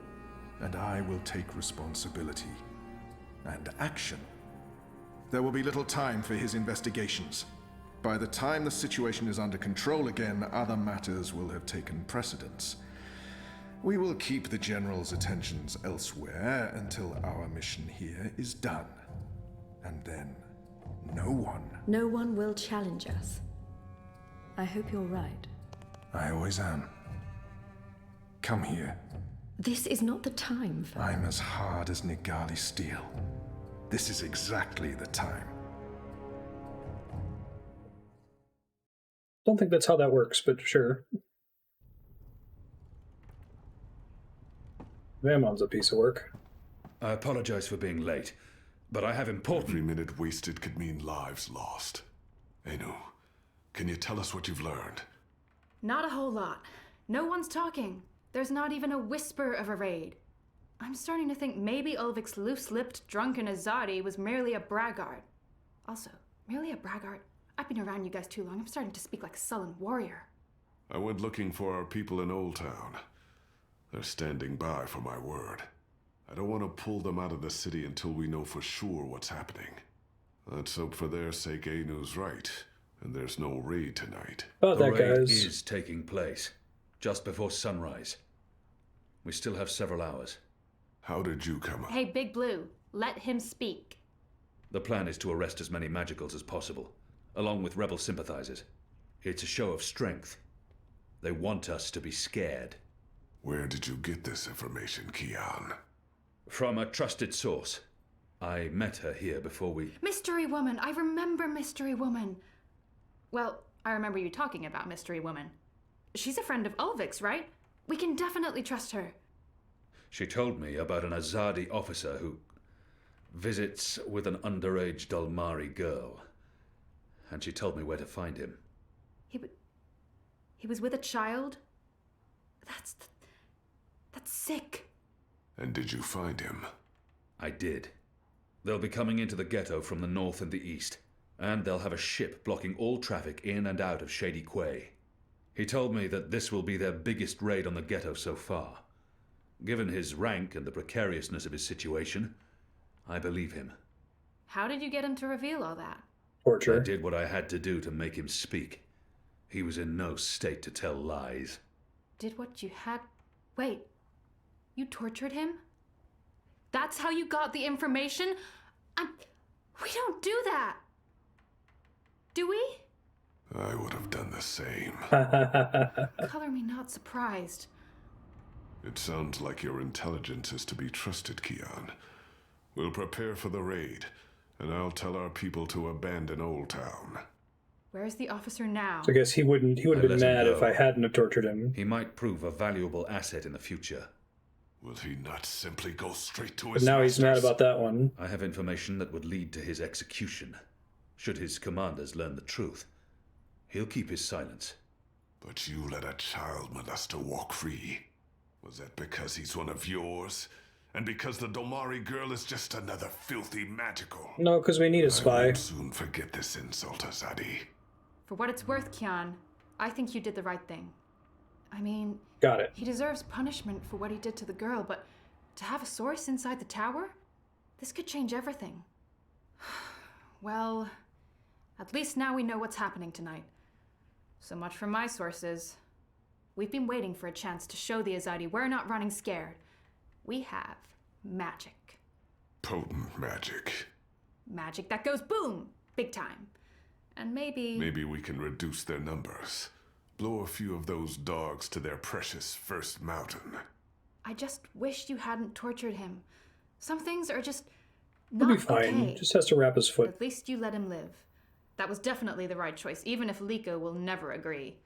And I will take responsibility. And action. There will be little time for his investigations. By the time the situation is under control again, other matters will have taken precedence. We will keep the General's attentions elsewhere until our mission here is done. And then, No one will challenge us. I hope you're right. I always am. Come here. This is not the time for... I'm as hard as Nigali steel. This is exactly the time. Don't think that's how that works, but sure. Vamon's a piece of work. I apologize for being late, but I have important... Every minute wasted could mean lives lost. Enu, can you tell us what you've learned? Not a whole lot. No one's talking. There's not even a whisper of a raid. I'm starting to think maybe Ulvik's loose-lipped, drunken Azadi was merely a braggart. Also, merely a braggart? I've been around you guys too long. I'm starting to speak like a sullen warrior. I went looking for our people in Old Town. They're standing by for my word. I don't want to pull them out of the city until we know for sure what's happening. Let's hope for their sake Enu's right, and there's no raid tonight. About the that, raid guys. is taking place, just before sunrise. We still have several hours. How did you come up? Hey, Big Blue, let him speak. The plan is to arrest as many magicals as possible, along with rebel sympathizers. It's a show of strength. They want us to be scared. Where did you get this information, Kian? From a trusted source. I met her here before we... Mystery Woman! I remember Mystery Woman! Well, I remember you talking about Mystery Woman. She's a friend of Ulvik's, right? We can definitely trust her. She told me about an Azadi officer who visits with an underage Dalmari girl. And she told me where to find him. He was with a child? That's sick. And did you find him? I did. They'll be coming into the ghetto from the north and the east, and they'll have a ship blocking all traffic in and out of Shady Quay. He told me that this will be their biggest raid on the ghetto so far. Given his rank and the precariousness of his situation, I believe him. How did you get him to reveal all that? Torture. I did what I had to do to make him speak. He was in no state to tell lies. Did what you had... Wait, you tortured him? That's how you got the information? We don't do that! Do we? I would have done the same. Color me not surprised. It sounds like your intelligence is to be trusted, Kian. We'll prepare for the raid, and I'll tell our people to abandon Old Town. Where's the officer now? So I guess he would have been mad if I hadn't have tortured him. He might prove a valuable asset in the future. Will he not simply go straight to But his now masters? he's mad about that one. I have information that would lead to his execution. Should his commanders learn the truth, he'll keep his silence. But you let a child molester walk free. Was that because he's one of yours? And because the Domari girl is just another filthy magical? No, because we need a spy. I won't soon forget this insult, Azadi. For what it's worth, Kian, I think you did the right thing. I mean... Got it. He deserves punishment for what he did to the girl, but to have a source inside the tower? This could change everything. Well, at least now we know what's happening tonight. So much for my sources. We've been waiting for a chance to show the Azadi we're not running scared. We have magic. Potent magic. Magic that goes boom! Big time. And maybe... Maybe we can reduce their numbers. Blow a few of those dogs to their precious first mountain. I just wish you hadn't tortured him. Some things are just He'll not be fine. okay. Just has to wrap his foot. At least you let him live. That was definitely the right choice, even if Liko will never agree.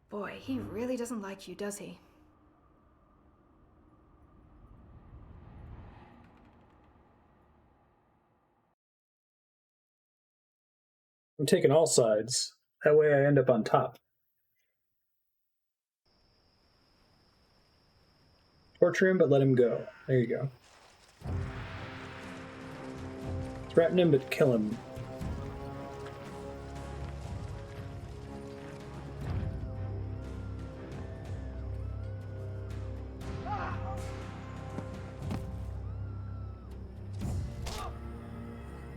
Boy, he really doesn't like you, does he? I'm taking all sides. That way I end up on top. Torture him, but let him go. There you go. Threaten him, but kill him.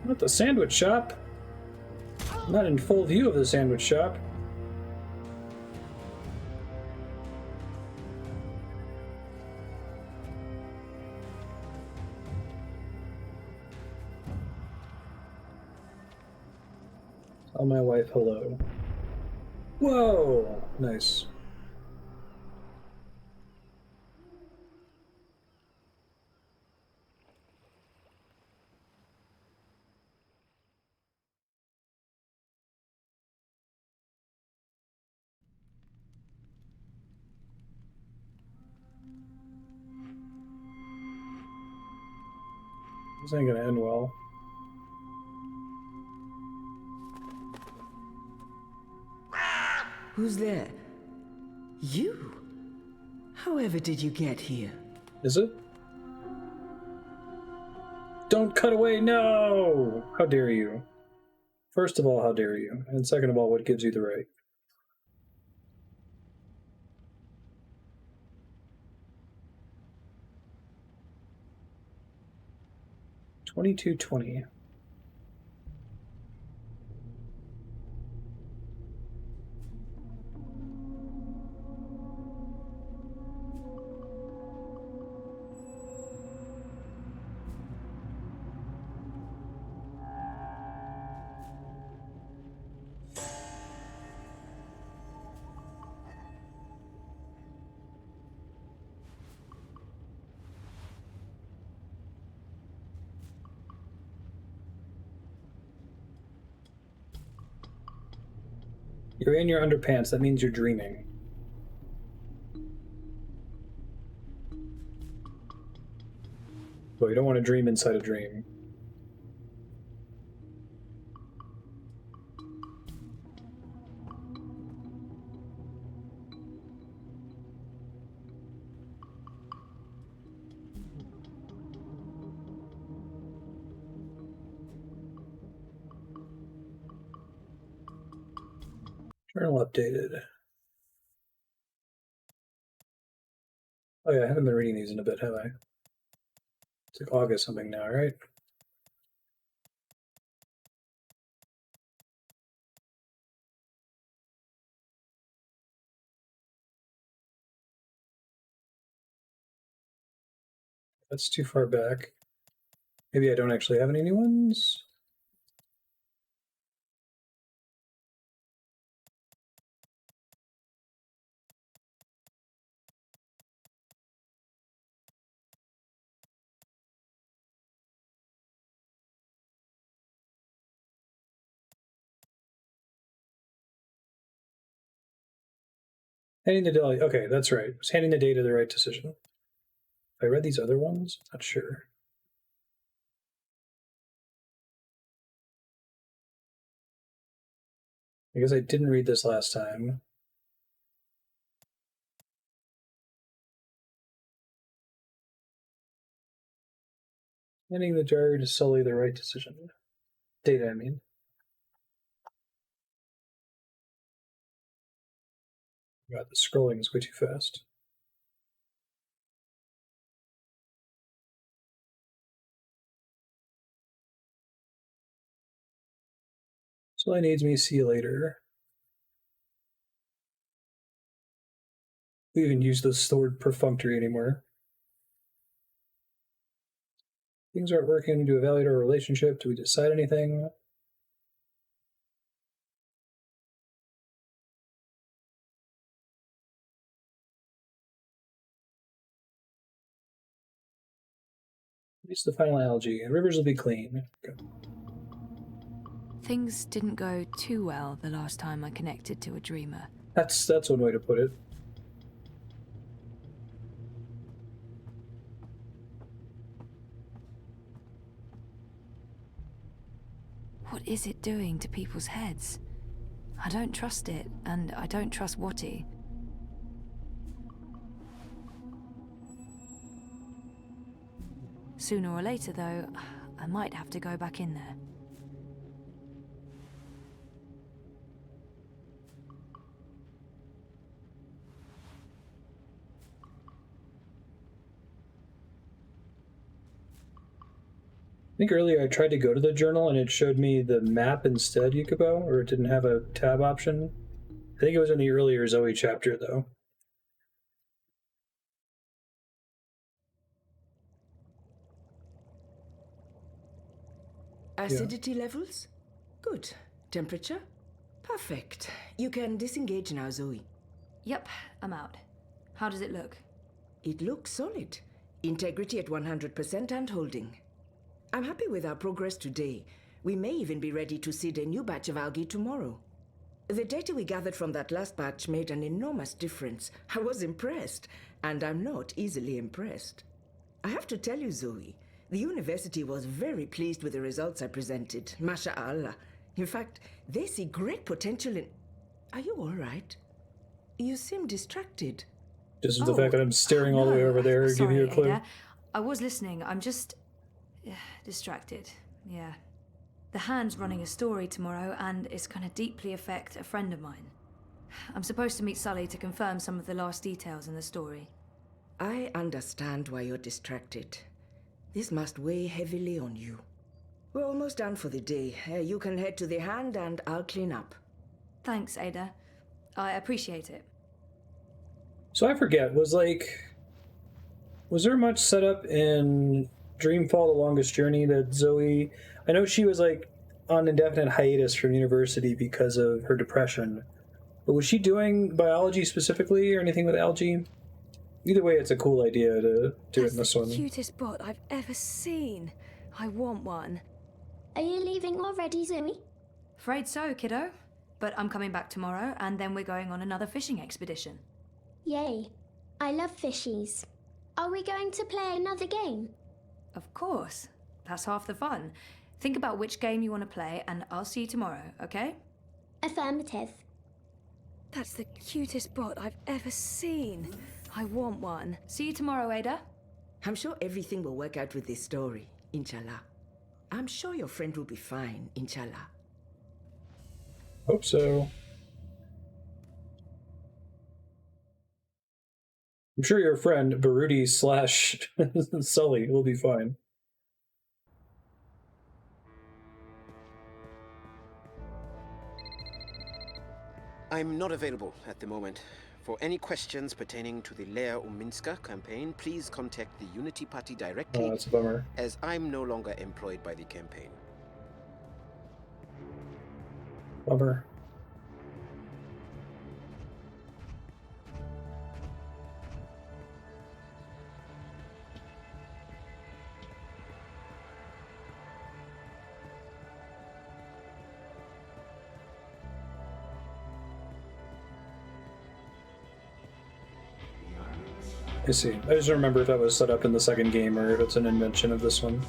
Not the sandwich shop. I'm not in full view of the sandwich shop. Tell my wife hello. Whoa! Nice. This ain't gonna end well. Who's there? You? However did you get here? Is it? Don't cut away, no! How dare you? First of all, how dare you? And second of all, what gives you the right? $22.20. you're in your underpants, that means you're dreaming. Well, you don't want to dream inside a dream. Journal updated. Oh yeah, I haven't been reading these in a bit, have I? It's like August something now, right? That's too far back. Maybe I don't actually have any new ones? Handing the delay. Okay, that's right. Was handing the data the right decision? I read these other ones? Not sure. I guess I didn't read this last time. Handing the diary to Sully the right decision. Data, I mean. God, the scrolling is way too fast. Sully needs me, see you later. We even use the word perfunctory anymore. Things aren't working to evaluate our relationship. Do we decide anything? Reach the final algae, and rivers will be clean. Good. Things didn't go too well the last time I connected to a dreamer. That's one way to put it. What is it doing to people's heads? I don't trust it, and I don't trust Watty. Sooner or later, though, I might have to go back in there. I think earlier I tried to go to the journal and it showed me the map instead, Yukubo, or it didn't have a tab option. I think it was in the earlier Zoe chapter, though. Acidity levels? Good. Temperature? Perfect. You can disengage now, Zoe. Yep, I'm out. How does it look? It looks solid. Integrity at 100% and holding. I'm happy with our progress today. We may even be ready to seed a new batch of algae tomorrow. The data we gathered from that last batch made an enormous difference. I was impressed, and I'm not easily impressed. I have to tell you, Zoe, the university was very pleased with the results I presented. Masha'Allah. In fact, they see great potential in... Are you all right? You seem distracted. Just the fact that I'm staring all the way over there, Sorry, give you a clue. Ada. I was listening. I'm just... distracted. Yeah. The Hand's running a story tomorrow, and it's going to deeply affect a friend of mine. I'm supposed to meet Sully to confirm some of the last details in the story. I understand why you're distracted. This must weigh heavily on you. We're almost done for the day. You can head to the Hand and I'll clean up. Thanks, Ada. I appreciate it. So I forget, was there much setup in Dreamfall, The Longest Journey that Zoe... I know she was like on indefinite hiatus from university because of her depression, but was she doing biology specifically or anything with algae? Either way, it's a cool idea to do it in this one. That's the cutest bot I've ever seen. I want one. Are you leaving already, Zoe? Afraid so, kiddo. But I'm coming back tomorrow, and then we're going on another fishing expedition. Yay. I love fishies. Are we going to play another game? Of course. That's half the fun. Think about which game you want to play, and I'll see you tomorrow, okay? Affirmative. That's the cutest bot I've ever seen. I want one. See you tomorrow, Ada. I'm sure everything will work out with this story, inshallah. I'm sure your friend will be fine, inshallah. Hope so. I'm sure your friend, Baruti / Sully, will be fine. I'm not available at the moment. For any questions pertaining to the Leia Uminska campaign, please contact the Unity Party directly. Oh, that's a bummer. As I'm no longer employed by the campaign. Bummer. I see. I just don't remember if that was set up in the second game or if it's an invention of this one.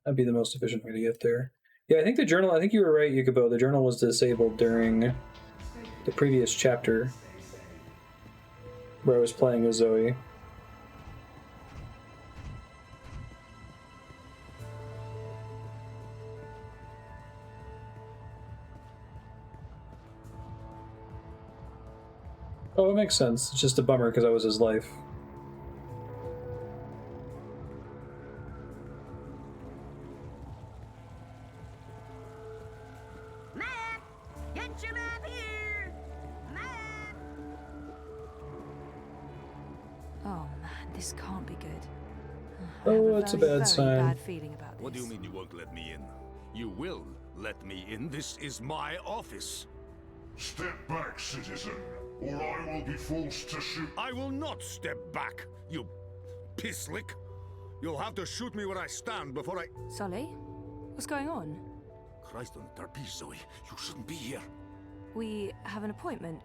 That'd be the most efficient way to get there. Yeah, I think the journal, I think you were right, Yukibo. The journal was disabled during the previous chapter where I was playing as Zoe. Oh, it makes sense. It's just a bummer because I was his life. Map! Get your map here! Map! Oh man, this can't be good. Oh, it's a bad sign. Bad feeling about this. What do you mean you won't let me in? You will let me in. This is my office. Step back, citizen, or I will be forced to shoot. I will not step back, you pisslick. You'll have to shoot me where I stand before I... Sully? What's going on? Christ on the trapeze, Zoe. You shouldn't be here. We have an appointment.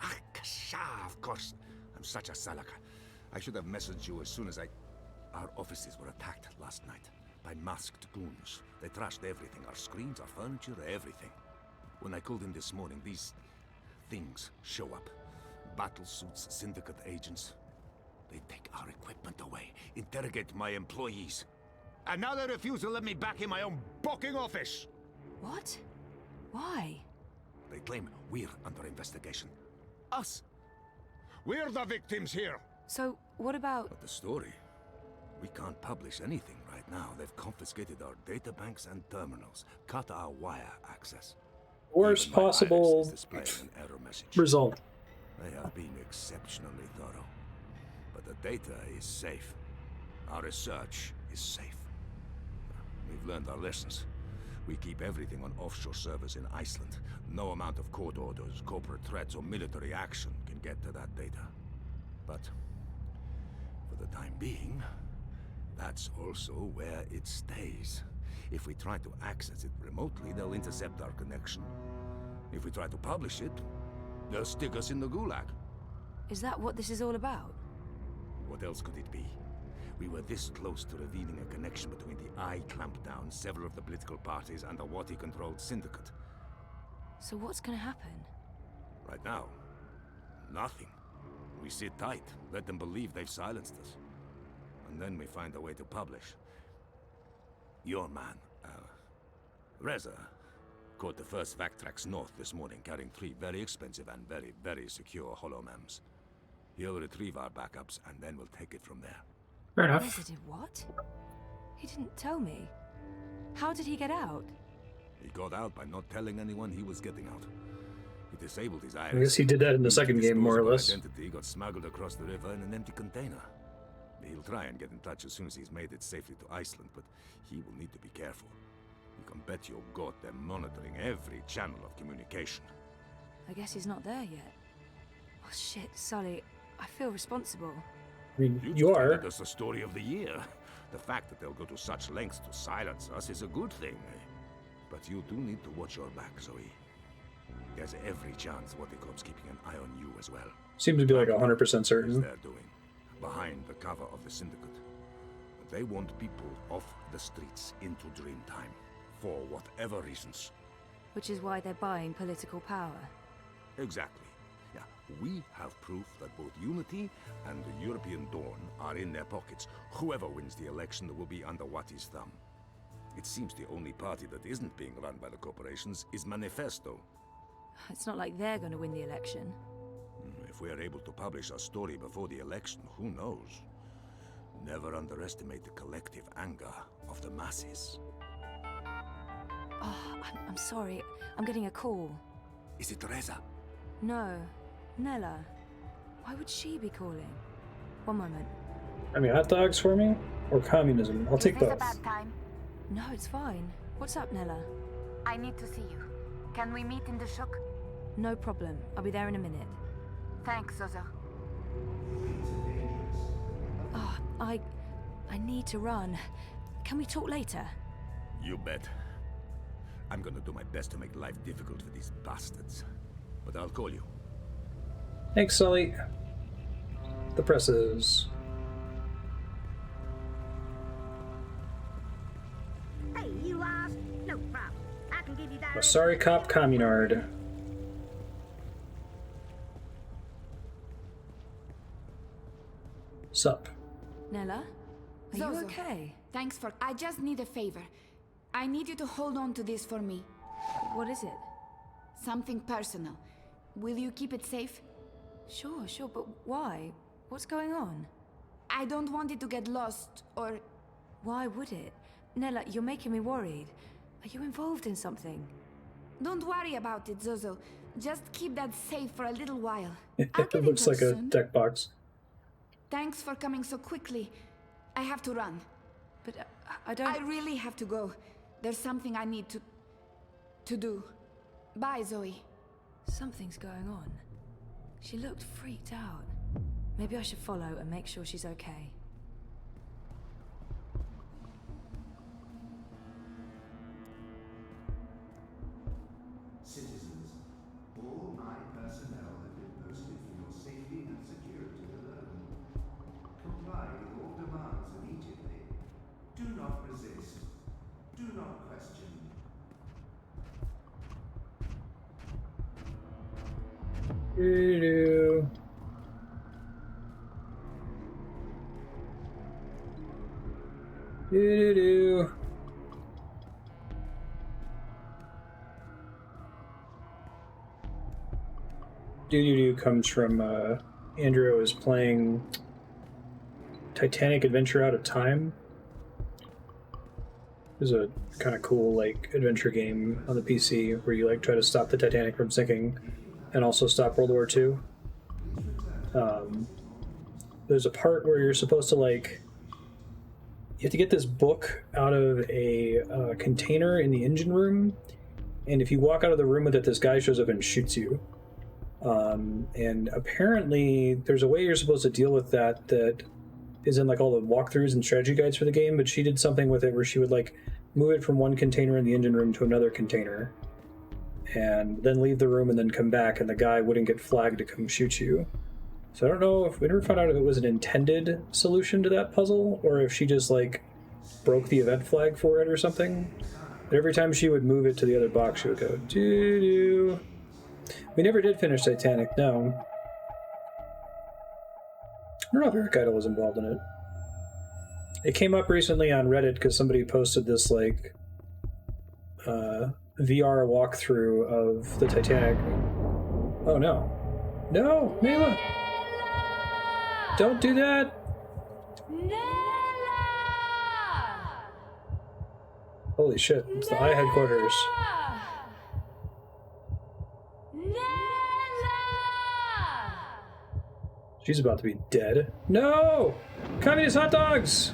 Ah, kasha, of course. I'm such a salaka. I should have messaged you as soon as Our offices were attacked last night by masked goons. They trashed everything. Our screens, our furniture, everything. When I called in this morning, these things show up. Battle suits, syndicate agents. They take our equipment away, interrogate my employees. And now they refuse to let me back in my own bocking office! What? Why? They claim we're under investigation. Us! We're the victims here! So, what about... But the story? We can't publish anything right now. They've confiscated our databanks and terminals, cut our wire access. Worst possible result. They have been exceptionally thorough. But the data is safe. Our research is safe. We've learned our lessons. We keep everything on offshore servers in Iceland. No amount of court orders, corporate threats, or military action can get to that data. But for the time being, that's also where it stays. If we try to access it remotely, they'll intercept our connection. If we try to publish it, they'll stick us in the gulag. Is that what this is all about? What else could it be? We were this close to revealing a connection between the Eye clampdown, several of the political parties, and the Wati-controlled syndicate. So what's gonna happen? Right now, nothing. We sit tight, let them believe they've silenced us. And then we find a way to publish. Your man, Reza, caught the first Vactrax north this morning, carrying 3 very expensive and very, very secure holomems. He'll retrieve our backups, and then we'll take it from there. Fair enough. Reza did what? He didn't tell me. How did he get out? He got out by not telling anyone he was getting out. He disabled his iris. I guess he did that in the second game, more or less. Identity got smuggled across the river in an empty container. He'll try and get in touch as soon as he's made it safely to Iceland, but he will need to be careful. You can bet your god they're monitoring every channel of communication. I guess he's not there yet. Oh shit, Sully. I feel responsible. I mean, you you are. That's the story of the year. The fact that they'll go to such lengths to silence us is a good thing. But you do need to watch your back, Zoe. There's every chance Watercorp's keeping an eye on you as well. Seems to be like 100% certain. They're doing behind the cover of the Syndicate. They want people off the streets into Dreamtime, for whatever reasons. Which is why they're buying political power. Exactly. Yeah, we have proof that both Unity and the European Dawn are in their pockets. Whoever wins the election will be under Wati's thumb. It seems the only party that isn't being run by the corporations is Manifesto. It's not like they're going to win the election. If we are able to publish our story before the election, who knows? Never underestimate the collective anger of the masses. Oh, I'm sorry. I'm getting a call. Is it Reza? No. Nela. Why would she be calling? One moment. I mean, hot dogs for me? Or communism? I'll take both. Is this a bad time? No, it's fine. What's up, Nela? I need to see you. Can we meet in the shuk? No problem. I'll be there in a minute. Thanks, Zozo. Oh, I need to run. Can we talk later? You bet. I'm gonna do my best to make life difficult for these bastards. But I'll call you. Thanks, Sully. The presses. Hey, you asked? No problem. I can give you that. Sorry, cop communard. Sup? Nela? Are Zozo, you okay? Thanks for... I just need a favor. I need you to hold on to this for me. What is it? Something personal. Will you keep it safe? Sure, but why? What's going on? I don't want it to get lost, or... Why would it? Nela, you're making me worried. Are you involved in something? Don't worry about it, Zozo. Just keep that safe for a little while. It looks like a soon. deck box. Thanks for coming so quickly. I have to run. But I don't... I really have to go. There's something I need to do. Bye, Zoe. Something's going on. She looked freaked out. Maybe I should follow and make sure she's okay. Citizens, all my personnel have been posted for your safety and security alone. Comply with all demands immediately. Do not resist. Do not question. Doo-doo. Doo-doo-doo. Doo-doo-doo comes from Andrew is playing Titanic Adventure Out of Time. There's a kind of cool like adventure game on the PC where you like try to stop the Titanic from sinking and also stop World War II. There's a part where you're supposed to like you have to get this book out of a container in the engine room, and if you walk out of the room with it, this guy shows up and shoots you. And apparently there's a way you're supposed to deal with that is in like all the walkthroughs and strategy guides for the game, but she did something with it where she would like move it from one container in the engine room to another container and then leave the room and then come back, and the guy wouldn't get flagged to come shoot you. So I don't know if we never found out if it was an intended solution to that puzzle or if she just like broke the event flag for it or something. But every time she would move it to the other box, she would go doo-doo. We never did finish Titanic, no. I don't know if Eric Idle was involved in it. It came up recently on Reddit because somebody posted this like VR walkthrough of the Titanic. Oh no. No, Nela! Don't do that! Holy shit, it's the I headquarters. She's about to be dead. No! Communist hot dogs!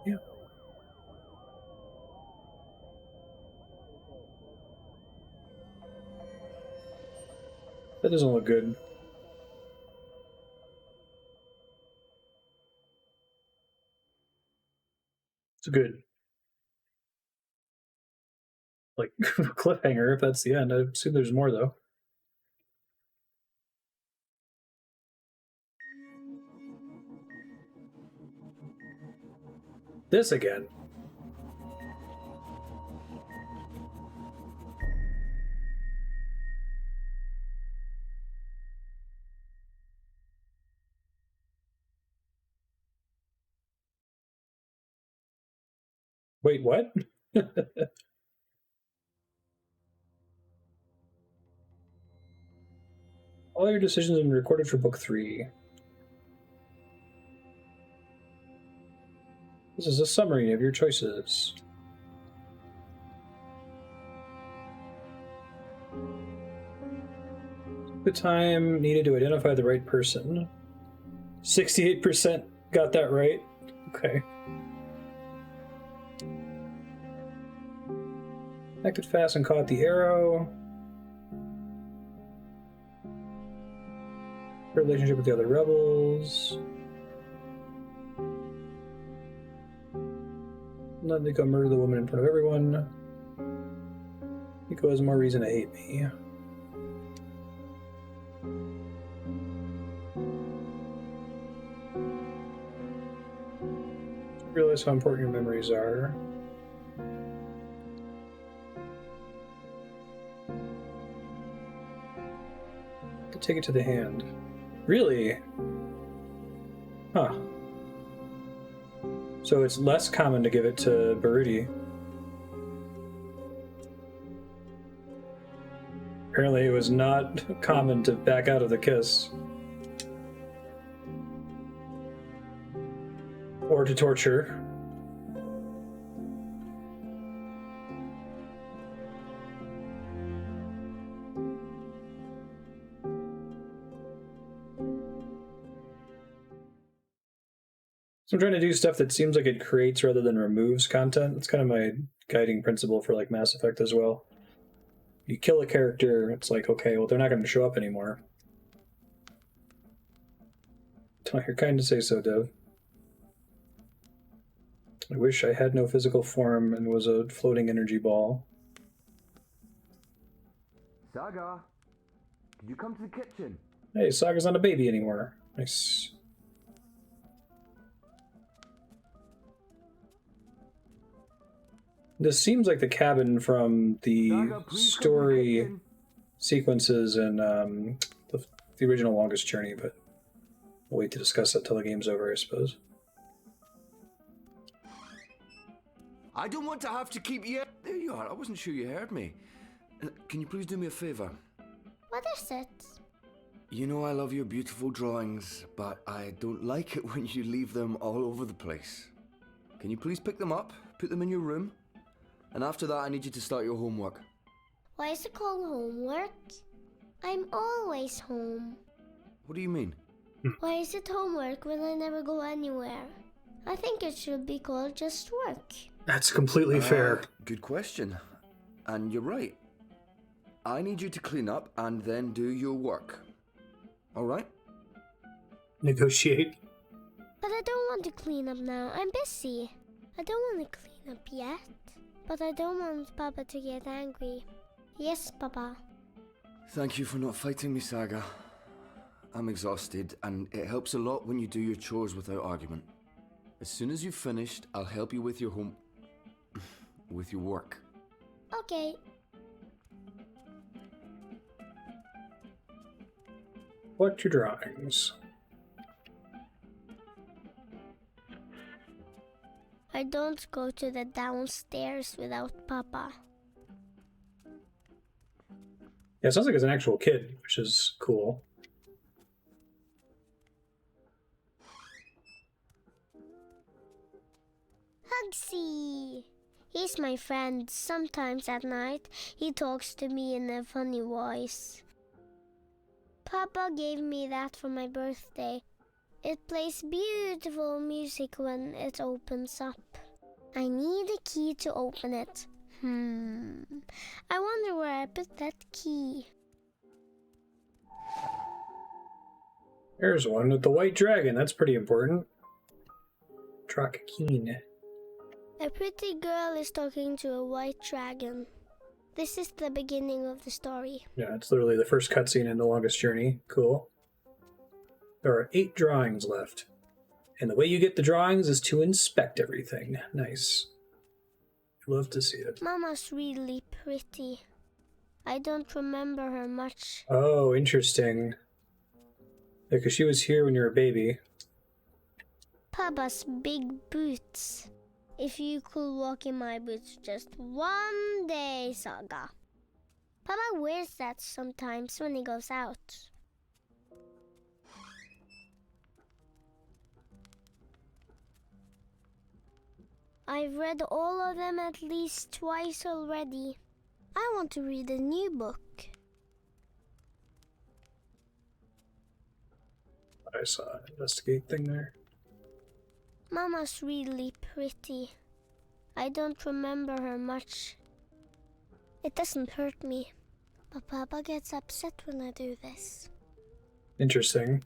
Yeah. That doesn't look good. It's a good, like, cliffhanger if that's the end. I assume there's more, though. This again. Wait, what? All your decisions have been recorded for book 3. This is a summary of your choices. The time needed to identify the right person. 68% got that right. Okay. Acted fast and caught the arrow. Relationship with the other rebels. Let Nico murder the woman in front of everyone. Nico has more reason to hate me. Realize how important your memories are. To take it to the hand. Really? Huh. So it's less common to give it to Baruti. Apparently it was not common to back out of the kiss. Or to torture. So I'm trying to do stuff that seems like it creates rather than removes content. That's kind of my guiding principle for like Mass Effect as well. You kill a character, it's like, okay, well, they're not going to show up anymore. Oh, you're kind to say so, Dev. I wish I had no physical form and was a floating energy ball. Saga, could you come to the kitchen? Hey, Saga's not a baby anymore. Nice. This seems like the cabin from the story sequences in the original Longest Journey, but we'll wait to discuss that till the game's over, I suppose. I don't want to have to keep you. There you are. I wasn't sure you heard me. Can you please do me a favor? What is it? You know I love your beautiful drawings, but I don't like it when you leave them all over the place. Can you please pick them up, put them in your room? And after that, I need you to start your homework. Why is it called homework? I'm always home. What do you mean? Why is it homework when I never go anywhere? I think it should be called just work. That's completely fair. Good question. And you're right. I need you to clean up and then do your work. All right? Negotiate. But I don't want to clean up now. I'm busy. I don't want to clean up yet. But I don't want Papa to get angry. Yes, Papa. Thank you for not fighting me, Saga. I'm exhausted, and it helps a lot when you do your chores without argument. As soon as you've finished, I'll help you with your with your work. Okay. Collect your drawings. I don't go to the downstairs without Papa. Yeah, it sounds like it's an actual kid, which is cool. Hugsy! He's my friend. Sometimes at night, he talks to me in a funny voice. Papa gave me that for my birthday. It plays beautiful music when it opens up. I need a key to open it. I wonder where I put that key. There's one with the white dragon. That's pretty important. Dragonfly. A pretty girl is talking to a white dragon. This is the beginning of the story. Yeah, it's literally the first cutscene in The Longest Journey. Cool. There are 8 drawings left. And the way you get the drawings is to inspect everything. Nice. Love to see it. Mama's really pretty. I don't remember her much. Oh, interesting. Yeah, because she was here when you were a baby. Papa's big boots. If you could walk in my boots just one day, Saga. Papa wears that sometimes when he goes out. I've read all of them at least twice already. I want to read a new book. I saw an investigate thing there. Mama's really pretty. I don't remember her much. It doesn't hurt me, but Papa gets upset when I do this. Interesting.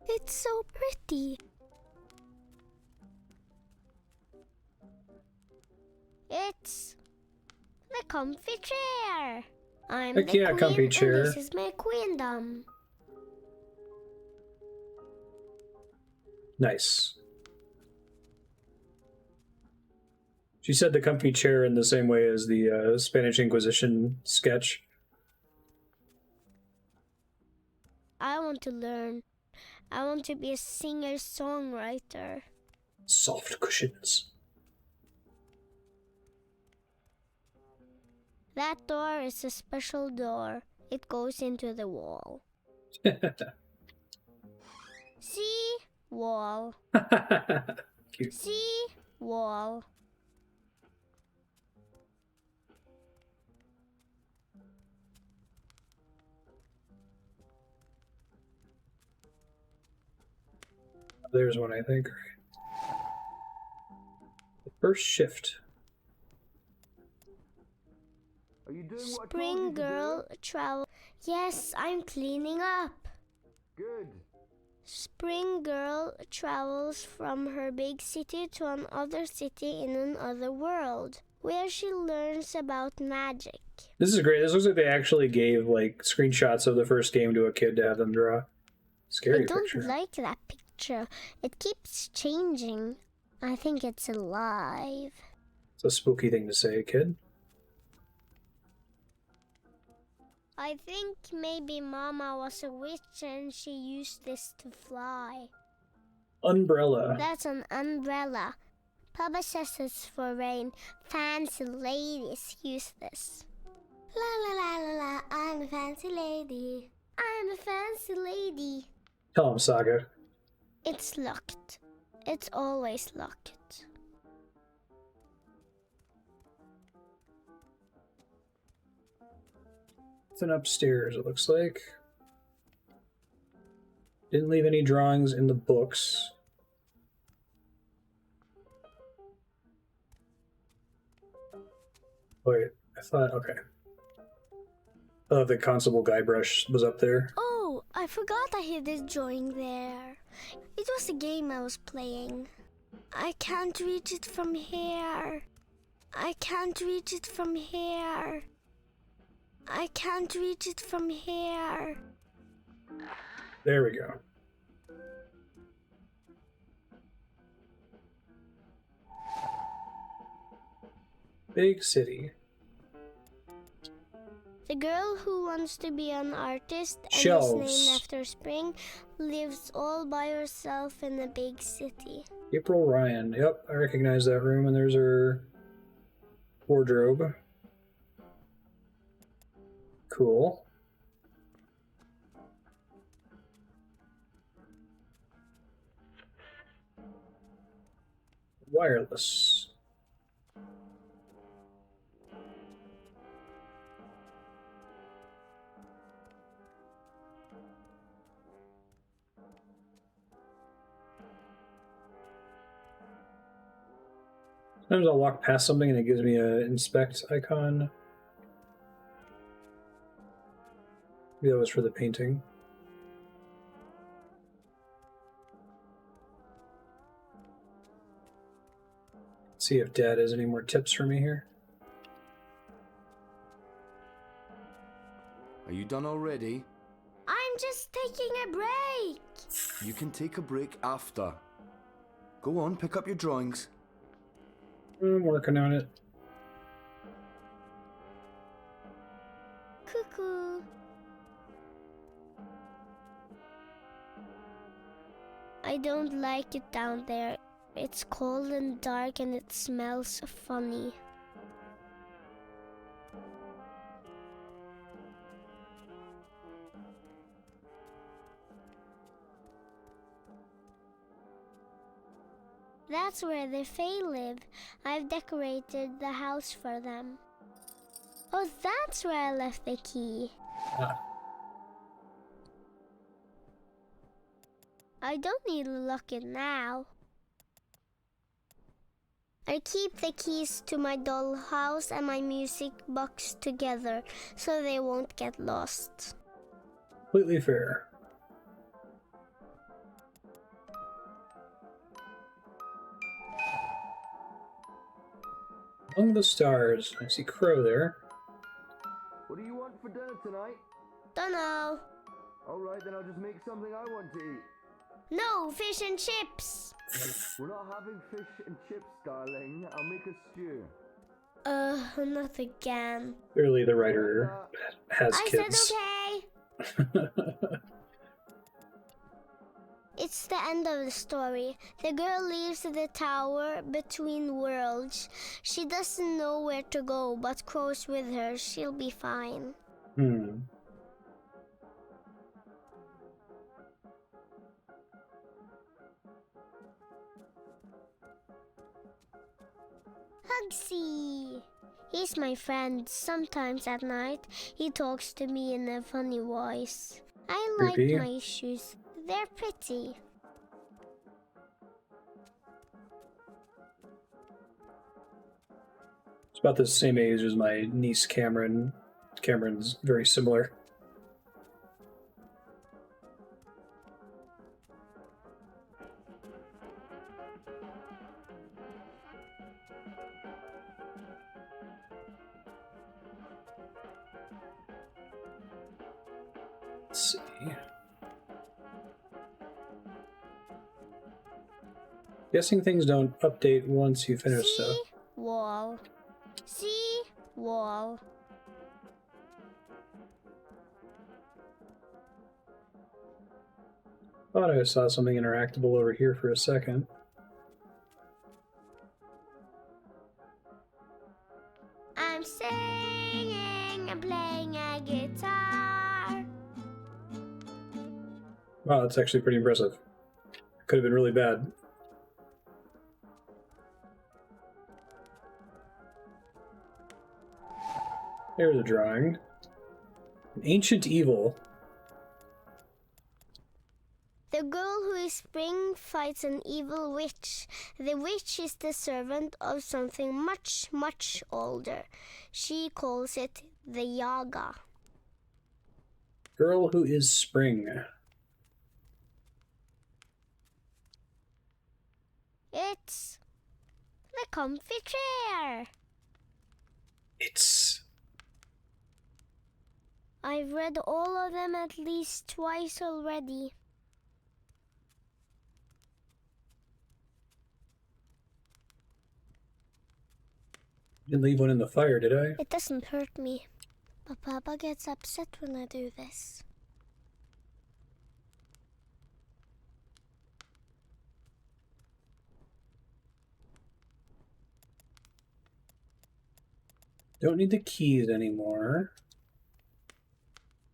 It's so pretty. It's the comfy chair. I'm Heck the yeah, queen, comfy chair. and this is my queendom. Nice. She said the comfy chair in the same way as the Spanish Inquisition sketch. I want to learn. I want to be a singer-songwriter. Soft cushions. That door is a special door. It goes into the wall. See? Wall. Cute. See? Wall. There's one, I think. The first shift. Are you doing what I told you Spring to girl do? travel. Yes, I'm cleaning up. Good. Spring girl travels from her big city to another city in another world, where she learns about magic. This is great. This looks like they actually gave like screenshots of the first game to a kid to have them draw. Scary I don't picture. like that picture. It keeps changing. I think it's alive. It's a spooky thing to say, kid. I think maybe Mama was a witch and she used this to fly. Umbrella. That's an umbrella. Papa says it's for rain. Fancy ladies use this. La la la la la, I'm a fancy lady. I'm a fancy lady. Tell him, Saga. It's locked. It's always locked. Nothing upstairs, it looks like. Didn't leave any drawings in the books. Wait, I thought, okay. I thought the Constable Guybrush was up there. Oh, I forgot I hid this drawing there. It was a game I was playing. I can't reach it from here. I can't reach it from here. I can't reach it from here. There we go. Big city. The girl who wants to be an artist and Shelves. is named after spring lives all by herself in a big city. April Ryan. Yep, I recognize that room, and there's her wardrobe. Cool. Wireless. Sometimes I'll walk past something and it gives me a inspect icon. Maybe that was for the painting. See if Dad has any more tips for me here. Are you done already? I'm just taking a break. You can take a break after. Go on, pick up your drawings. I'm working on it. Cuckoo. I don't like it down there. It's cold and dark and it smells funny. That's where the Fae live. I've decorated the house for them. Oh, that's where I left the key. I don't need to lock it now. I keep the keys to my dollhouse and my music box together so they won't get lost. Completely fair. Among the stars, I see Crow there. What do you want for dinner tonight? Dunno. Alright, then I'll just make something I want to eat. No, fish and chips. We're not having fish and chips, darling. I'll make a stew. Not again. Clearly the writer has kids. I said okay. It's the end of the story. The girl leaves the tower between worlds. She doesn't know where to go, but Crow's with her. She'll be fine. Hugsy! He's my friend. Sometimes at night, he talks to me in a funny voice. I like Creepy. my shoes. They're pretty. It's about the same age as my niece Cameron. Cameron's very similar. Let's see. Guessing things don't update once you finish stuff. Wall. See? Wall. Thought I saw something interactable over here for a second. I'm singing and playing a guitar. Wow, that's actually pretty impressive. Could have been really bad. There's a drawing. An ancient evil. The girl who is spring fights an evil witch. The witch is the servant of something much, much older. She calls it the Yaga. Girl who is spring. It's the comfy chair. It's... I've read all of them at least twice already. Didn't leave one in the fire, did I? It doesn't hurt me, but Papa gets upset when I do this. Don't need the keys anymore.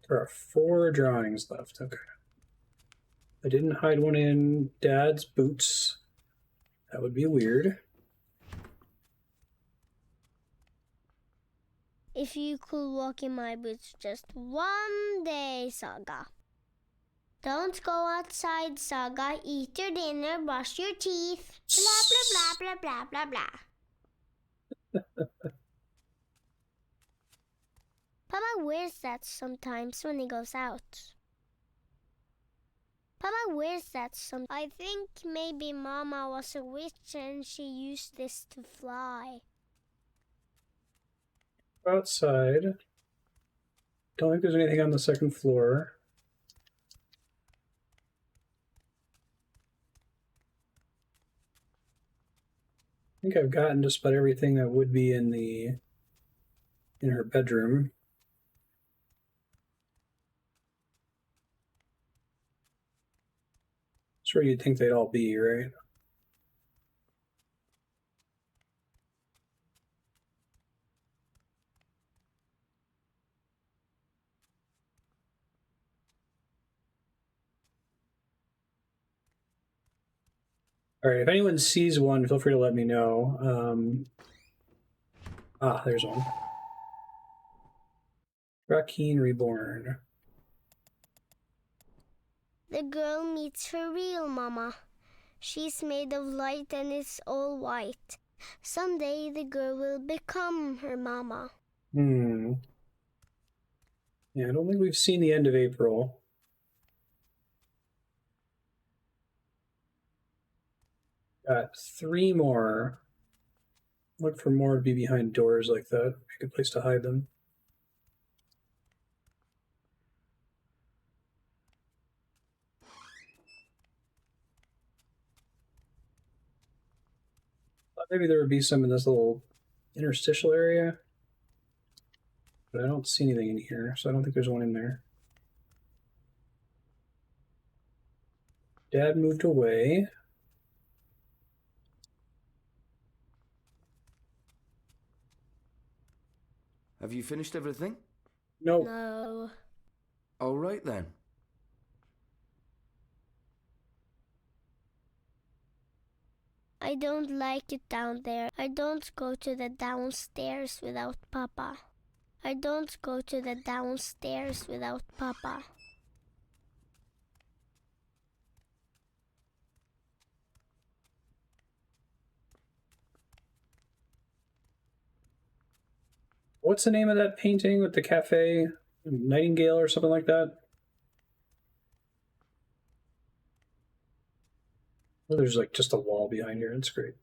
There are 4 drawings left. Okay. I didn't hide one in Dad's boots. That would be weird. If you could walk in my boots just one day, Saga. Don't go outside, Saga. Eat your dinner, brush your teeth. Blah, blah, blah, blah, blah, blah, blah. Papa wears that sometimes when he goes out. Papa wears that some. I think maybe Mama was a witch and she used this to fly. Outside. Don't think there's anything on the second floor. I think I've gotten just about everything that would be in her bedroom. That's where you'd think they'd all be, right? All right, if anyone sees one, feel free to let me know. There's one. Rakeen Reborn. The girl meets her real Mama. She's made of light and is all white. Someday the girl will become her Mama. Yeah, I don't think we've seen the end of April. Got 3 more. Look for more to be behind doors like that. A good place to hide them. Thought maybe there would be some in this little interstitial area. But I don't see anything in here, so I don't think there's one in there. Dad moved away. Have you finished everything? No. No. All right then. I don't like it down there. I don't go to the downstairs without Papa. I don't go to the downstairs without Papa. What's the name of that painting with the cafe? Nightingale or something like that? Oh, there's like just a wall behind here. It's great.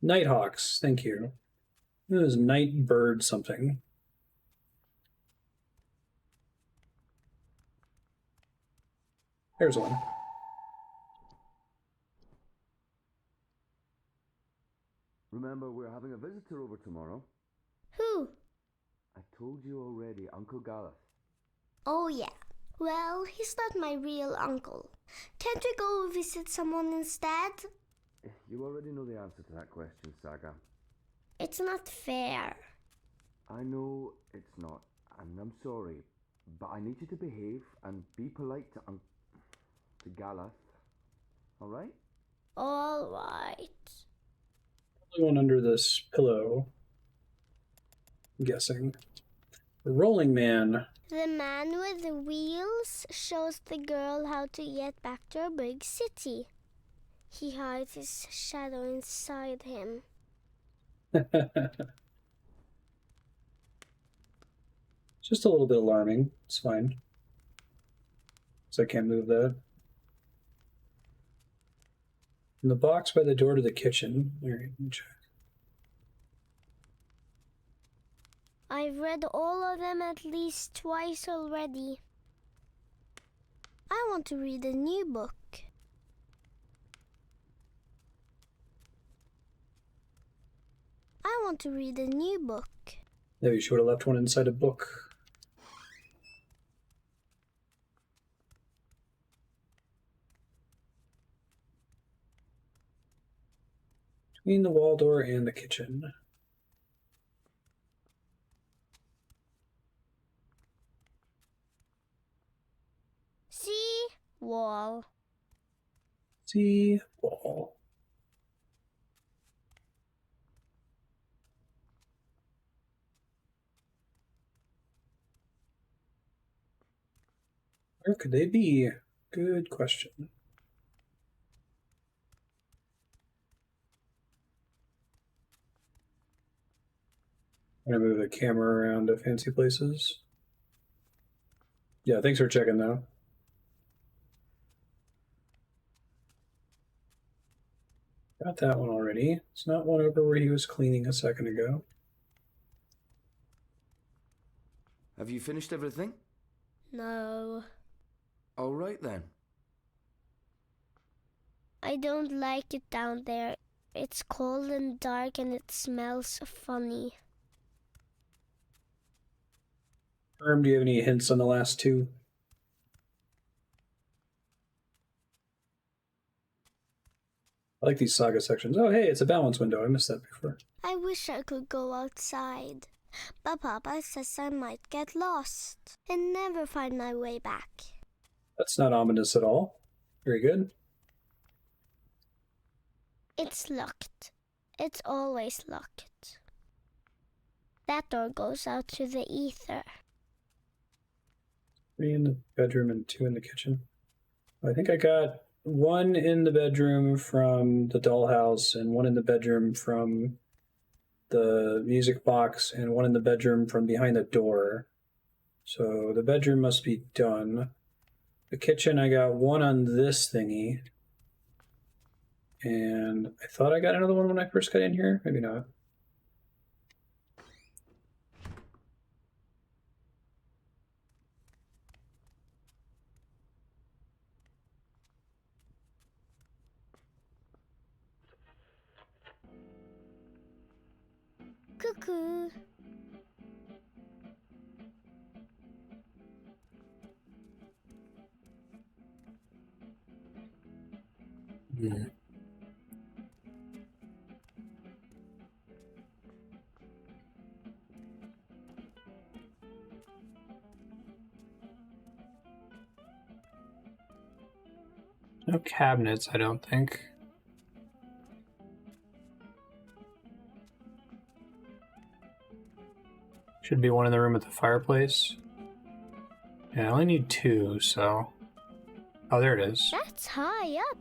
Nighthawks, thank you. It was night bird something. There's one. Remember, we're having a visitor over tomorrow. Who? I told you already, Uncle Gareth. Oh yeah. Well, he's not my real uncle. Can't we go visit someone instead? You already know the answer to that question, Saga. It's not fair. I know it's not, and I'm sorry, but I need you to behave and be polite to Gareth. All right? All right. The one under this pillow. I'm guessing. The Rolling Man. The man with the wheels shows the girl how to get back to a big city. He hides his shadow inside him. Just a little bit alarming. It's fine. So I can't move that. In the box by the door to the kitchen. All right, let me check. I've read all of them at least twice already. I want to read a new book. I want to read a new book. Maybe she would have left one inside a book. Between the wall door and the kitchen. See? Wall. See? Wall. Where could they be? Good question. I'm gonna move the camera around to fancy places. Yeah, thanks for checking though. Got that one already. It's not one over where he was cleaning a second ago. Have you finished everything? No. All right then. I don't like it down there. It's cold and dark and it smells funny. Herm, do you have any hints on the last two? I like these saga sections. Oh, hey, it's a balance window. I missed that before. I wish I could go outside, but Papa says I might get lost and never find my way back. That's not ominous at all. Very good. It's locked. It's always locked. That door goes out to the ether. 3 in the bedroom and 2 in the kitchen. I think I got 1 in the bedroom from the dollhouse and 1 in the bedroom from the music box and 1 in the bedroom from behind the door. So the bedroom must be done. The kitchen, I got 1 on this thingy. And I thought I got another one when I first got in here. Maybe not. Cuckoo. Yeah. No cabinets, I don't think. Should be 1 in the room at the fireplace. Yeah, I only need 2, so... Oh, there it is. That's high up.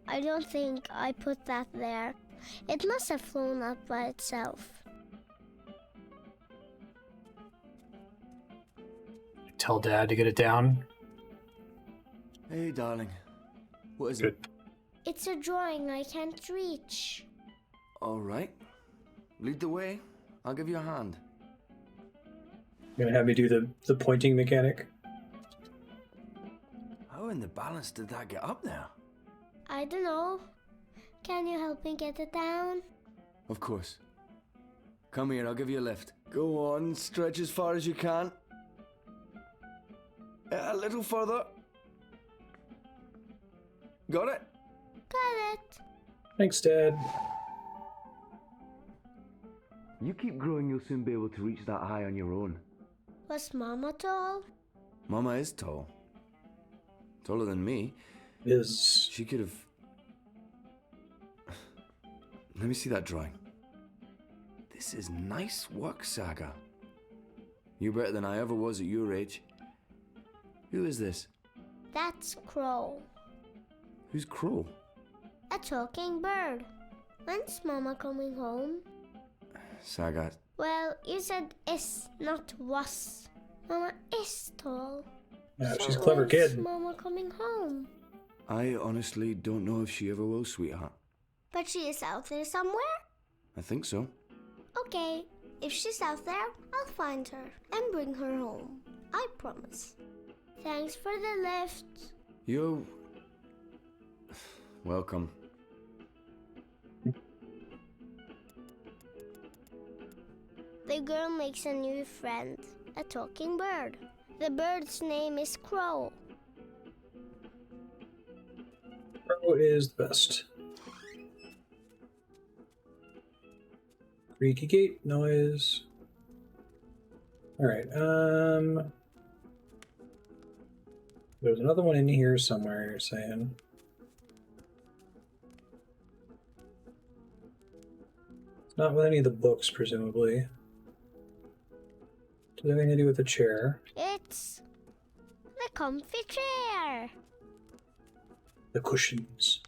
I don't think I put that there. It must have flown up by itself. Tell Dad to get it down. Hey, darling. What is Good. it? It's a drawing I can't reach. All right. Lead the way. I'll give you a hand. You're gonna have me do the pointing mechanic? How in the balance did that get up there? I don't know. Can you help me get it down? Of course. Come here, I'll give you a lift. Go on, stretch as far as you can. A little further. Got it? Got it. Thanks, Dad. You keep growing, you'll soon be able to reach that high on your own. Was Mama tall? Mama is tall. Taller than me. Is... She could have... Let me see that drawing. This is nice work, Saga. You're better than I ever was at your age. Who is this? That's Crow. Who's Crow? A talking bird. When's Mama coming home? Saga. Well, you said is, not was. Mama is tall. Yeah, So she's a clever when's kid. Mama coming home? I honestly don't know if she ever will, sweetheart. But she is out there somewhere? I think so. Okay, if she's out there, I'll find her and bring her home. I promise. Thanks for the lift. You're... welcome. The girl makes a new friend, a talking bird. The bird's name is Crow. Crow is the best. Creaky gate noise. Alright, there's another one in here somewhere, you're saying. It's not with any of the books, presumably. Does it have anything to do with the chair? It's the comfy chair. The cushions.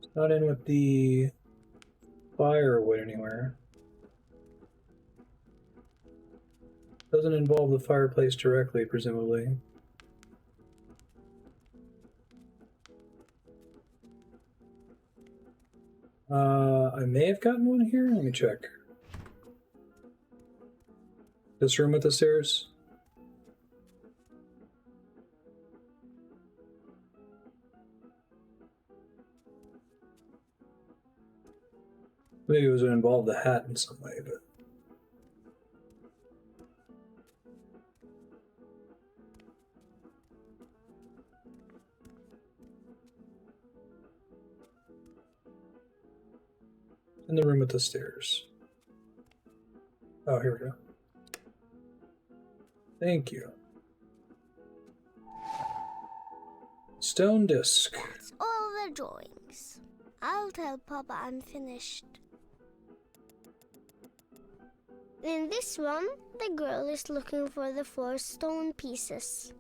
It's not in with the firewood anywhere. Doesn't involve the fireplace directly, presumably. I may have gotten one here. Let me check. This room with the stairs? Maybe it was to involve the hat in some way, but... In the room with the stairs. Oh, here we go. Thank you. Stone disc. That's all the drawings. I'll tell Papa I'm finished. In this one, the girl is looking for the 4 stone pieces.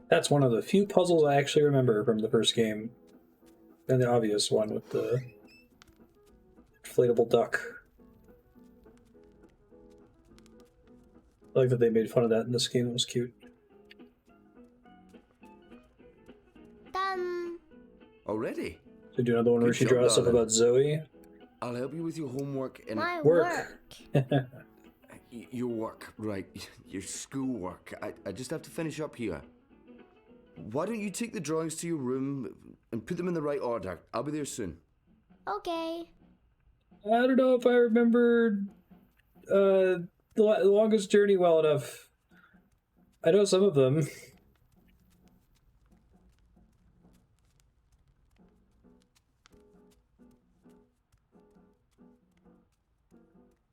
That's one of the few puzzles I actually remember from the first game. And the obvious one with the inflatable duck. I like that they made fun of that in this game. It was cute. Done. Already? So do another one where she draws stuff about Zoe? I'll help you with your homework and... My work. Your work, right. Your schoolwork. I just have to finish up here. Why don't you take the drawings to your room and put them in the right order? I'll be there soon. Okay. I don't know if I remember the longest journey well enough. I know some of them.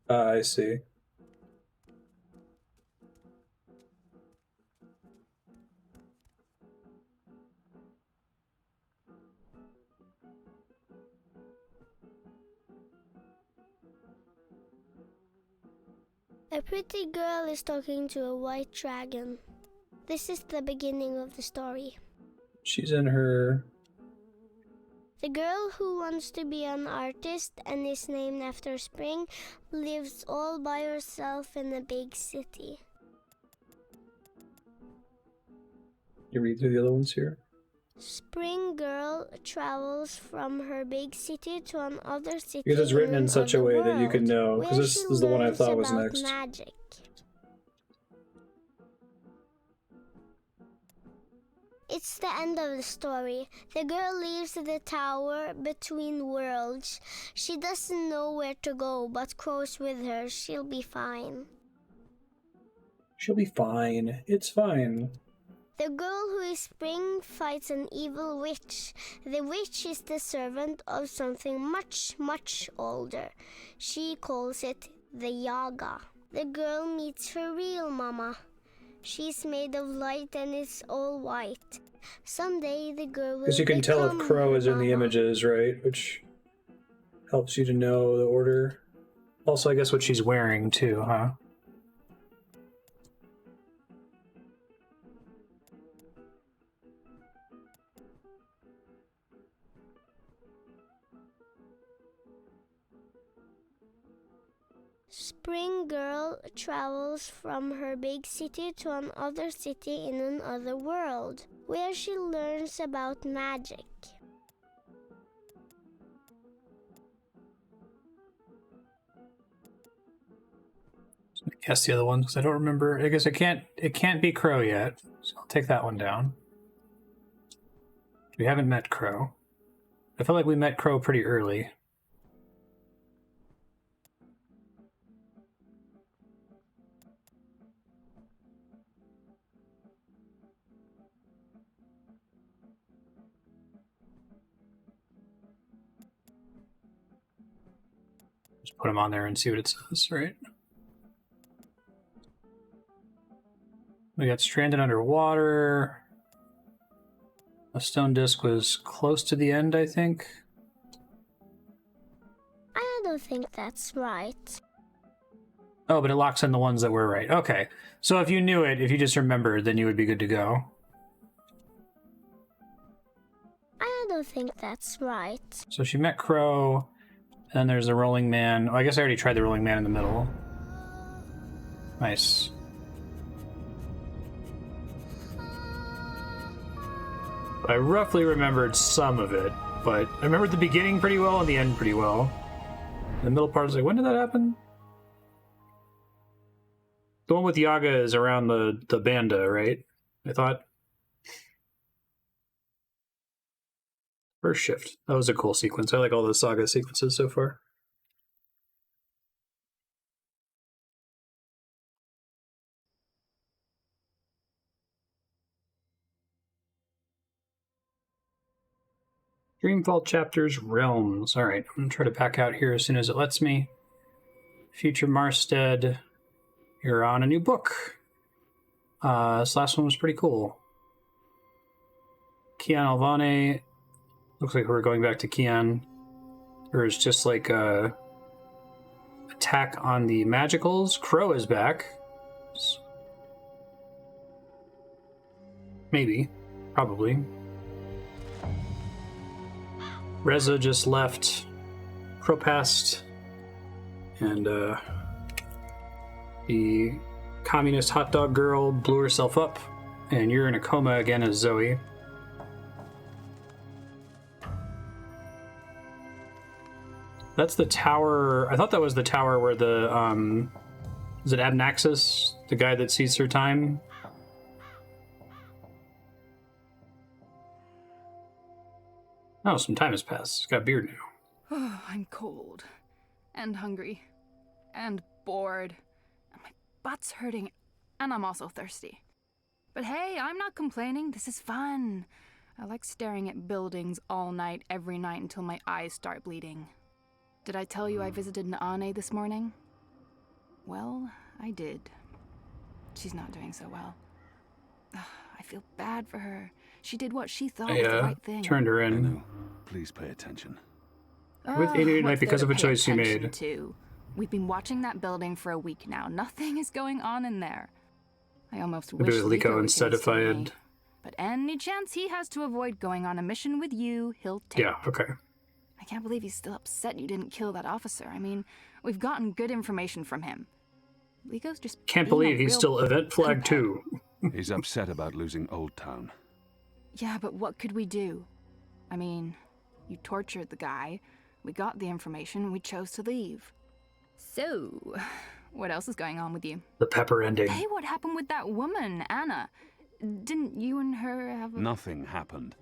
I see. A pretty girl is talking to a white dragon. This is the beginning of the story. She's in her... The girl who wants to be an artist and is named after spring lives all by herself in a big city. You read through the other ones here? Spring girl travels from her big city to another city. Because it's written in such a way that you can know. Because this is the one I thought was next. Magic. It's the end of the story. The girl leaves the tower between worlds. She doesn't know where to go, but Crow's with her. She'll be fine. She'll be fine. It's fine. The girl who is Spring fights an evil witch. The witch is the servant of something much, much older. She calls it the Yaga. The girl meets her real mama. She's made of light and is all white. Someday the girl will Because you can tell if Crow is in the mama. images, right? Which helps you to know the order. Also, I guess what she's wearing, too, huh? Spring girl travels from her big city to another city in another world, where she learns about magic. I guess the other ones, because I don't remember. I guess it can't be Crow yet, so I'll take that one down. We haven't met Crow. I feel like we met Crow pretty early. Just put him on there and see what it says, right? We got stranded underwater. A stone disc was close to the end, I think. I don't think that's right. Oh, but it locks in the ones that were right. Okay. So if you knew it, if you just remembered, then you would be good to go. I don't think that's right. So she met Crow, and then there's the Rolling Man. Oh, I guess I already tried the Rolling Man in the middle. Nice. I roughly remembered some of it, but I remembered the beginning pretty well and the end pretty well. The middle part is like, when did that happen? The one with Yaga is around the Banda, right? I thought. First shift. That was a cool sequence. I like all the Saga sequences so far. Dreamfall chapters, realms. All right, I'm gonna try to back out here as soon as it lets me. Future Marstead, you're on a new book. This last one was pretty cool. Kian Alvane, looks like we're going back to Kian. There's just like a attack on the magicals. Crow is back. Maybe, probably. Reza just left. Crow passed. And the communist hot dog girl blew herself up. And you're in a coma again as Zoe. That's the tower. I thought that was the tower where the, is it Anamnesis? The guy that sees through time? Oh, some time has passed. He's got a beard now. Oh, I'm cold. And hungry. And bored. And my butt's hurting. And I'm also thirsty. But hey, I'm not complaining. This is fun. I like staring at buildings all night, every night, until my eyes start bleeding. Did I tell you I visited Naane this morning? Well, I did. She's not doing so well. I feel bad for her. She did what she thought was the right thing. Turned her in. Enu, please pay attention. With Enu tonight because of a choice you made. We've been watching that building for a week now. Nothing is going on in there. I almost Maybe wish with Liko instead if I had... But any chance he has to avoid going on a mission with you, he'll take. Yeah, okay. I can't believe he's still upset you didn't kill that officer. I mean, we've gotten good information from him. Liko's just... Can't believe he's still event flag too. He's upset about losing Oldtown. Yeah, but what could we do? I mean, you tortured the guy, we got the information, we chose to leave. So, what else is going on with you? The pepper ending. Hey, what happened with that woman, Anna? Didn't you and her have a... Nothing happened.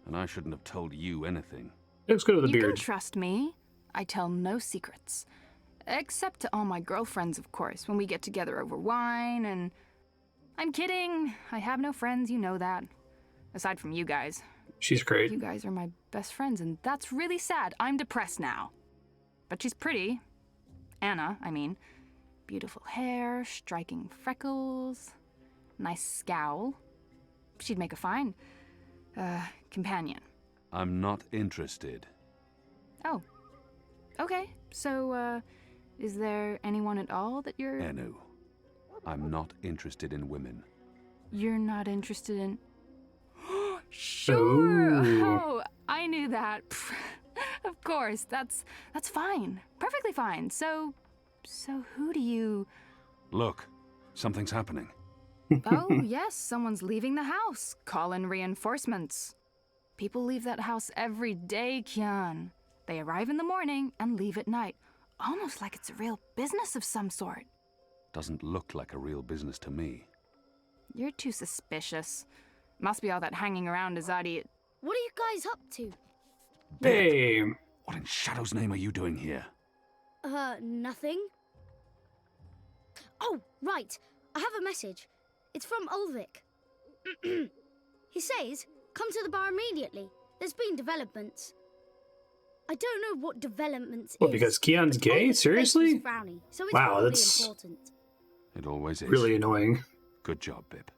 And I shouldn't have told you anything. Let's go to the beard. You can trust me. I tell no secrets. Except to all my girlfriends, of course, when we get together over wine and... I'm kidding. I have no friends, you know that. Aside from you guys. She's great. You guys are my best friends, and that's really sad. I'm depressed now. But she's pretty. Anna, I mean. Beautiful hair, striking freckles, nice scowl. She'd make a fine, companion. I'm not interested. Oh. Okay, so, is there anyone at all that you're... Enu. I'm not interested in women. You're not interested in... Sure! Ooh. Oh, I knew that. Of course, that's fine. Perfectly fine. So who do you... Look, something's happening. Oh, yes, someone's leaving the house. Call in reinforcements. People leave that house every day, Kian. They arrive in the morning and leave at night. Almost like it's a real business of some sort. Doesn't look like a real business to me. You're too suspicious. Must be all that hanging around Azadi. What are you guys up to? Hey. What in Shadow's name are you doing here? Nothing. Oh, right. I have a message. It's from Ulvik. He says, come to the bar immediately. There's been developments. I don't know what developments What, because Kian's gay? Seriously? Frowny, so it's wow, that's important. It always is. Really annoying. Good job, Bib.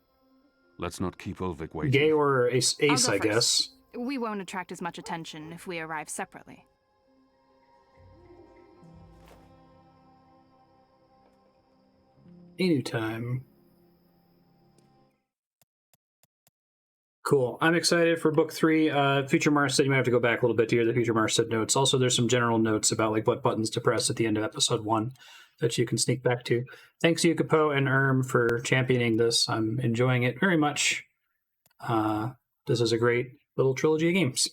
Let's not keep Ulvik waiting. Gay or ace I guess. We won't attract as much attention if we arrive separately. Enu time. Cool. I'm excited for book 3. Future Marstead, you might have to go back a little bit to hear the Future Marstead notes. Also, there's some general notes about like what buttons to press at the end of episode 1 that you can sneak back to. Thanks, Yukapo and Erm, for championing this. I'm enjoying it very much. this is a great little trilogy of games.